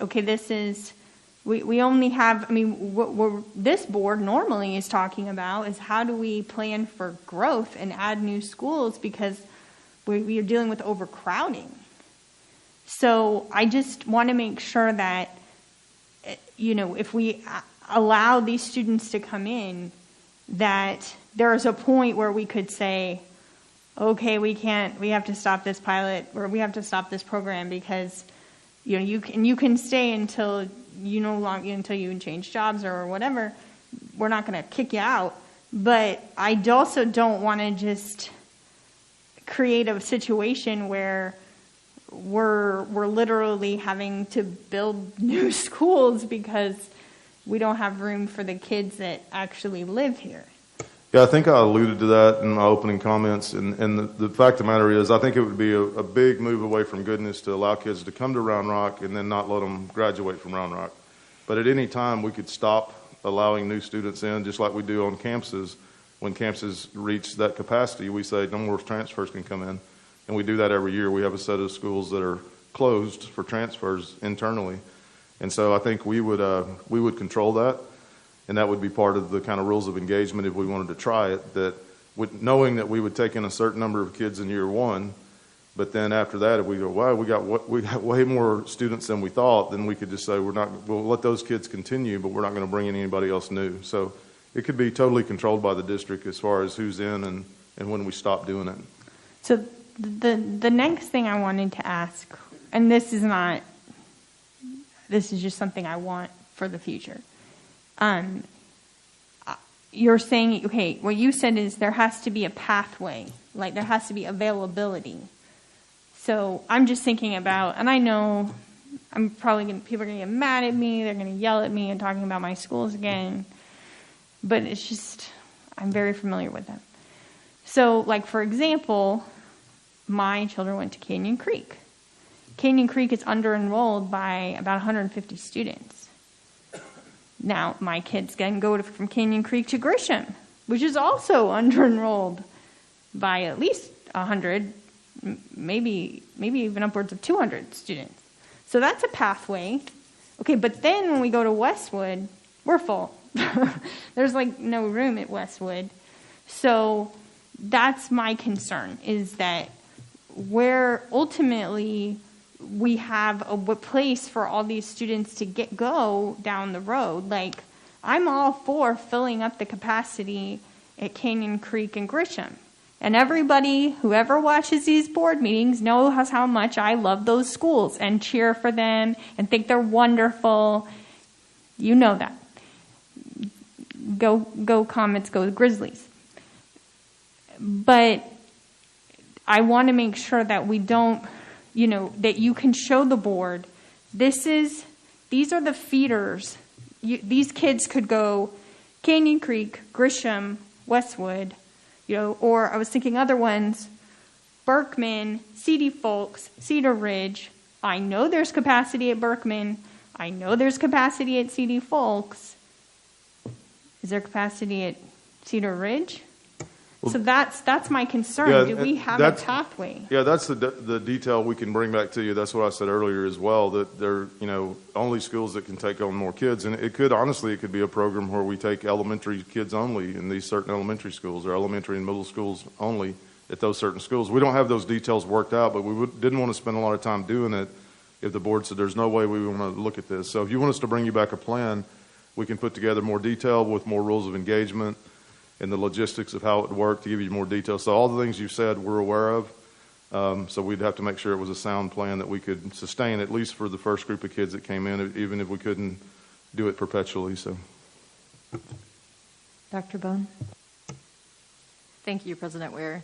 we only have, what this board normally is talking about is how do we plan for growth and add new schools, because we are dealing with overcrowding. So I just want to make sure that, if we allow these students to come in, that there's a point where we could say, okay, we have to stop this pilot, or we have to stop this program, because you can stay until until you change jobs or whatever. We're not going to kick you out. But I also don't want to just create a situation where we're literally having to build new schools because we don't have room for the kids that actually live here. Yeah, I think I alluded to that in my opening comments, and the fact of the matter is I think it would be a big move away from goodness to allow kids to come to Round Rock and then not let them graduate from Round Rock. But at any time, we could stop allowing new students in, just like we do on campuses. When campuses reach that capacity, we say no more transfers can come in. And we do that every year. We have a set of schools that are closed for transfers internally. And so I think we would control that. And that would be part of the kind of rules of engagement if we wanted to try it, that knowing that we would take in a certain number of kids in year one, but then after that, if we go, wow, we got way more students than we thought, then we could just say we'll let those kids continue, but we're not going to bring in anybody else new. So it could be totally controlled by the district as far as who's in and when we stop doing it. So the next thing I wanted to ask, and this is just something I want for the future. You're saying, okay, what you said is there has to be a pathway Like there has to be availability. So I'm just thinking about, and I know I'm probably people are going to get mad at me. They're going to yell at me and talking about my schools again. But it's just, I'm very familiar with them. So like, for example, my children went to Canyon Creek. Canyon Creek is under-enrolled by about 150 students. Now, my kids can go from Canyon Creek to Grisham, which is also under-enrolled by at least 100, maybe even upwards of 200 students. So that's a pathway. Okay, but then when we go to Westwood, we're full. There's like no room at Westwood. So that's my concern, is that where ultimately we have a place for all these students to go down the road. Like, I'm all for filling up the capacity at Canyon Creek and Grisham. And everybody, whoever watches these board meetings, knows how much I love those schools and cheer for them and think they're wonderful. You know that. Go Comets, go Grizzlies. But I want to make sure that we don't, that you can show the board, these are the feeders. These kids could go Canyon Creek, Grisham, Westwood, or I was thinking other ones, Berkman, C.D. Folks, Cedar Ridge. I know there's capacity at Berkman. I know there's capacity at C.D. Folks. Is there capacity at Cedar Ridge? So that's my concern. Yeah, do we have a pathway? Yeah, that's the detail we can bring back to you. That's what I said earlier as well, that there are, only schools that can take on more kids. And it could be a program where we take elementary kids only in these certain elementary schools, or elementary and middle schools only at those certain schools. We don't have those details worked out, but we didn't want to spend a lot of time doing it if the board said there's no way we want to look at this. So if you want us to bring you back a plan, we can put together more detail with more rules of engagement and the logistics of how it would work to give you more detail. So all the things you said we're aware of. So we'd have to make sure it was a sound plan that we could sustain, at least for the first group of kids that came in, even if we couldn't do it perpetually. So, Dr. Bone? Thank you, President Ware.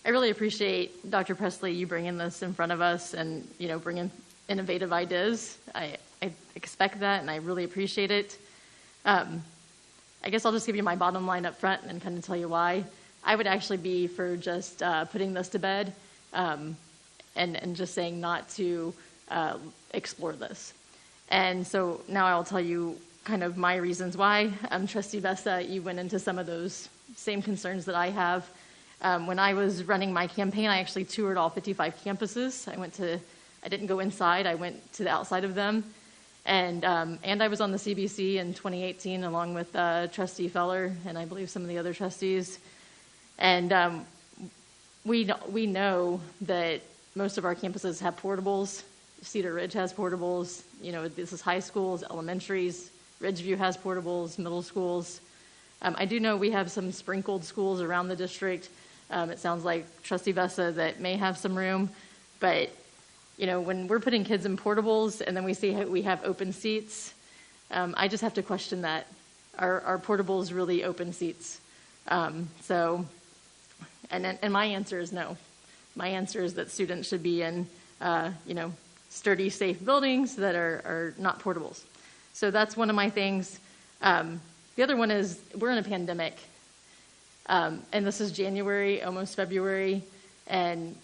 I really appreciate, Dr. Presley, you bringing this in front of us and, bringing innovative ideas. I expect that, and I really appreciate it. I guess I'll just give you my bottom line up front and kind of tell you why. I would actually be for just putting this to bed and just saying not to explore this. And so now I'll tell you kind of my reasons why. Trustee Vesta, you went into some of those same concerns that I have. When I was running my campaign, I actually toured all 55 campuses. I didn't go inside, I went to the outside of them. And I was on the CBC in 2018 along with Trustee Feller and I believe some of the other trustees. And we know that most of our campuses have portables. Cedar Ridge has portables. This is high schools, elementaries. Ridgeview has portables, middle schools. I do know we have some sprinkled schools around the district. It sounds like Trustee Vesta that may have some room, but when we're putting kids in portables and then we see we have open seats, I just have to question that. Are portables really open seats? And my answer is no. My answer is that students should be in, sturdy, safe buildings that are not portables. So that's one of my things. The other one is we're in a pandemic, and this is January, almost February, and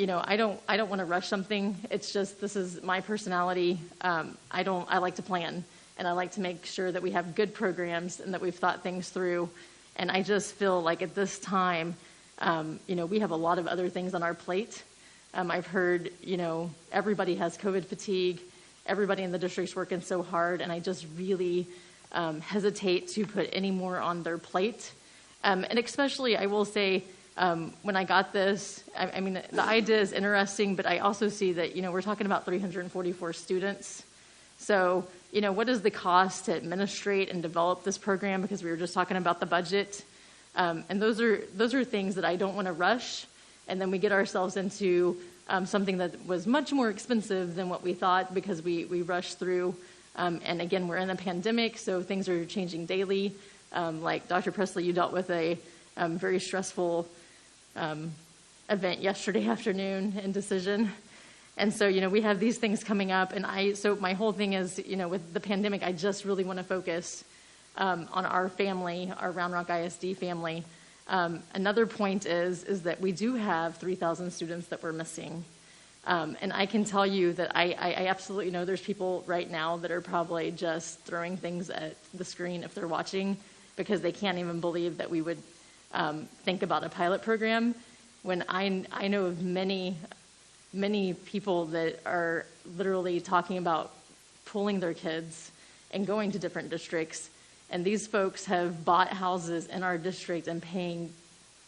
I don't want to rush something. It's just, this is my personality. I like to plan, and I like to make sure that we have good programs and that we've thought things through. And I just feel like at this time, we have a lot of other things on our plate. I've heard, everybody has COVID fatigue. Everybody in the district's working so hard, and I just really hesitate to put any more on their plate. And especially, I will say, when I got this, I mean, the idea is interesting, but I also see that, we're talking about 344 students. So, what is the cost to administrate and develop this program? Because we were just talking about the budget. And those are things that I don't want to rush. And then we get ourselves into something that was much more expensive than what we thought because we rushed through. And again, we're in a pandemic, so things are changing daily. Like Dr. Presley, you dealt with a very stressful event yesterday afternoon in Decision. And so, we have these things coming up, and so my whole thing is, with the pandemic, I just really want to focus on our family, our Round Rock ISD family. Another point is that we do have 3,000 students that we're missing. And I can tell you that I absolutely know there's people right now that are probably just throwing things at the screen if they're watching, because they can't even believe that we would think about a pilot program, when I know of many people that are literally talking about pulling their kids and going to different districts. And these folks have bought houses in our district and paying,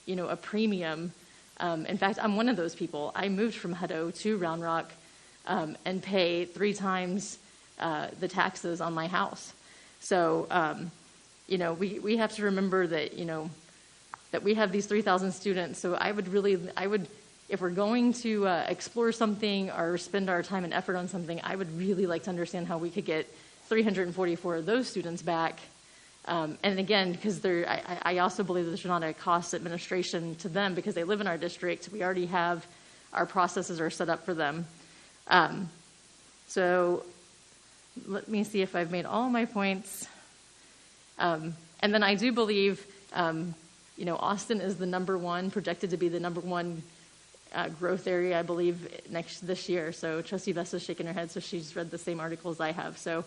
a premium. In fact, I'm one of those people. I moved from Hutto to Round Rock and pay 3 times the taxes on my house. So, we have to remember that, that we have these 3,000 students. So I would, if we're going to explore something or spend our time and effort on something, I would really like to understand how we could get 344 of those students back. And again, because I also believe that there's not a cost administration to them because they live in our district. We already have our processes are set up for them. So let me see if I've made all my points. And then I do believe, Austin is projected to be the number one growth area, I believe, this year. So Trustee Vesta's shaking her head, so she's read the same articles I have. So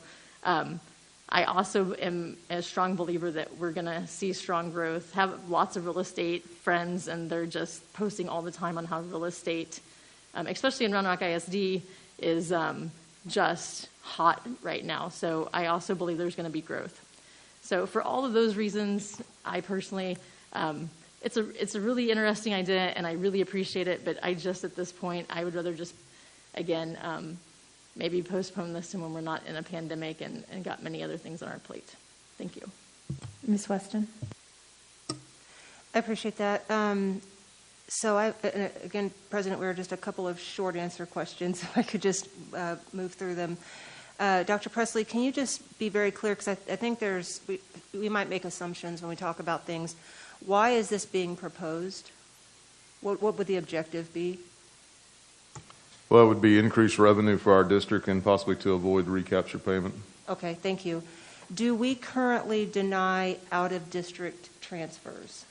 I also am a strong believer that we're going to see strong growth, have lots of real estate friends, and they're just posting all the time on how real estate, especially in Round Rock ISD, is just hot right now. So I also believe there's going to be growth. So for all of those reasons, I personally, it's a really interesting idea, and I really appreciate it, but I just, at this point, I would rather just, again, maybe postpone this to when we're not in a pandemic and got many other things on our plate. Thank you. Ms. Weston? I appreciate that. So again, President, we were just a couple of short answer questions. If I could just move through them. Dr. Presley, can you just be very clear, because I think we might make assumptions when we talk about things. Why is this being proposed? What would the objective be? Well, it would be increased revenue for our district and possibly to avoid recapture payment. Okay, thank you. Do we currently deny out-of-district transfers?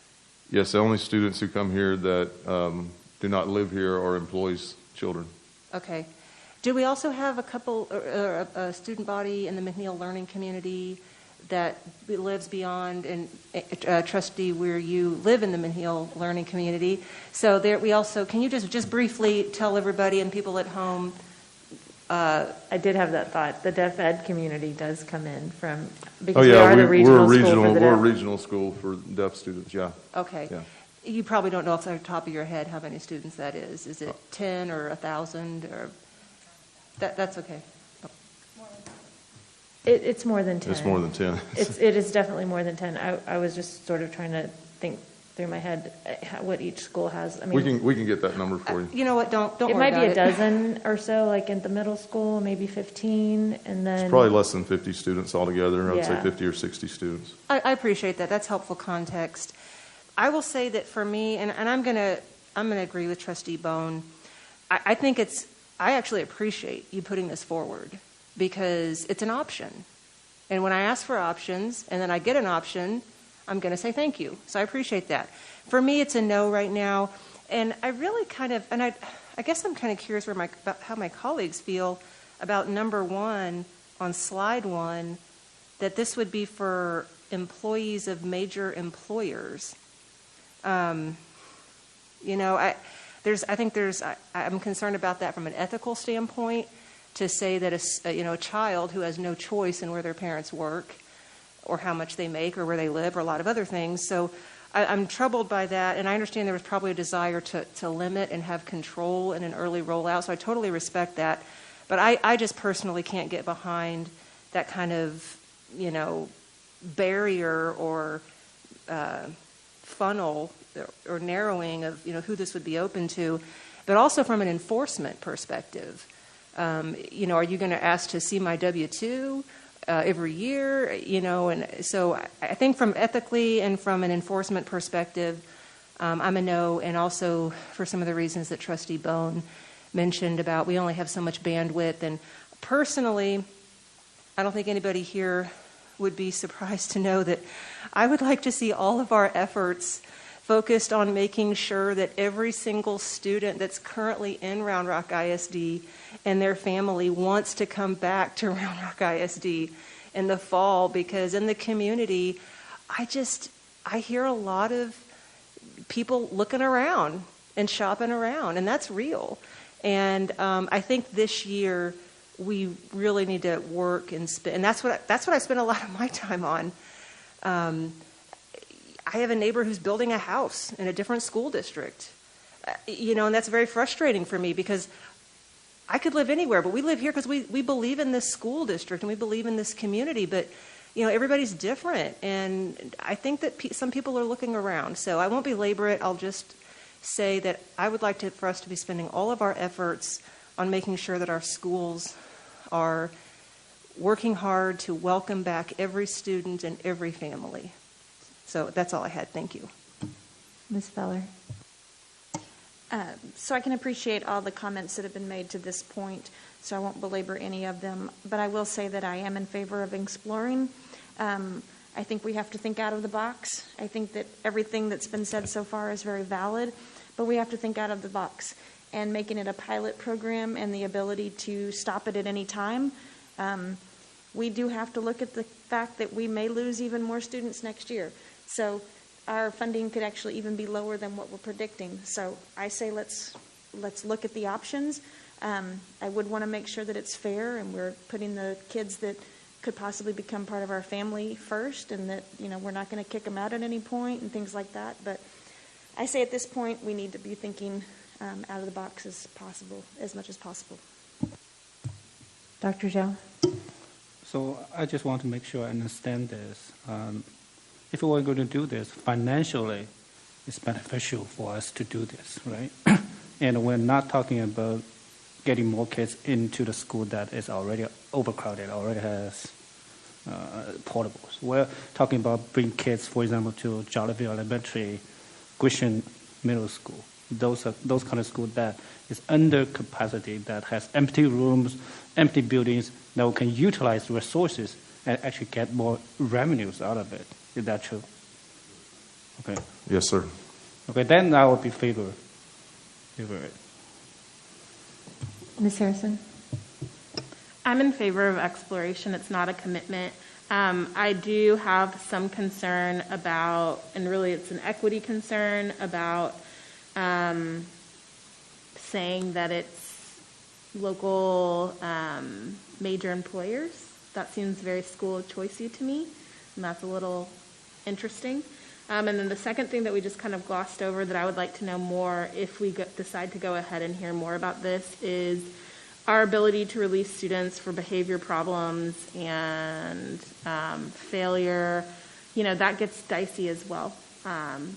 Yes, the only students who come here that do not live here are employees' children. Okay. Do we also have a student body in the McNeil Learning Community that lives beyond, and Trustee, where you live in the McNeil Learning Community? So there, we also, can you just briefly tell everybody and people at home? I did have that thought. The deaf ed community does come in from, because we are the regional school for the deaf. We're a regional school for deaf students, yeah. Okay. Yeah. You probably don't know off the top of your head how many students that is. Is it 10 or 1,000 or? That's okay. It's more than 10. It's more than 10. It is definitely more than 10. I was just sort of trying to think through my head what each school has. I mean, we can get that number for you. You know what? Don't worry about it. It might be a about dozen or so, like in the middle school, maybe 15, and then it's probably less than 50 students altogether. I would say Yeah. 50 or 60 students. I appreciate that. That's helpful context. I will say that for me, and I'm gonna agree with Trustee Bone. I think I actually appreciate you putting this forward because it's an option. And when I ask for options and then I get an option, I'm going to say thank you. So I appreciate that. For me, it's a no right now. And I really I guess I'm kind of curious about how my colleagues feel about number 1 on slide 1, that this would be for employees of major employers. I'm concerned about that from an ethical standpoint, to say that a child who has no choice in where their parents work or how much they make or where they live or a lot of other things. So I'm troubled by that, and I understand there was probably a desire to limit and have control in an early rollout, so I totally respect that. But I just personally can't get behind that kind of, barrier or funnel or narrowing of, who this would be open to, but also from an enforcement perspective. Are you going to ask to see my W-2 every year? And so I think from ethically and from an enforcement perspective, I'm a no, and also for some of the reasons that Trustee Bone mentioned about we only have so much bandwidth. And personally, I don't think anybody here would be surprised to know that I would like to see all of our efforts focused on making sure that every single student that's currently in Round Rock ISD and their family wants to come back to Round Rock ISD in the fall, because in the community, I hear a lot of people looking around and shopping around, and that's real. And I think this year we really need to work and spend, and that's what I spend a lot of my time on. I have a neighbor who's building a house in a different school district, and that's very frustrating for me because I could live anywhere, but we live here because we believe in this school district and we believe in this community. But everybody's different, and I think that some people are looking around. So I won't belabor it. I'll just say that I would like for us to be spending all of our efforts on making sure that our schools are working hard to welcome back every student and every family. So that's all I had. Thank you. Ms. Feller. So I can appreciate all the comments that have been made to this point, so I won't belabor any of them. But I will say that I am in favor of exploring. I think we have to think out of the box. I think that everything that's been said so far is very valid, but we have to think out of the box. And making it a pilot program and the ability to stop it at any time, we do have to look at the fact that we may lose even more students next year. So our funding could actually even be lower than what we're predicting. So I say let's look at the options. I would want to make sure that it's fair and we're putting the kids that could possibly become part of our family first, and that we're not going to kick them out at any point and things like that. But I say at this point we need to be thinking out of the box as much as possible. Dr. Zhao? So I just want to make sure I understand this. If we're going to do this, financially, it's beneficial for us to do this, right? And we're not talking about getting more kids into the school that is already overcrowded, already has portables. We're talking about bringing kids, for example, to Jollyville Elementary, Grisham Middle School. Those kind of schools that is under capacity, that has empty rooms, empty buildings, that we can utilize resources and actually get more revenues out of it. Is that true? Okay. Yes, sir. Okay, then I would be favor it. Ms. Harrison? I'm in favor of exploration. It's not a commitment. I do have some concern about, and really it's an equity concern about saying that it's local major employers. That seems very school choicey to me, and that's a little interesting. And then the second thing that we just kind of glossed over that I would like to know more if we decide to go ahead and hear more about this is our ability to release students for behavior problems and failure. That gets dicey as well,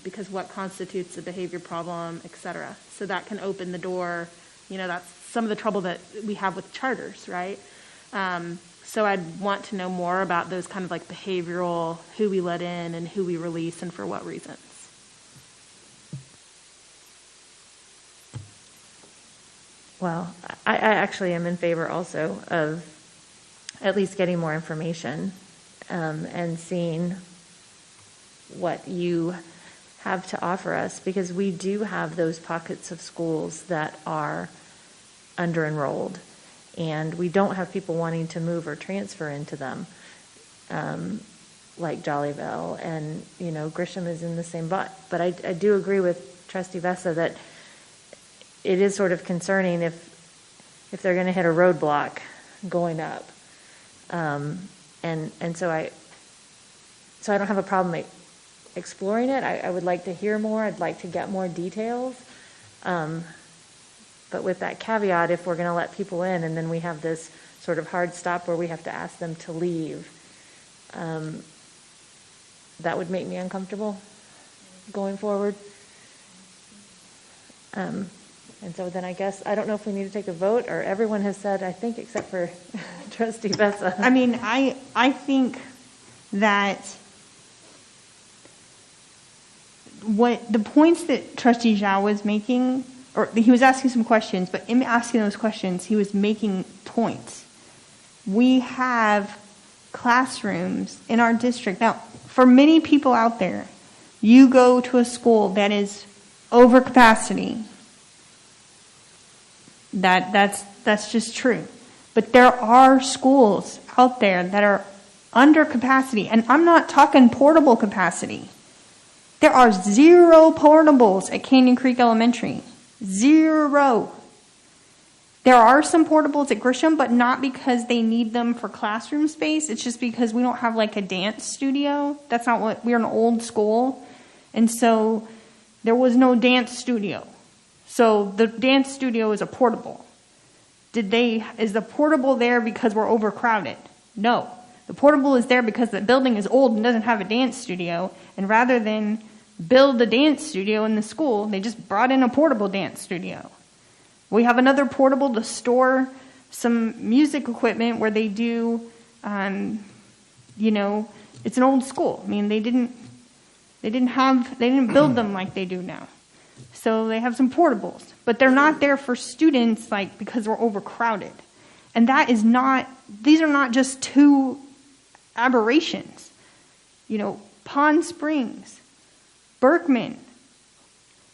because what constitutes a behavior problem, et cetera. So that can open the door. That's some of the trouble that we have with charters, right? So I'd want to know more about those kind of like behavioral, who we let in and who we release and for what reasons. Well, I actually am in favor also of at least getting more information and seeing what you have to offer us, because we do have those pockets of schools that are under-enrolled, and we don't have people wanting to move or transfer into them, like Jollyville, and Grisham is in the same boat. But I do agree with Trustee Vessa that it is sort of concerning if they're going to hit a roadblock going up, and so I don't have a problem exploring it. I would like to hear more. I'd like to get more details. But with that caveat, if we're going to let people in and then we have this sort of hard stop where we have to ask them to leave, that would make me uncomfortable going forward. And so then I guess, I don't know if we need to take a vote, or everyone has said, I think, except for Trustee Vessa. I mean, I think that what the points that Trustee Zhao was making, or he was asking some questions, but in asking those questions, he was making points. We have classrooms in our district. Now, for many people out there, you go to a school that is over capacity. That's just true. But there are schools out there that are under capacity, and I'm not talking portable capacity. There are 0 portables at Canyon Creek Elementary. 0. There are some portables at Grisham, but not because they need them for classroom space. It's just because we don't have like a dance studio. That's not what, we're an old school. And so there was no dance studio. So the dance studio is a portable. Is the portable there because we're overcrowded? No. The portable is there because the building is old and doesn't have a dance studio. And rather than build a dance studio in the school, they just brought in a portable dance studio. We have another portable to store some music equipment where they do, it's an old school. I mean, they didn't build them like they do now. So they have some portables, but they're not there for students like because we're overcrowded. And these are not just 2 aberrations. Pond Springs, Berkman,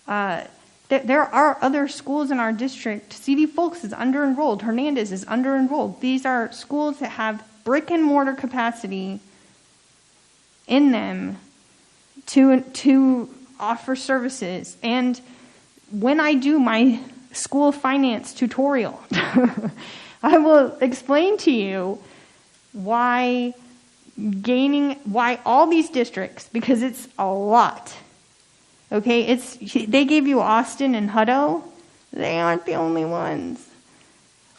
there are other schools in our district. C.D. Folks is under-enrolled. Hernandez is under-enrolled. These are schools that have brick and mortar capacity in them to offer services. And when I do my school finance tutorial, I will explain to you why all these districts, because it's a lot. Okay, they gave you Austin and Hutto. They aren't the only ones.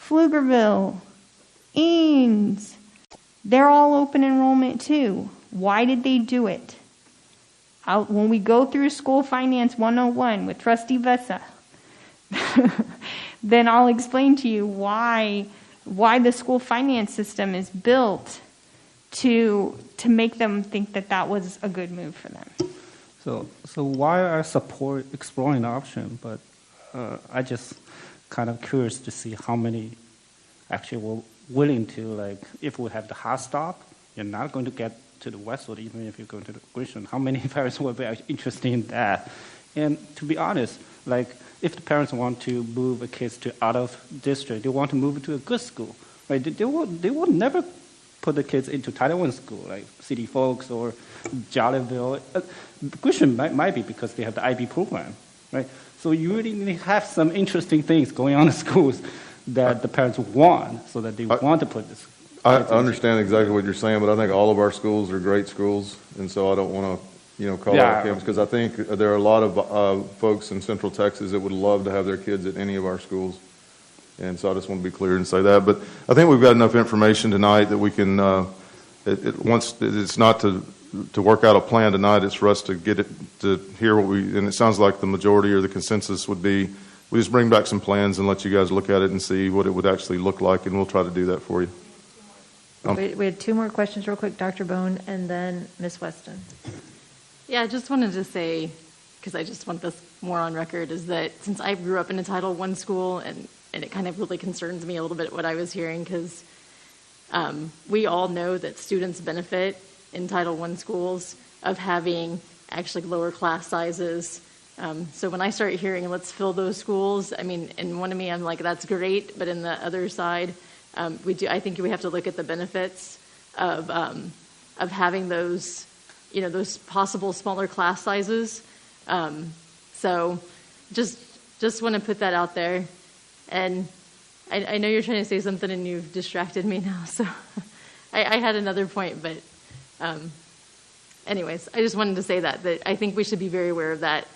Pflugerville, Eanes, they're all open enrollment too. Why did they do it? When we go through School Finance 101 with Trustee Vessa, then I'll explain to you why the school finance system is built to make them think that was a good move for them. So while I support exploring the option, but I just kind of curious to see how many actually were willing to, if we have the hard stop, you're not going to get to the Westwood, even if you go to the Grisham. How many parents will be interested in that? And to be honest, if the parents want to move a kids to out of district, they want to move to a good school, right? They will never put the kids into Title I school, like City Folks or Jollyville. Grisham might be because they have the IB program, right? So you really need to have some interesting things going on in schools that the parents want, so that they want to put this. I understand exactly what you're saying, but I think all of our schools are great schools, and so I don't want to, call out campus, because I think there are a lot of folks in Central Texas that would love to have their kids at any of our schools, and so I just want to be clear and say that. But I think we've got enough information tonight that we can. It's not to work out a plan tonight. It's for us to get it to hear what and it sounds like the majority or the consensus would be we just bring back some plans and let you guys look at it and see what it would actually look like, and we'll try to do that for you. We had 2 more questions real quick, Dr. Bone, and then Ms. Weston. Yeah, I just wanted to say, because I just want this more on record, is that since I grew up in a Title I school, and it kind of really concerns me a little bit what I was hearing, because we all know that students benefit in Title I schools of having actually lower class sizes. So when I start hearing, let's fill those schools, in one of me, I'm like, that's great, but in the other side, I think we have to look at the benefits of having those, those possible smaller class sizes. So just want to put that out there. And I know you're trying to say something and you've distracted me now. So I had another point, but anyways, I just wanted to say that I think we should be very aware of that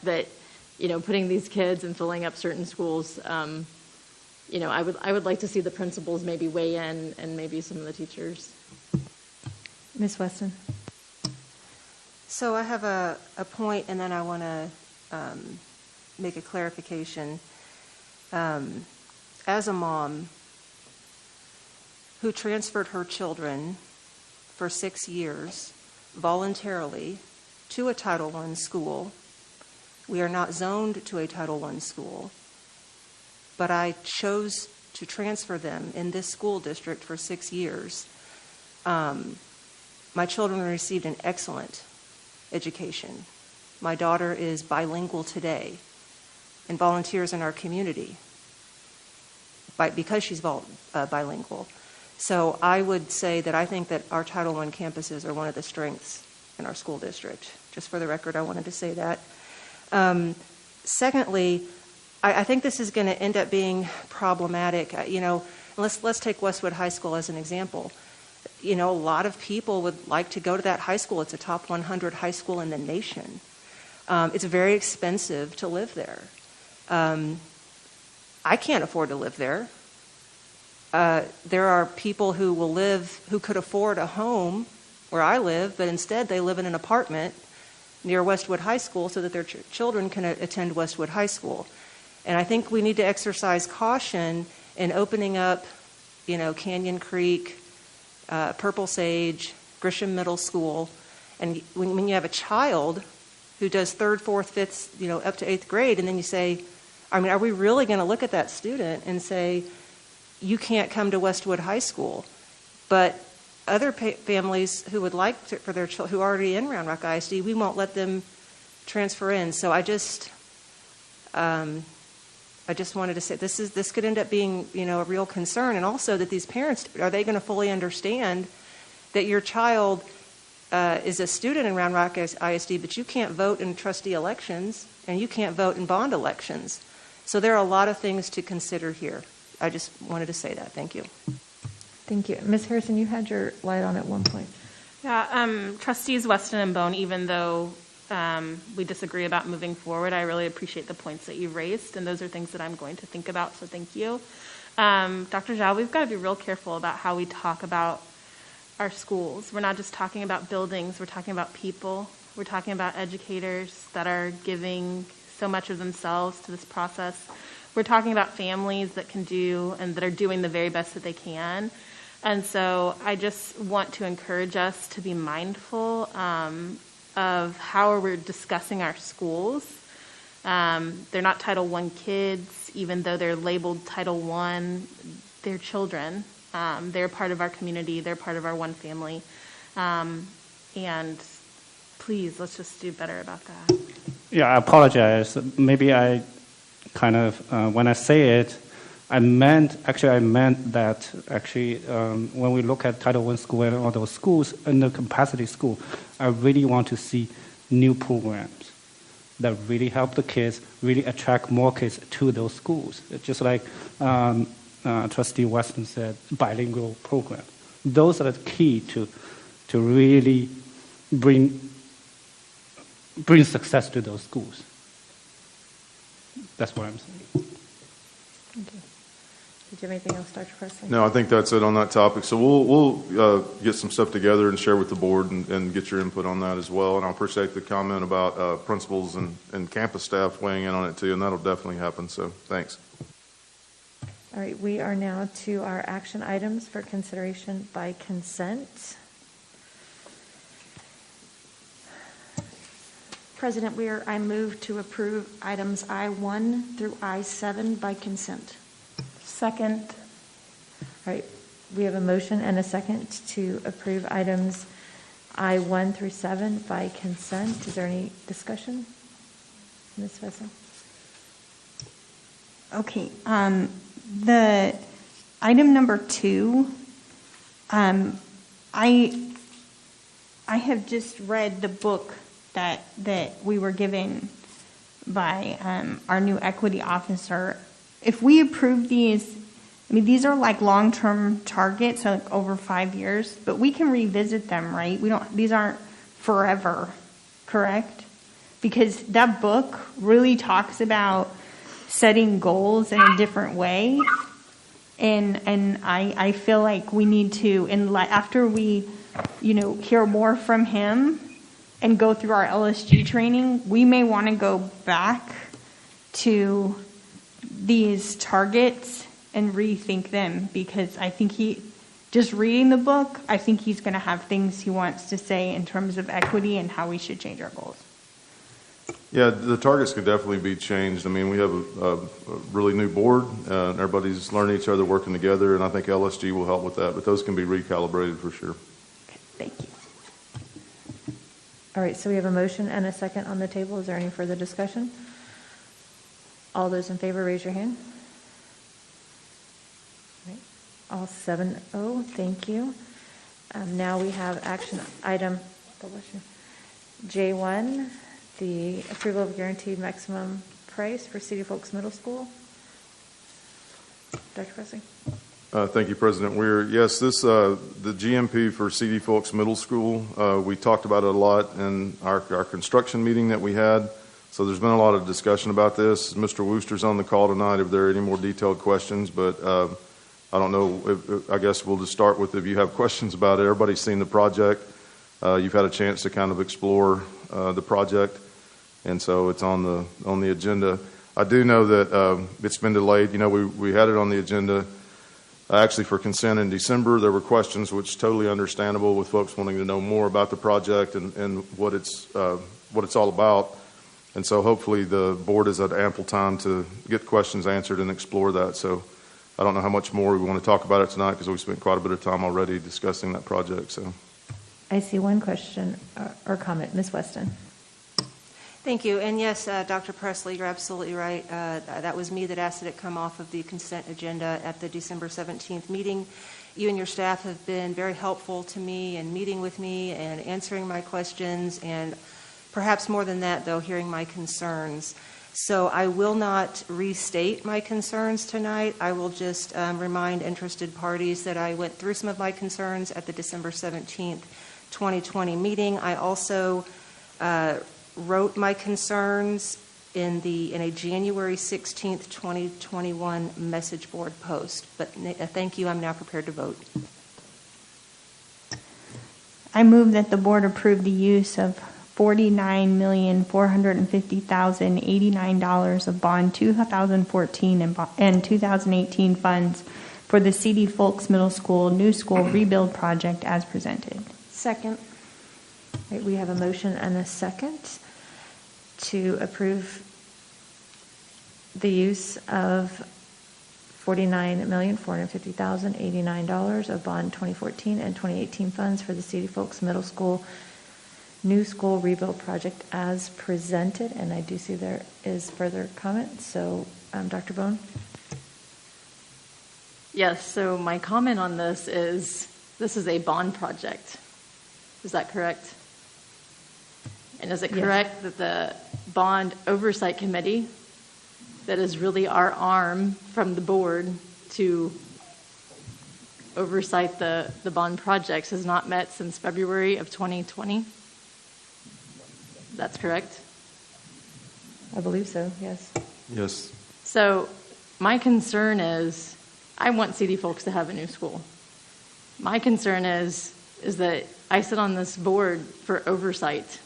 putting these kids and filling up certain schools, I would like to see the principals maybe weigh in, and maybe some of the teachers. Ms. Weston. So I have a point, and then I want to make a clarification. As a mom who transferred her children for 6 years voluntarily to a Title I school We are not zoned to a Title I school, but I chose to transfer them in this school district for 6 years. My children received an excellent education. My daughter is bilingual today and volunteers in our community because she's bilingual. So I would say that I think that our Title I campuses are one of the strengths in our school district. Just for the record, I wanted to say that. Secondly, I think this is going to end up being problematic. Let's take Westwood High School as an example. A lot of people would like to go to that high school. It's a top 100 high school in the nation. It's very expensive to live there. I can't afford to live there. There are people who could afford a home where I live, but instead they live in an apartment near Westwood High School so that their children can attend Westwood High School. And I think we need to exercise caution in opening up, Canyon Creek, Purple Sage, Grisham Middle School. And when you have a child who does 3rd, 4th, 5th, up to 8th grade, and then you say, are we really going to look at that student and say, you can't come to Westwood High School? But other families who would like to, for their children who are already in Round Rock ISD, we won't let them transfer in. So I just wanted to say this could end up being a real concern, and also that these parents, are they going to fully understand that your child is a student in Round Rock ISD, but you can't vote in trustee elections and you can't vote in bond elections. So there are a lot of things to consider here. I just wanted to say that. Thank you. Thank you. Ms. Harrison, you had your light on at one point. Yeah, Trustees Weston and Bone, even though we disagree about moving forward, I really appreciate the points that you've raised, and those are things that I'm going to think about, so thank you. Dr. Zhao, we've got to be real careful about how we talk about our schools. We're not just talking about buildings, we're talking about people. We're talking about educators that are giving so much of themselves to this process. We're talking about families that can do and that are doing the very best that they can. And so I just want to encourage us to be mindful of how we're discussing our schools. They're not Title I kids, even though they're labeled Title I, they're children. They're part of our community, they're part of our one family. And please, let's just do better about that. Yeah, I apologize. Maybe I kind of, when I say it, I meant that actually when we look at Title I school and all those schools and the capacity school, I really want to see new programs that really help the kids, really attract more kids to those schools. Just like Trustee Weston said, bilingual program. Those are the key to really bring success to those schools. That's what I'm saying. Thank you. Did you have anything else, Dr. Presley? No, I think that's it on that topic. So we'll get some stuff together and share with the board and get your input on that as well. And I appreciate the comment about principals and campus staff weighing in on it too, and that'll definitely happen. So thanks. All right, we are now to our action items for consideration by consent. President Weir, I move to approve items I-1 through I-7 by consent. Second. All right, we have a motion and a second to approve items I-1 through 7 by consent. Is there any discussion? Ms. Vessel? Okay. The item number 2, I have just read the book that we were given by our new equity officer. If we approve these, I mean, these are like long-term targets, so like over 5 years, but we can revisit them, right? These aren't forever, correct? Because that book really talks about setting goals in a different way. And I feel like we need to, after we, hear more from him and go through our LSG training, we may want to go back to these targets and rethink them, because I think just reading the book, I think he's going to have things he wants to say in terms of equity and how we should change our goals. Yeah, the targets could definitely be changed. I mean, we have a really new board, and everybody's learning each other, working together, and I think LSG will help with that, but those can be recalibrated for sure. Thank you. All right, so we have a motion and a second on the table. Is there any further discussion? All those in favor, raise your hand. All right. All 7-0, thank you. Now we have action item J1, the approval of guaranteed maximum price for City Folks Middle School. Dr. Presley. Thank you, President Weir. Yes, this the GMP for CD Folks Middle School. We talked about it a lot in our construction meeting that we had. So there's been a lot of discussion about this. Mr. Wooster's on the call tonight if there are any more detailed questions, but I don't know. I guess we'll just start with if you have questions about it. Everybody's seen the project. You've had a chance to kind of explore the project, and so it's on the agenda. I do know that it's been delayed. You know, we had it on the agenda actually for consent in December. There were questions, which is totally understandable, with folks wanting to know more about the project and what it's all about. And so hopefully the board has had ample time to get questions answered and explore that. So I don't know how much more we want to talk about it tonight because we spent quite a bit of time already discussing that project. So I see one question or comment. Ms. Weston. Thank you. And yes, Dr. Presley, you're absolutely right. That was me that asked that it come off of the consent agenda at the December 17th meeting. You and your staff have been very helpful to me in meeting with me and answering my questions, and perhaps more than that, though, hearing my concerns. So I will not restate my concerns tonight. I will just remind interested parties that I went through some of my concerns at the December 17th, 2020 meeting. I also wrote my concerns in a January 16th, 2021 message board post. But thank you. I'm now prepared to vote. I move that the board approve the use of $49,450,089 of bond 2014 and 2018 funds for the CD Folks Middle School New School Rebuild Project as presented. Second. Right, we have a motion and a second to approve the use of $49,450,089 of bond 2014 and 2018 funds for the CD Folks Middle School New School Rebuild Project as presented. And I do see there is further comment. So, Dr. Bone. Yes, so my comment on this is a bond project. Is that correct? And is it correct that the Bond Oversight Committee, that is really our arm from the board to oversight the bond projects, has not met since February of 2020? That's correct? I believe so, yes. Yes. So my concern is, I want CD Folks to have a new school. My concern is that I sit on this board for oversight.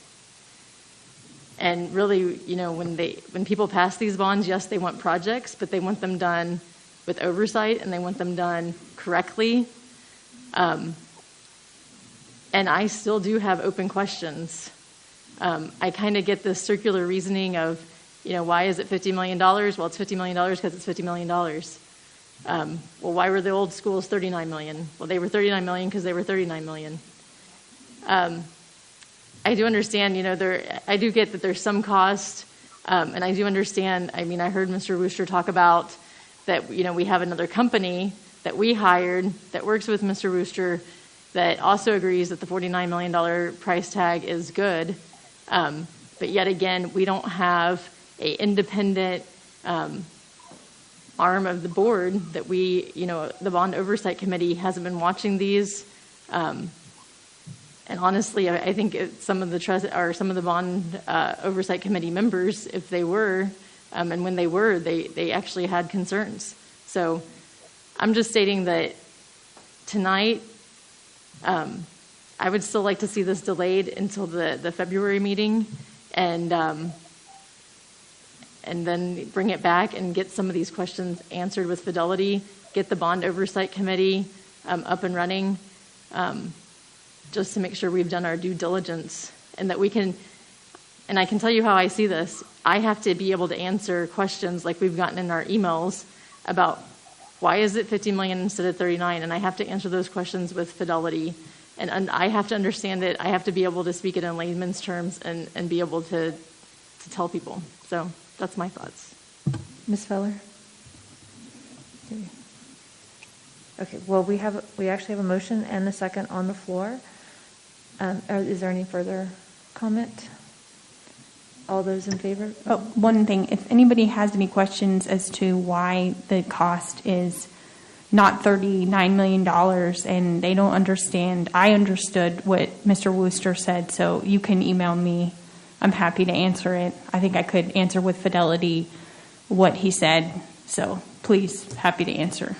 And really, you know, when people pass these bonds, yes, they want projects, but they want them done with oversight and they want them done correctly. And I still do have open questions. I kind of get this circular reasoning of, you know, why is it $50 million? Well, it's $50 million because it's $50 million. Well, why were the old schools $39 million? Well, they were $39 million because they were $39 million. I do understand, you know, I do get that there's some cost, and I do understand. I mean, I heard Mr. Wooster talk about that, you know, we have another company that we hired that works with Mr. Wooster that also agrees that the $49 million price tag is good. But yet again, we don't have an independent arm of the board that we, you know, the Bond Oversight Committee hasn't been watching these. And honestly, I think some of the Bond Oversight Committee members, if they were, and when they were, they actually had concerns. So I'm just stating that tonight, I would still like to see this delayed until the February meeting, and then bring it back and get some of these questions answered with fidelity, get the Bond Oversight Committee up and running, just to make sure we've done our due diligence and that we can, And I can tell you how I see this. I have to be able to answer questions like we've gotten in our emails about why is it 50 million instead of 39, and I have to answer those questions with fidelity. And I have to understand it. I have to be able to speak it in layman's terms and be able to tell people. So that's my thoughts. Ms. Feller? Okay, well, we actually have a motion and a second on the floor. Is there any further comment? All those in favor? Oh, one thing, if anybody has any questions as to why the cost is not $39 million and they don't understand, I understood what Mr. Wooster said, so you can email me. I'm happy to answer it. I think I could answer with fidelity what he said, so please, happy to answer.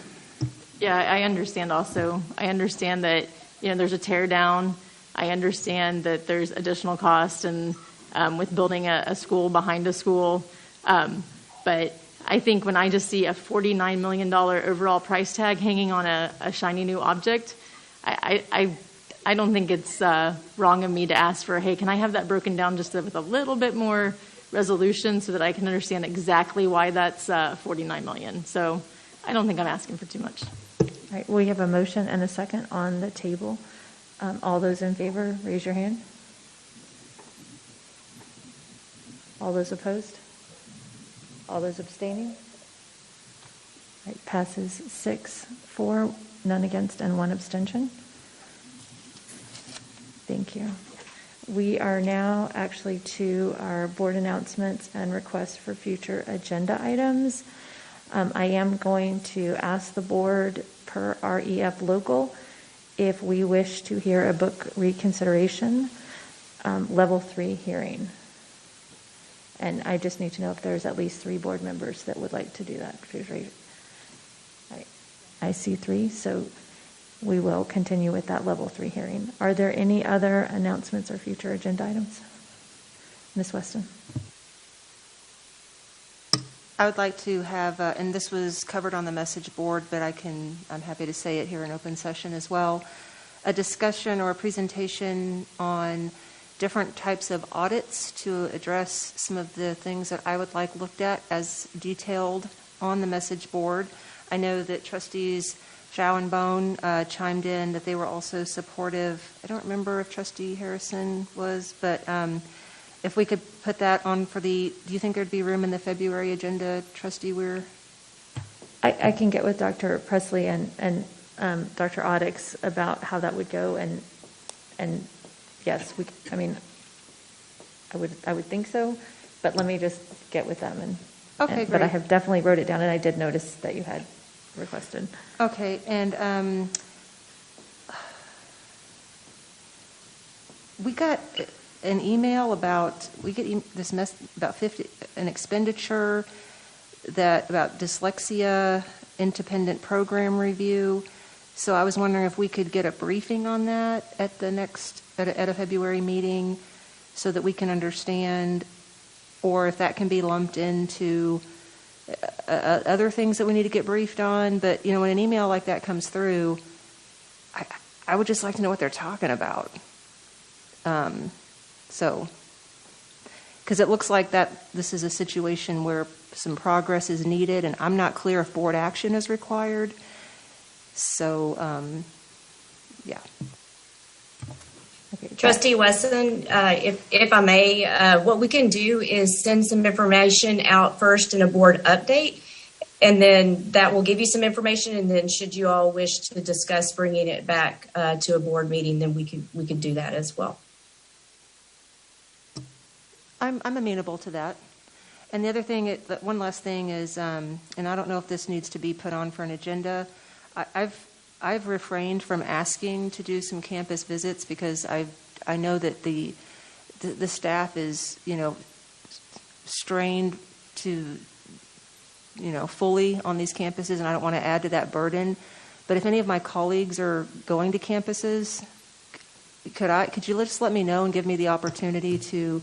Yeah, I understand also. I understand that, there's a tear down. I understand that there's additional cost and with building a school behind a school. But I think when I just see a $49 million overall price tag hanging on a shiny new object, I don't think it's wrong of me to ask for, hey, can I have that broken down just with a little bit more resolution so that I can understand exactly why that's $49 million. So I don't think I'm asking for too much. All right, we have a motion and a second on the table. All those in favor, raise your hand. All those opposed? All those abstaining? All right, passes 6-4, none against, and 1 abstention. Thank you. We are now actually to our board announcements and requests for future agenda items. I am going to ask the board per REF local if we wish to hear a book reconsideration level 3 hearing. And I just need to know if there's at least 3 board members that would like to do that. I see 3, so we will continue with that level 3 hearing. Are there any other announcements or future agenda items? Ms. Weston. I would like to have, and this was covered on the message board, but I'm happy to say it here in open session as well, a discussion or a presentation on different types of audits to address some of the things that I would like looked at as detailed on the message board. I know that trustees Zhao and Bone chimed in that they were also supportive. I don't remember if Trustee Harrison was, but if we could put that on for do you think there'd be room in the February agenda, Trustee Weir? I can get with Dr. Presley and Dr. Audix about how that would go, and yes, I would think so, but let me just get with them. Okay, great. But I have definitely wrote it down, and I did notice that you had requested. Okay, and we got an email about an expenditure about dyslexia independent program review. So I was wondering if we could get a briefing on that at a February meeting so that we can understand, or if that can be lumped into other things that we need to get briefed on. But, when an email like that comes through, I would just like to know what they're talking about. Because it looks like this is a situation where some progress is needed, and I'm not clear if board action is required. So, yeah. Okay, Trustee Wesson, if I may, what we can do is send some information out first in a board update, and then that will give you some information. And then, should you all wish to discuss bringing it back to a board meeting, then we could do that as well. I'm amenable to that. And the other thing, one last thing is, and I don't know if this needs to be put on for an agenda. I've refrained from asking to do some campus visits because I know that the staff is strained to fully on these campuses, and I don't want to add to that burden. But if any of my colleagues are going to campuses, could you just let me know and give me the opportunity to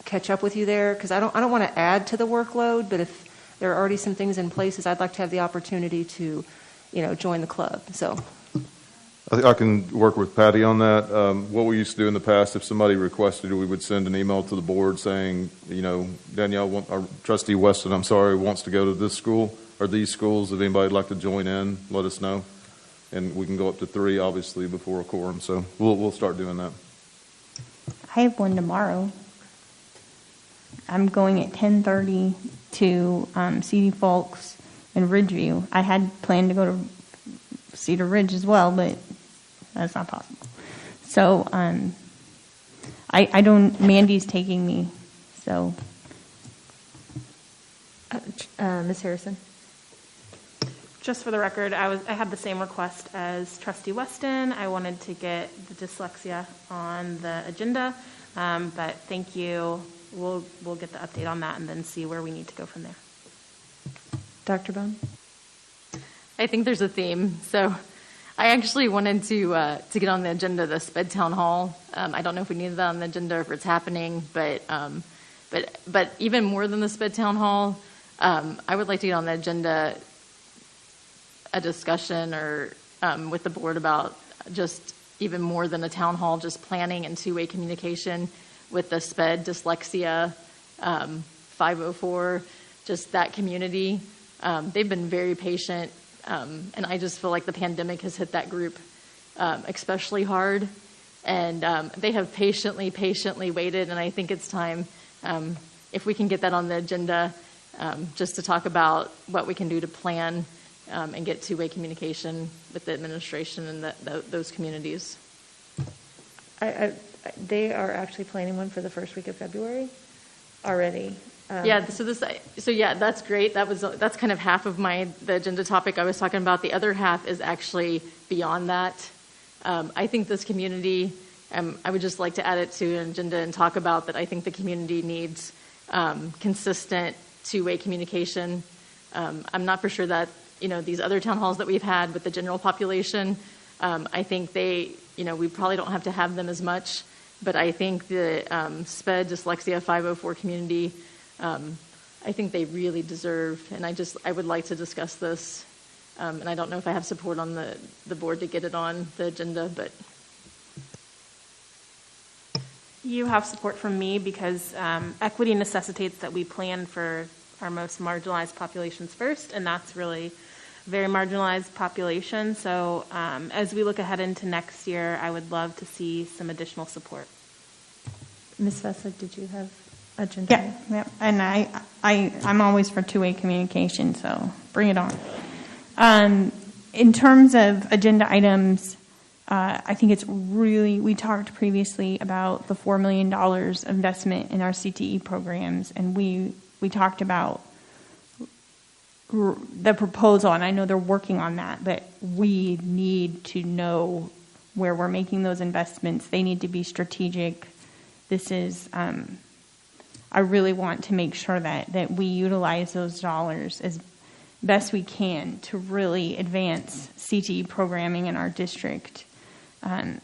catch up with you there? Because I don't want to add to the workload, but if there are already some things in places, I'd like to have the opportunity to join the club. So I can work with Patty on that. What we used to do in the past, if somebody requested it, we would send an email to the board saying, Danielle, or Trustee Weston, wants to go to this school or these schools. If anybody would like to join in, let us know. And we can go up to 3, obviously, before a quorum. So we'll start doing that. I have one tomorrow. I'm going at 10:30 to CD Folks in Ridgeview. I had planned to go to Cedar Ridge as well, but that's not possible. So I don't. Mandy's taking me. So, Ms. Harrison. Just for the record, I had the same request as Trustee Weston. I wanted to get the dyslexia on the agenda, but thank you. We'll get the update on that and then see where we need to go from there. Dr. Bone? I think there's a theme. So I actually wanted to get on the agenda the SPED Town Hall. I don't know if we need that on the agenda or if it's happening, but even more than the SPED Town Hall, I would like to get on the agenda a discussion or with the board about just even more than a town hall, just planning and two-way communication with the SPED, dyslexia, 504, just that community. They've been very patient, and I just feel like the pandemic has hit that group especially hard, and they have patiently waited, and I think it's time, if we can get that on the agenda, just to talk about what we can do to plan and get two-way communication with the administration and those communities. They are actually planning one for the first week of February already. That's great. That's kind of half of the agenda topic I was talking about. The other half is actually beyond that. I think this community, I would just like to add it to an agenda and talk about that. I think the community needs consistent two-way communication. I'm not for sure that these other town halls that we've had with the general population, I think we probably don't have to have them as much, but I think the SPED, dyslexia, 504 community, I think they really deserve, and I would like to discuss this, and I don't know if I have support on the board to get it on the agenda, but. You have support from me because equity necessitates that we plan for our most marginalized populations first, and that's really very marginalized population. So as we look ahead into next year, I would love to see some additional support. Ms. Vesa, did you have agenda? Yeah. And I'm always for two-way communication, so bring it on. In terms of agenda items, I think it's we talked previously about the $4 million investment in our CTE programs, and we talked about the proposal, and I know they're working on that, but we need to know where we're making those investments. They need to be strategic. This is, I really want to make sure that we utilize those dollars as best we can to really advance CTE programming in our district.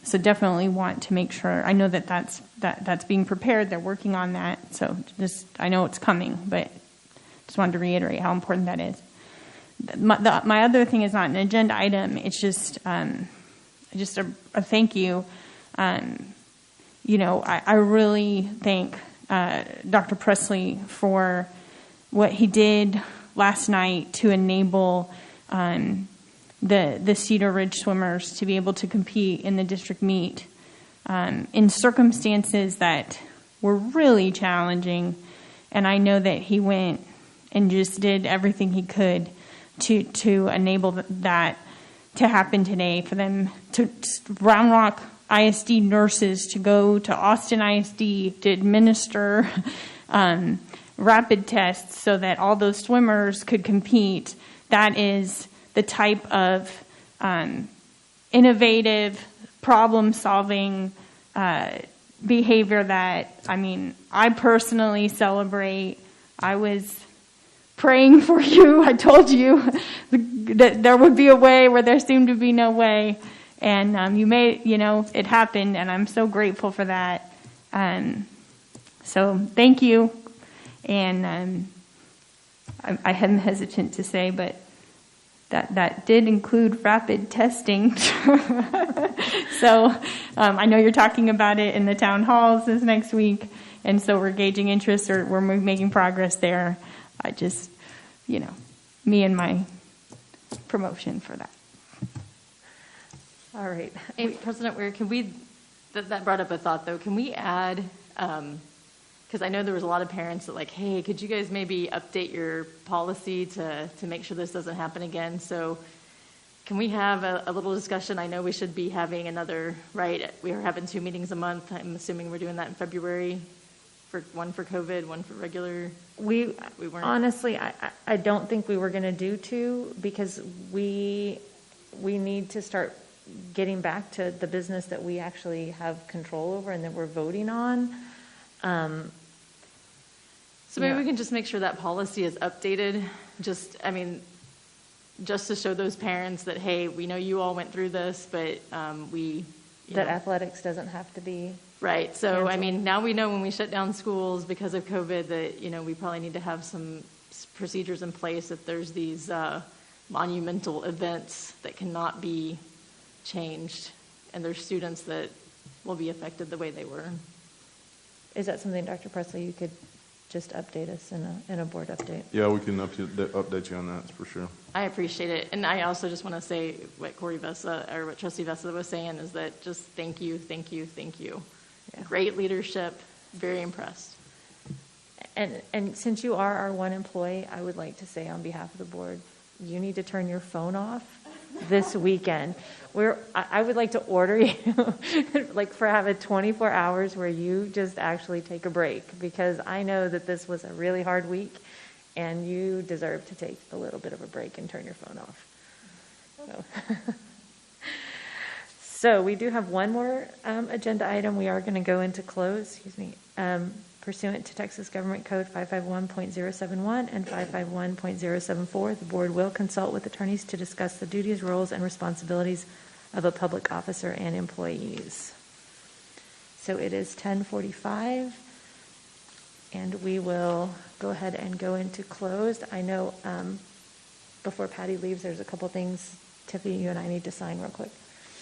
So definitely want to make sure. I know that's being prepared. They're working on that. So I know it's coming, but just wanted to reiterate how important that is. My other thing is not an agenda item. It's just a thank you. I really thank Dr. Presley for what he did last night to enable the Cedar Ridge swimmers to be able to compete in the district meet in circumstances that were really challenging. And I know that he went and just did everything he could to enable that to happen today, for them to Round Rock ISD nurses to go to Austin ISD to administer rapid tests so that all those swimmers could compete. That is the type of innovative, problem-solving behavior that, I personally celebrate. I was praying for you. I told you that there would be a way where there seemed to be no way. And it happened, and I'm so grateful for that. So thank you. And I am hesitant to say, but that did include rapid testing. So I know you're talking about it in the town halls this next week, and so we're gauging interest, or we're making progress there. I just, me and my promotion for that. All right. Hey, President Weir, can we, that brought up a thought though, can we add, because I know there was a lot of parents that like, hey, could you guys maybe update your policy to make sure this doesn't happen again? So can we have a little discussion? I know we should be having another, right? We are having 2 meetings a month. I'm assuming we're doing that in February, one for COVID, one for regular. We weren't. Honestly, I don't think we were going to do 2 because we need to start getting back to the business that we actually have control over and that we're voting on. So maybe we can just make sure that policy is updated. Just to show those parents that, hey, we know you all went through this, but that athletics doesn't have to be right. So canceled. now we know when we shut down schools because of COVID that we probably need to have some procedures in place if there's these monumental events that cannot be changed, and there's students that will be affected the way they were. Is that something, Dr. Presley, you could just update us in a board update? Yeah, we can update you on that for sure. I appreciate it. And I also just want to say what Corey Vessa, or what Trustee Vessa was saying, is that just thank you. Yeah. Great leadership. Very impressed. And since you are our one employee, I would like to say on behalf of the board, you need to turn your phone off this weekend. I would like to order you for having 24 hours where you just actually take a break, because I know that this was a really hard week and you deserve to take a little bit of a break and turn your phone off. So we do have one more agenda item. We are going to go into close, pursuant to Texas Government Code 551.071 and 551.074, the board will consult with attorneys to discuss the duties, roles, and responsibilities of a public officer and employees. So it is 10:45, and we will go ahead and go into closed. I know before Patty leaves, there's a couple things, Tiffany, you and I need to sign real quick.